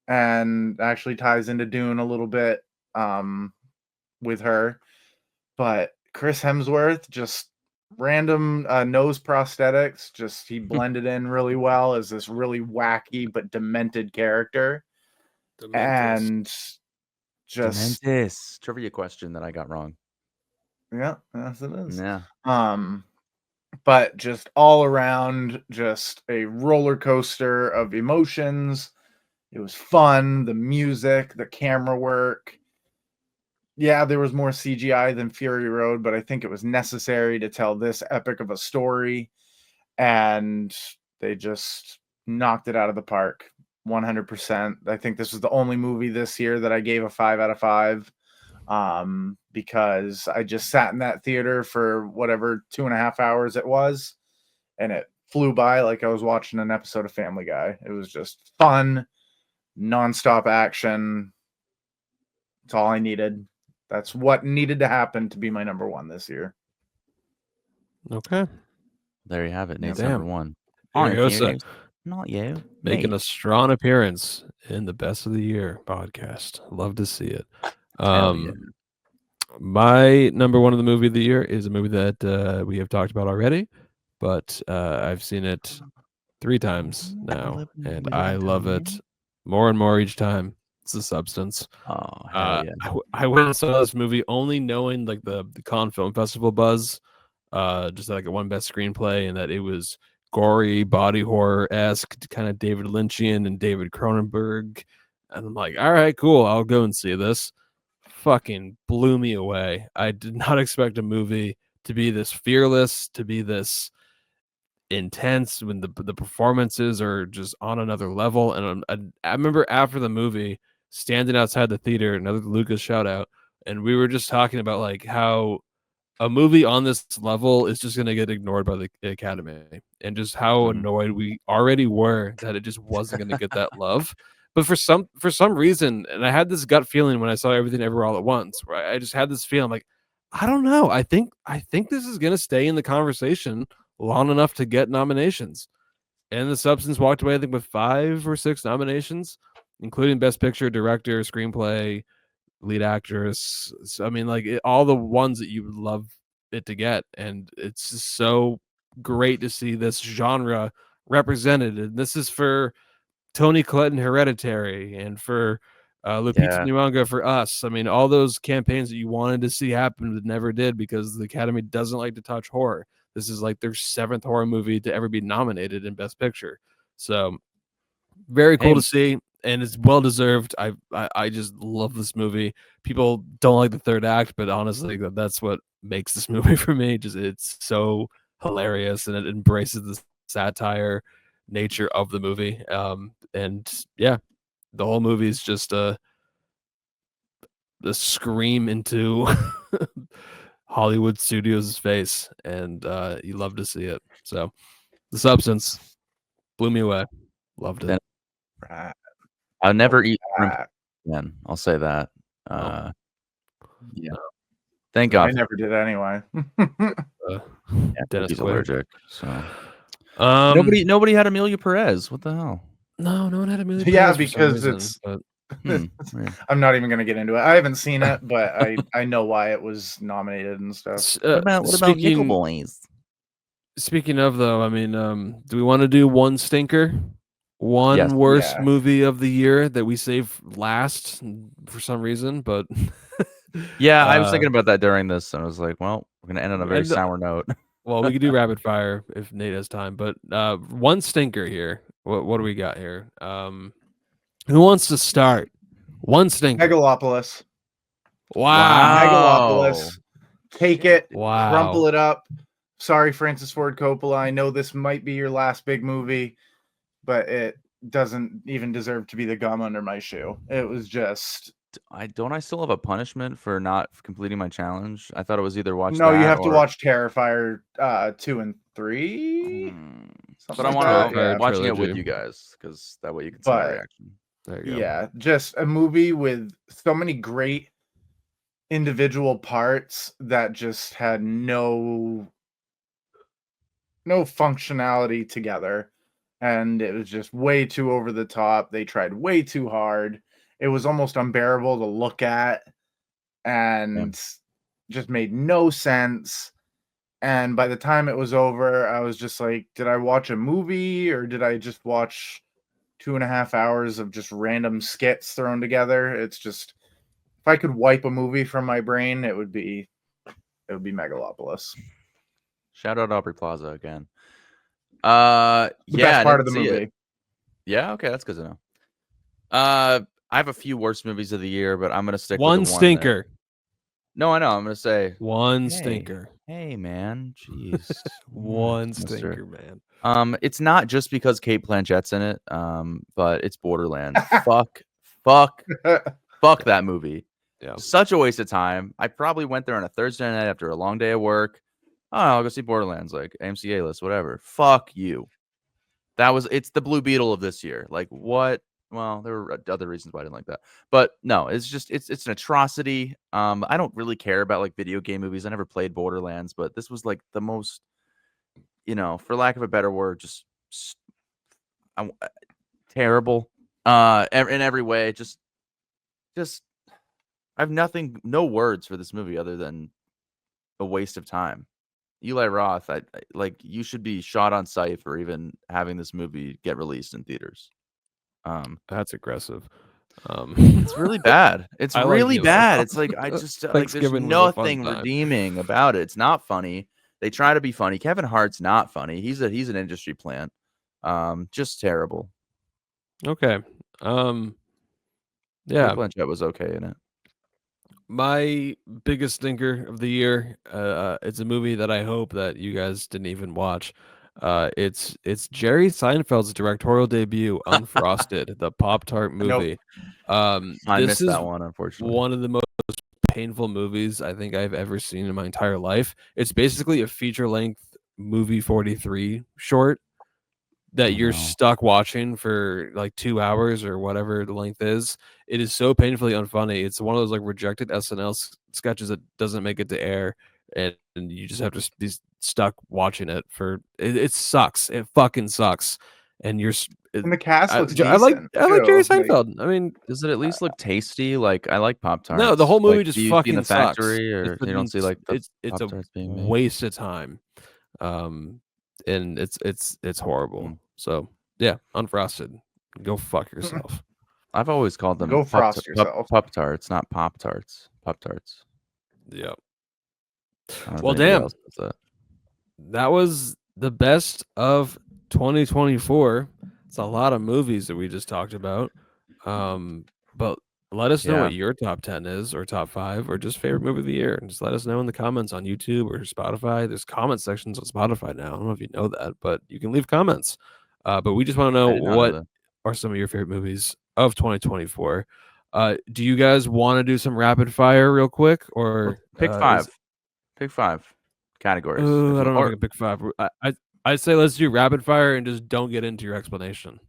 and actually ties into Dune a little bit with her. But Chris Hemsworth, just random nose prosthetics, just he blended in really well as this really wacky but demented character. And just Dementis. Trivia question that I got wrong. yeah, yes it is. Yeah. But just all around, just a roller coaster of emotions. It was fun, the music, the camera work. Yeah, there was more CGI than Fury Road, but I think it was necessary to tell this epic of a story. And they just knocked it out of the park 100%. I think this was the only movie this year that I gave a 5 out of 5, because I just sat in that theater for whatever 2.5 hours it was, and it flew by like I was watching an episode of Family Guy. It was just fun, nonstop action. That's all I needed. That's what needed to happen to be my number one this year. Okay. There you have it. Nate's Damn. number one. Furiosa Not you. making me. a strong appearance in the Best of the Year podcast. Love to see it. Hell yeah. My number one of the movie of the year is a movie that we have talked about already, but I've seen it 3 times now, and I love it more and more each time. It's The Substance. Oh, hell yeah. I went and saw this movie only knowing like the Cannes Film Festival buzz, just like it won Best Screenplay, and that it was gory, body horror-esque, kind of David Lynchian and David Cronenberg. And I'm like, all right, cool, I'll go and see this. Fucking blew me away. I did not expect a movie to be this fearless, to be this intense, when the performances are just on another level. And I remember after the movie standing outside the theater, another Lucas shout out, and we were just talking about like how a movie on this level is just going to get ignored by the Academy, and just how annoyed we already were that it just wasn't going to get that love. But for some reason, and I had this gut feeling when I saw Everything Everywhere All at Once, where I just had this feeling like, I don't know, I think this is going to stay in the conversation long enough to get nominations. And The Substance walked away, I think, with 5 or 6 nominations, including Best Picture, Director, Screenplay, Lead Actress. So, I mean, like all the ones that you would love it to get. And it's just so great to see this genre represented. And this is for Toni Collette in Hereditary, and for Lupita Nyong'o for Us. I mean, all those campaigns that you wanted to see happen but never did because the Academy doesn't like to touch horror. This is like their 7th horror movie to ever be nominated in Best Picture. So very cool to see, and it's well deserved. I just love this movie. People don't like the third act, but honestly, that's what makes this movie for me. Just it's so hilarious, and it embraces the satire nature of the movie. And yeah, the whole movie is just the scream into Hollywood studios' face, and you love to see it. So, The Substance blew me away. Loved it. I'll never eat shrimp again. I'll say that. Yeah. Thank God. I never did anyway. He's allergic. So nobody had Amelia Perez. What the hell? No one had Amelia Yeah, Perez because reason, I'm not even going to get into it. I haven't seen it, but I know why it was nominated and stuff. What about Nickel Boys? Speaking of, though, I mean, do we want to do one stinker? One worst movie of the year that we save last for some reason, but yeah, I was thinking about that during this, and I was like, well, we're gonna end on a very sour note. Well, we could do rapid fire if Nate has time, but one stinker here. What do we got here? Who wants to start? One stinker. Megalopolis. Wow. Megalopolis. Take it. Wow. Crumple it up. Sorry, Francis Ford Coppola. I know this might be your last big movie, but it doesn't even deserve to be the gum under my shoe. It was just... I still have a punishment for not completing my challenge? I thought it was either watch No, you have to watch Terrifier 2 and 3. But I want to watching it with you guys, because that way you can see my reaction. There you go. Yeah, just a movie with so many great individual parts that just had no functionality together, and it was just way too over the top. They tried way too hard. It was almost unbearable to look at, and just made no sense. And by the time it was over, I was just like, did I watch a movie, or did I just watch 2.5 hours of just random skits thrown together? It's just, if I could wipe a movie from my brain, it would be Megalopolis. Shout out Aubrey Plaza again. The best part of the movie. Yeah, okay, that's good to know. I have a few worst movies of the year, but I'm gonna stick with one stinker. No, I know. I'm gonna say one stinker. Hey, man, jeez, one stinker, man. It's not just because Kate Blanchett's in it, but it's Borderlands. fuck that movie. Yeah, such a waste of time. I probably went there on a Thursday night after a long day of work. Oh, I'll go see Borderlands, like AMC A-list, whatever. Fuck you. It's the Blue Beetle of this year. Like, what? Well, there were other reasons why I didn't like that, but no, it's just it's an atrocity. I don't really care about like video game movies. I never played Borderlands, but this was like the most, for lack of a better word, just terrible. In every way. Just I have no words for this movie other than a waste of time. Eli Roth, I like, you should be shot on sight for even having this movie get released in theaters. That's aggressive. It's really bad. It's really like bad. It's like, I just like, there's Thanksgiving was a fun nothing time. redeeming about it. It's not funny. They try to be funny. Kevin Hart's not funny. He's an industry plant. Just terrible. Okay. Yeah. Kate Blanchett was okay in it. My biggest stinker of the year, it's a movie that I hope that you guys didn't even watch. It's Jerry Seinfeld's directorial debut, Unfrosted, the Pop-Tart movie. I This missed is that one, unfortunately. one of the most painful movies I think I've ever seen in my entire life. It's basically a feature-length movie 43 short that you're stuck watching for like 2 hours or whatever the length is. It is so painfully unfunny. It's one of those like rejected SNL sketches that doesn't make it to air, and you just have to be stuck watching it for it sucks. It fucking sucks. And and the cast looks I like Jerry too. Seinfeld. I mean, does it at least look tasty? Like, I like Pop-Tarts. No, the whole movie just do you fucking see in the sucks. factory, or you don't see like the it's a Pop-Tarts being made? waste of time. And it's horrible. So yeah, Unfrosted. Go fuck yourself. I've always called them Go frost yourself. pup tarts, not pop tarts. Pup tarts. Yep. I don't know Well, if anybody damn. else does that. That was the best of 2024. It's a lot of movies that we just talked about. But let us know Yeah. what your top 10 is, or top 5, or just favorite movie of the year. And just let us know in the comments on YouTube or Spotify. There's comment sections on Spotify now. I don't know if you know that, but you can leave comments. But we just want to know I did not know what that. are some of your favorite movies of 2024. Do you guys want to do some rapid fire real quick, or Pick 5. Pick 5 categories. I don't know if Or- I can pick 5. I'd say let's do rapid fire and just don't get into your explanation.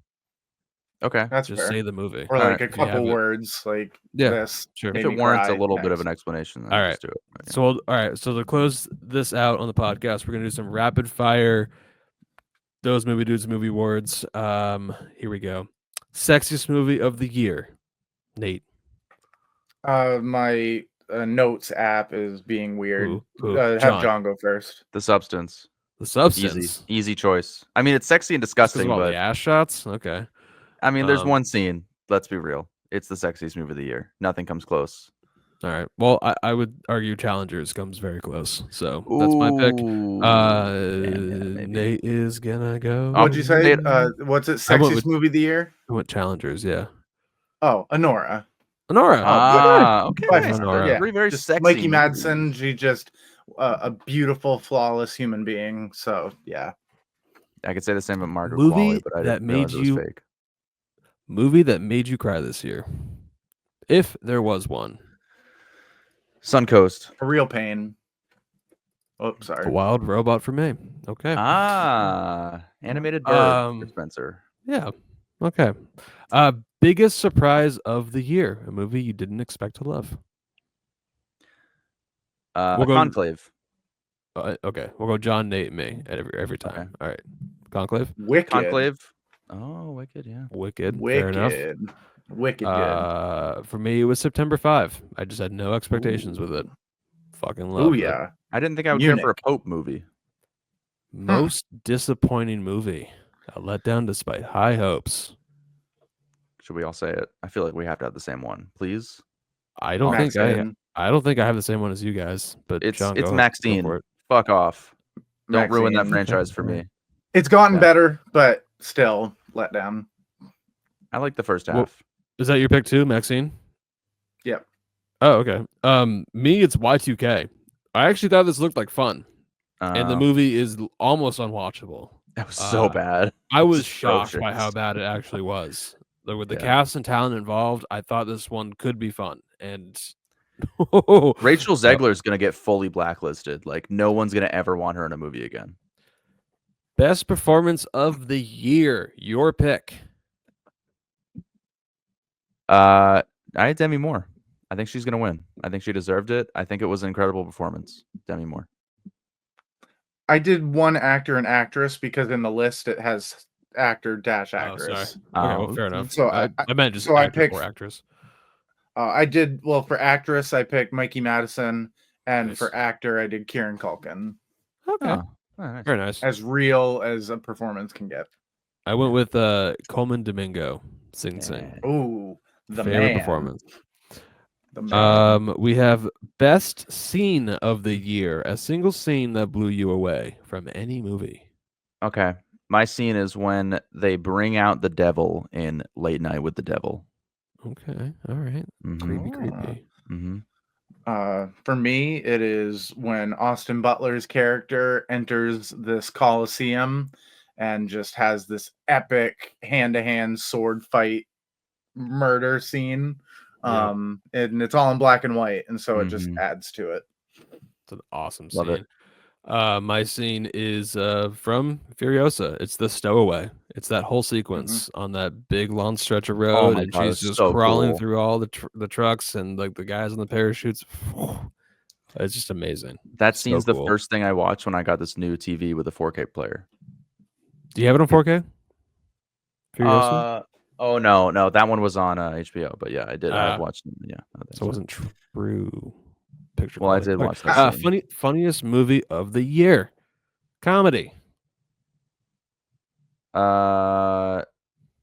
okay. That's Just fair. say the movie. Or like Alright, a if you have couple it. words like Yeah, this. sure. made If it me warrants a cry little bit of an next. explanation, then All just do it. Yeah. So, all right. So to close this out on the podcast, we're gonna do some rapid fire. Those movie dudes, movie awards. Here we go. Sexiest movie of the year, Nate. My notes app is being weird. Who? Have John. John go first. The Substance. The Substance. Easy choice. I mean, it's sexy and Just 'cause disgusting, of all but the ass shots. Okay. I mean, there's Um, one scene. Let's be real. It's the sexiest movie of the year. Nothing comes close. All right. Well, I would argue Challengers comes very close. So that's my pick. Maybe. Nate is gonna go. What'd you say? Nate- What's it? I went Sexiest with- movie of the year? I went Challengers. Yeah. Oh, Honora. Honora. Okay. By Nice. far, yeah. Very Just sexy. Mikey movies. Madsen. She just a beautiful, flawless human being. So yeah. I could say the same about Margaret Movie Qualley, but I that didn't realize made it was you- fake. Movie that made you cry this year, if there was one. Suncoast. A real pain. Oh, A sorry. Wild Robot for me. Okay. Animated bird. Um, Spencer. Yeah. Okay. Biggest surprise of the year, a movie you didn't expect to love. we'll go- Conclave. Okay, we'll go John, Nate, me at every time. Okay. All right. Conclave. Wicked. Conclave. Oh, Wicked. Yeah. Wicked. Fair enough. Wicked good. For me, it was September 5. I just had no expectations with it. Fucking love Oh it. yeah. I didn't think I would care for a Eunuch. Pope movie. Most disappointing movie. A letdown despite high hopes. Should we all say it? I feel like we have to have the same one, please. I don't think Maxine. I don't think I have the same one as you guys, but It's John, it's go ahead. Go Maxine. for it. Fuck off. Don't ruin that Maxine. franchise for me. It's gotten Yeah. better, but still let down. I like the first half. Well, Is that your pick too, Maxine? Yep. Oh, okay. Me, it's Y2K. I actually thought this looked like fun, and the movie is almost unwatchable. That was so bad. I was It's shocked by atrocious. how bad it actually was. Like, with the Yeah. cast and talent involved, I thought this one could be fun. And Rachel Zegler is gonna get fully blacklisted. Like no one's gonna ever want her in a movie again. best performance of the year, your pick. I had Demi Moore. I think she's gonna win. I think she deserved it. I think it was an incredible performance. Demi Moore. I did one actor and actress because in the list it has actor dash Oh, sorry. actress. Okay, well, fair enough. So I meant just so I actor picked- or actress. I did well for actress. I picked Mikey Madison, and Nice. for actor, I did Kieran Culkin. Okay, Oh, nice. very nice. As real as a performance can get. I went with Coleman Domingo, Sing Sing. Ooh, the Favorite man. performance. The man. We have best scene of the year, a single scene that blew you away from any movie. Okay. My scene is when they bring out the devil in Late Night with the Devil. Okay, all right. Creepy, creepy. Mm-hmm. For me, it is when Austin Butler's character enters this Coliseum and just has this epic hand-to-hand sword fight murder scene. Yeah. And it's all in black and white, and so it just Mhm. adds to it. It's an awesome Love it. scene. My scene is from Furiosa. It's the stowaway. It's that whole sequence on that big long stretch of road, my and God, she's it's just so crawling cool. through all the trucks and like the guys on the parachutes. It's just amazing. That So scene's cool. the first thing I watched when I got this new TV with a 4K player. Do you have it on 4K? Furiosa? Oh no, that one was on HBO, but yeah, I did. I Ah. have watched it. Yeah. So it wasn't true picture. Well, I quality. did Okay. watch that scene. Funniest movie of the year, comedy.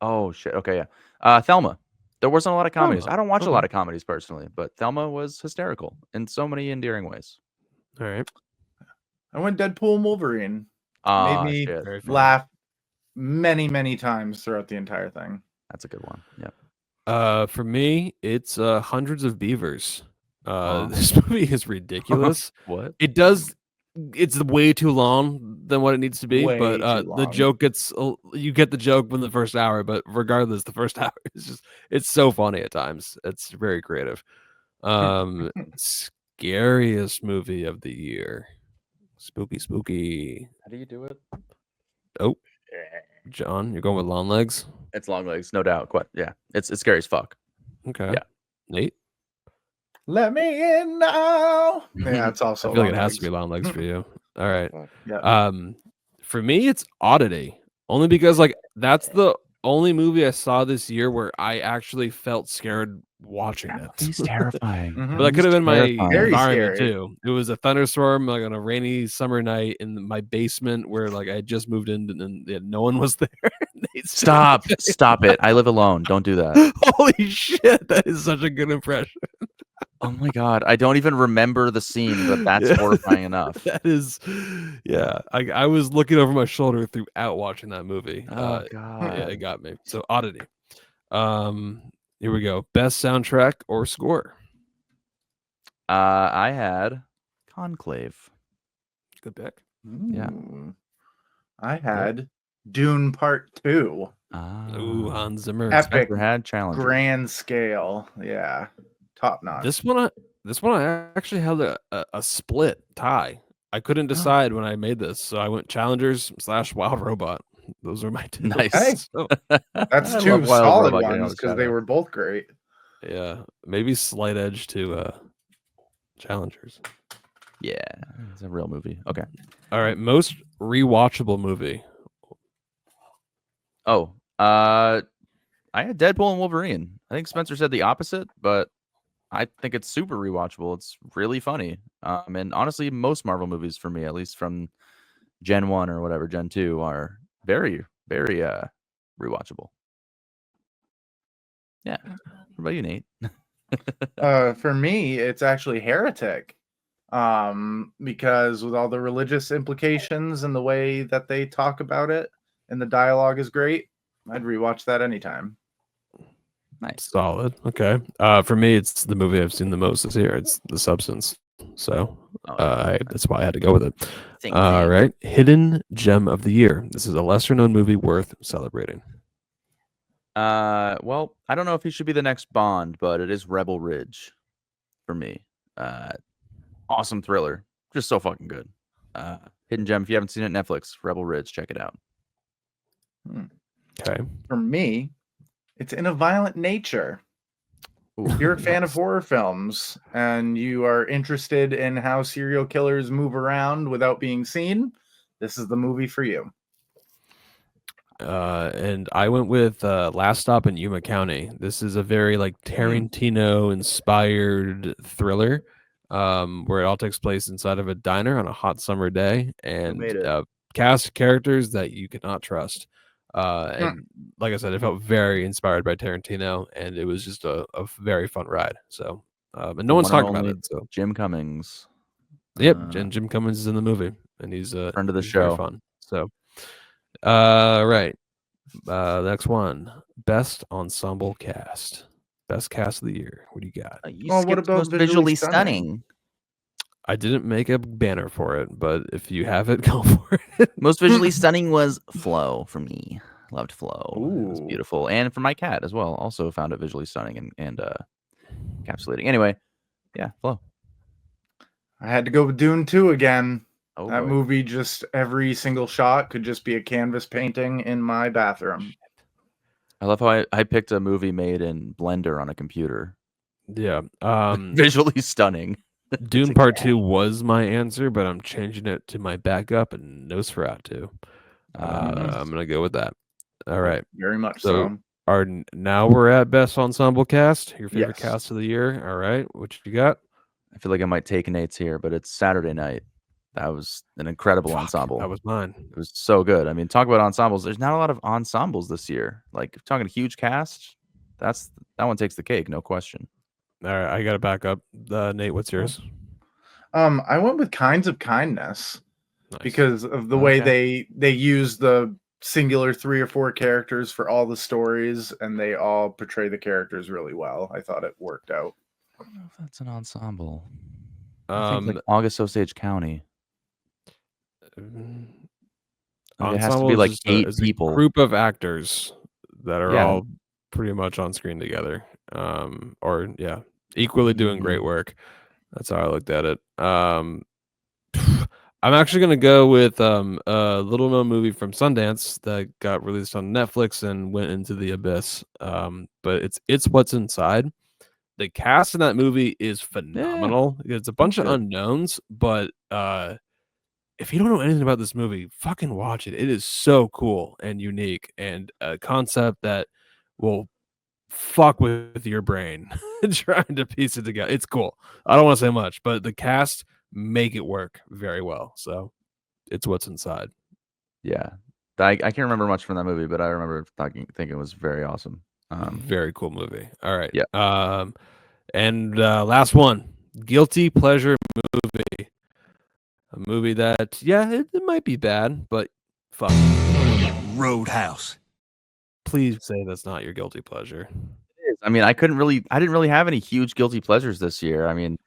Oh shit. Okay, yeah. Thelma. There wasn't a lot of comedies. Thelma. I don't watch a Okay. lot of comedies personally, but Thelma was hysterical in so many endearing ways. All right. I went Deadpool and Wolverine. Made Ah, me shit. Very funny. laugh many times throughout the entire thing. That's a good one. Yeah. For me, it's Hundreds of Beavers. Huh? This movie is ridiculous. What? It's way too long than what it needs to be, Way but too the long. joke gets you get the joke within the first hour, but regardless, the first hour is it's so funny at times. It's very creative. Scariest movie of the year. Spooky. How do you do it? Oh, John, you're going with Long Legs? It's Long Legs, no doubt. Quite. Yeah. It's scary as fuck. Okay. Yeah. Nate? Let me in now. Yeah, it's also. I feel like it Long has to be Legs. Long Legs for you. All right. Yeah. For me, it's Oddity. Only because like that's the only movie I saw this year where I actually felt scared watching it. He's terrifying. Mhm. But that could have been my Terrifying. Very environment scary. too. It was a thunderstorm, like on a rainy summer night in my basement where like I had just moved in and no one was there. Stop it. I live alone. Don't do that. Holy shit, that is such a good impression. Oh my god. I don't even remember the scene, but that's Yeah. horrifying enough. That is, yeah. I was looking over my shoulder throughout watching that movie. Oh Yeah, it god. got me. So Oddity. Here we go. Best soundtrack or score. I had Conclave. Good pick. Yeah. Ooh. I had Dune Part 2. Ooh, Hans Zimmer. Epic. Spencer had challenge. Grand scale. Yeah. Top notch. This one I actually had a split tie. I couldn't decide when I made this, so I went Challengers / Wild Robot. Those are my two. Nice. Hey. So, That's I two love Wild solid Robot getting all ones the because they shout-outs. were both great. yeah, maybe slight edge to Challengers. Yeah. It's a real movie. Okay. All right, most rewatchable movie. Oh, I had Deadpool and Wolverine. I think Spencer said the opposite, but I think it's super rewatchable. It's really funny. And honestly, most Marvel movies for me, at least from Gen 1 or whatever, Gen 2, are very rewatchable. Yeah. What about you, Nate? For me, it's actually Heretic. Because with all the religious implications and the way that they talk about it and the dialogue is great, I'd rewatch that anytime. Nice. Solid. Okay. For me, it's the movie I've seen the most this year. It's The Substance. So that's why I had to go with it. All right. Hidden Gem of the Year. This is a lesser known movie worth celebrating. Well, I don't know if he should be the next Bond, but it is Rebel Ridge for me. Awesome thriller. Just so fucking good. Hidden Gem. If you haven't seen it, Netflix, Rebel Ridge, check it out. Okay. For me, it's In a Violent Nature. If you're a fan of horror films and you are interested in how serial killers move around without being seen, this is the movie for you. And I went with Last Stop in Yuma County. This is a very like Tarantino inspired thriller where it all takes place inside of a diner on a hot summer day and made it? cast of characters that you cannot trust. And like I said, it felt very inspired by Tarantino and it was just a very fun ride. So and no one's One and talking about only it. So Jim Cummings. yep, and Jim Cummings is in the movie and he's Friend of the he's very show. fun. So right. Next one. Best ensemble cast. Best cast of the year. What do you got? What about most visually stunning? I didn't make a banner for it, but if you have it, go for it. Most visually stunning was Flow for me. Loved Flow. It was Ooh. beautiful. And for my cat as well. Also found it visually stunning and encapsulating. Anyway, yeah, Flow. I had to go with Dune 2 again. Oh, That boy. movie, just every single shot could just be a canvas painting in my bathroom. I love how I picked a movie made in Blender on a computer. Yeah. Visually stunning. Dune Part 2 was my answer, but I'm changing it to my backup and Nosferatu. I'm gonna go with that. All right. Very much So so. now we're at best ensemble cast. Your favorite Yes. cast of the year. All right. What you got? I feel like I might take Nate's here, but it's Saturday Night. That was an incredible ensemble. That was mine. It was so good. I mean, talk about ensembles. There's not a lot of ensembles this year. Like talking huge cast, that one takes the cake, no question. All right, I got to back up. Nate, what's yours? I went with Kinds of Kindness Nice. because of the way Okay. they use the singular 3 or 4 characters for all the stories, and they all portray the characters really well. I thought it worked out. I don't know if that's an ensemble. I think like August Osage County. Like it has to be ensemble like is just 8 a people. group of actors that are Yeah. all pretty much on screen together. Equally doing great work. That's how I looked at it. I'm actually gonna go with a little known movie from Sundance that got released on Netflix and went into the abyss. But it's What's Inside. The cast in that movie is phenomenal. It's a bunch of unknowns, but if you don't know anything about this movie, fucking watch it. It is so cool and unique, and a concept that will fuck with your brain trying to piece it together. It's cool. I don't want to say much, but the cast make it work very well. So it's What's Inside. Yeah. I can't remember much from that movie, but I remember thinking it was very awesome. Very cool movie. All right. Yeah. And last one, Guilty Pleasure movie. A movie that, it might be bad, but fuck. Roadhouse. Please say that's not your guilty pleasure. It is. I mean, I didn't really have any huge guilty pleasures this year. I mean,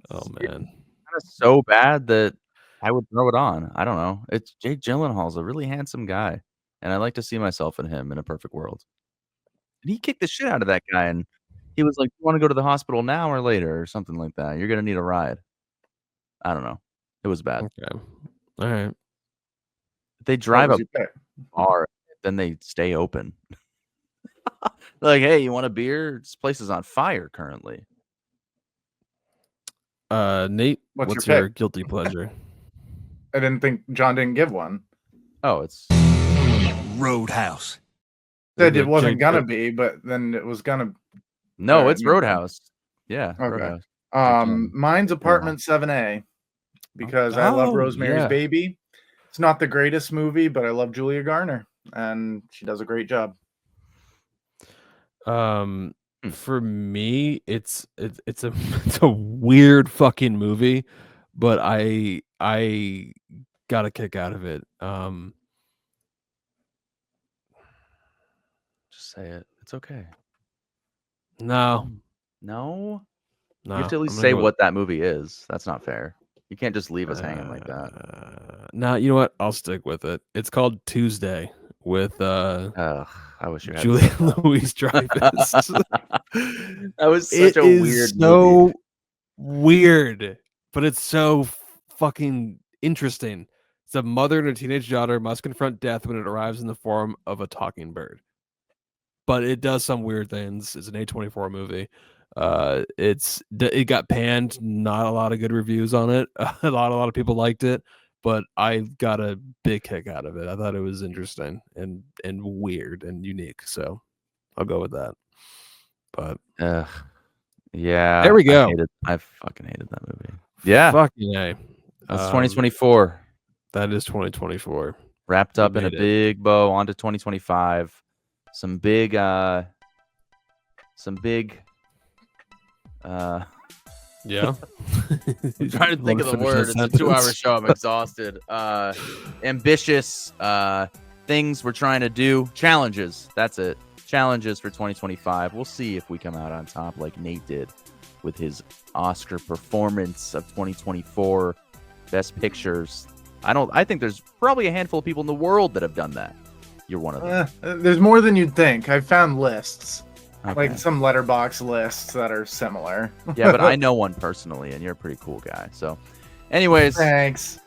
Oh it's man. kind of so bad that I would throw it on. I don't know. It's Jake Gyllenhaal's a really handsome guy, and I like to see myself in him in a perfect world. And he kicked the shit out of that guy, and he was like, "You want to go to the hospital now or later, or something like that? You're gonna need a ride." I don't know. It was bad. Okay. All right. They What drive was up your pick? bar, then they stay open. Like, hey, you want a beer? This place is on fire currently. Nate, What's what's your your pick? guilty pleasure? I didn't think John didn't give one. Oh, it's Roadhouse. Said The it wasn't Jake- gonna be, but then it was gonna. no, Alright, it's never mind. Roadhouse. Yeah, Okay. Roadhouse. Gyllenhaal. Mine's Apartment 7A because I love Oh, Rosemary's yeah. Baby. It's not the greatest movie, but I love Julia Garner, and she does a great job. For me, it's a it's a weird fucking movie, but I got a kick out of it. Just say it. It's okay. No, No? no. You have to at least I'm gonna say go what that movie is. That's not fair. You can't just leave us hanging like that. No, you know what? I'll stick with it. It's called Tuesday with Ugh, I wish you had Julia said that. Louis-Dreyfus. That was such It a is weird so movie. weird, but it's so fucking interesting. It's a mother and a teenage daughter must confront death when it arrives in the form of a talking bird. But it does some weird things. It's an A24 movie. It got panned. Not a lot of good reviews on it. A lot of people liked it, but I got a big kick out of it. I thought it was interesting and weird and unique. So I'll go with that. But yeah, there we go. I fucking hated that movie. Yeah, fucking A. that's 2024. That is 2024. Wrapped up in a made it. big bow onto 2025. Some big Yeah. I'm trying to think of the word. It's a 2-hour show. I'm exhausted. Ambitious things we're trying to do. Challenges. That's it. Challenges for 2025. We'll see if we come out on top like Nate did with his Oscar performance of 2024. Best Pictures. I think there's probably a handful of people in the world that have done that. You're one of them. There's more than you'd think. I found lists, Okay. like some letterbox lists that are similar. Yeah, but I know one personally, and you're a pretty cool guy. So, anyways, Thanks.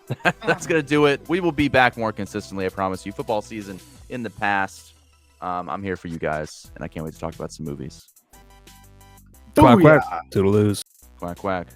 that's going to do it. We will be back more consistently, I promise you. Football season in the past. I'm here for you guys, and I can't wait to talk about some movies. Quack, quack. Booyah. Toodaloos. Quack, quack.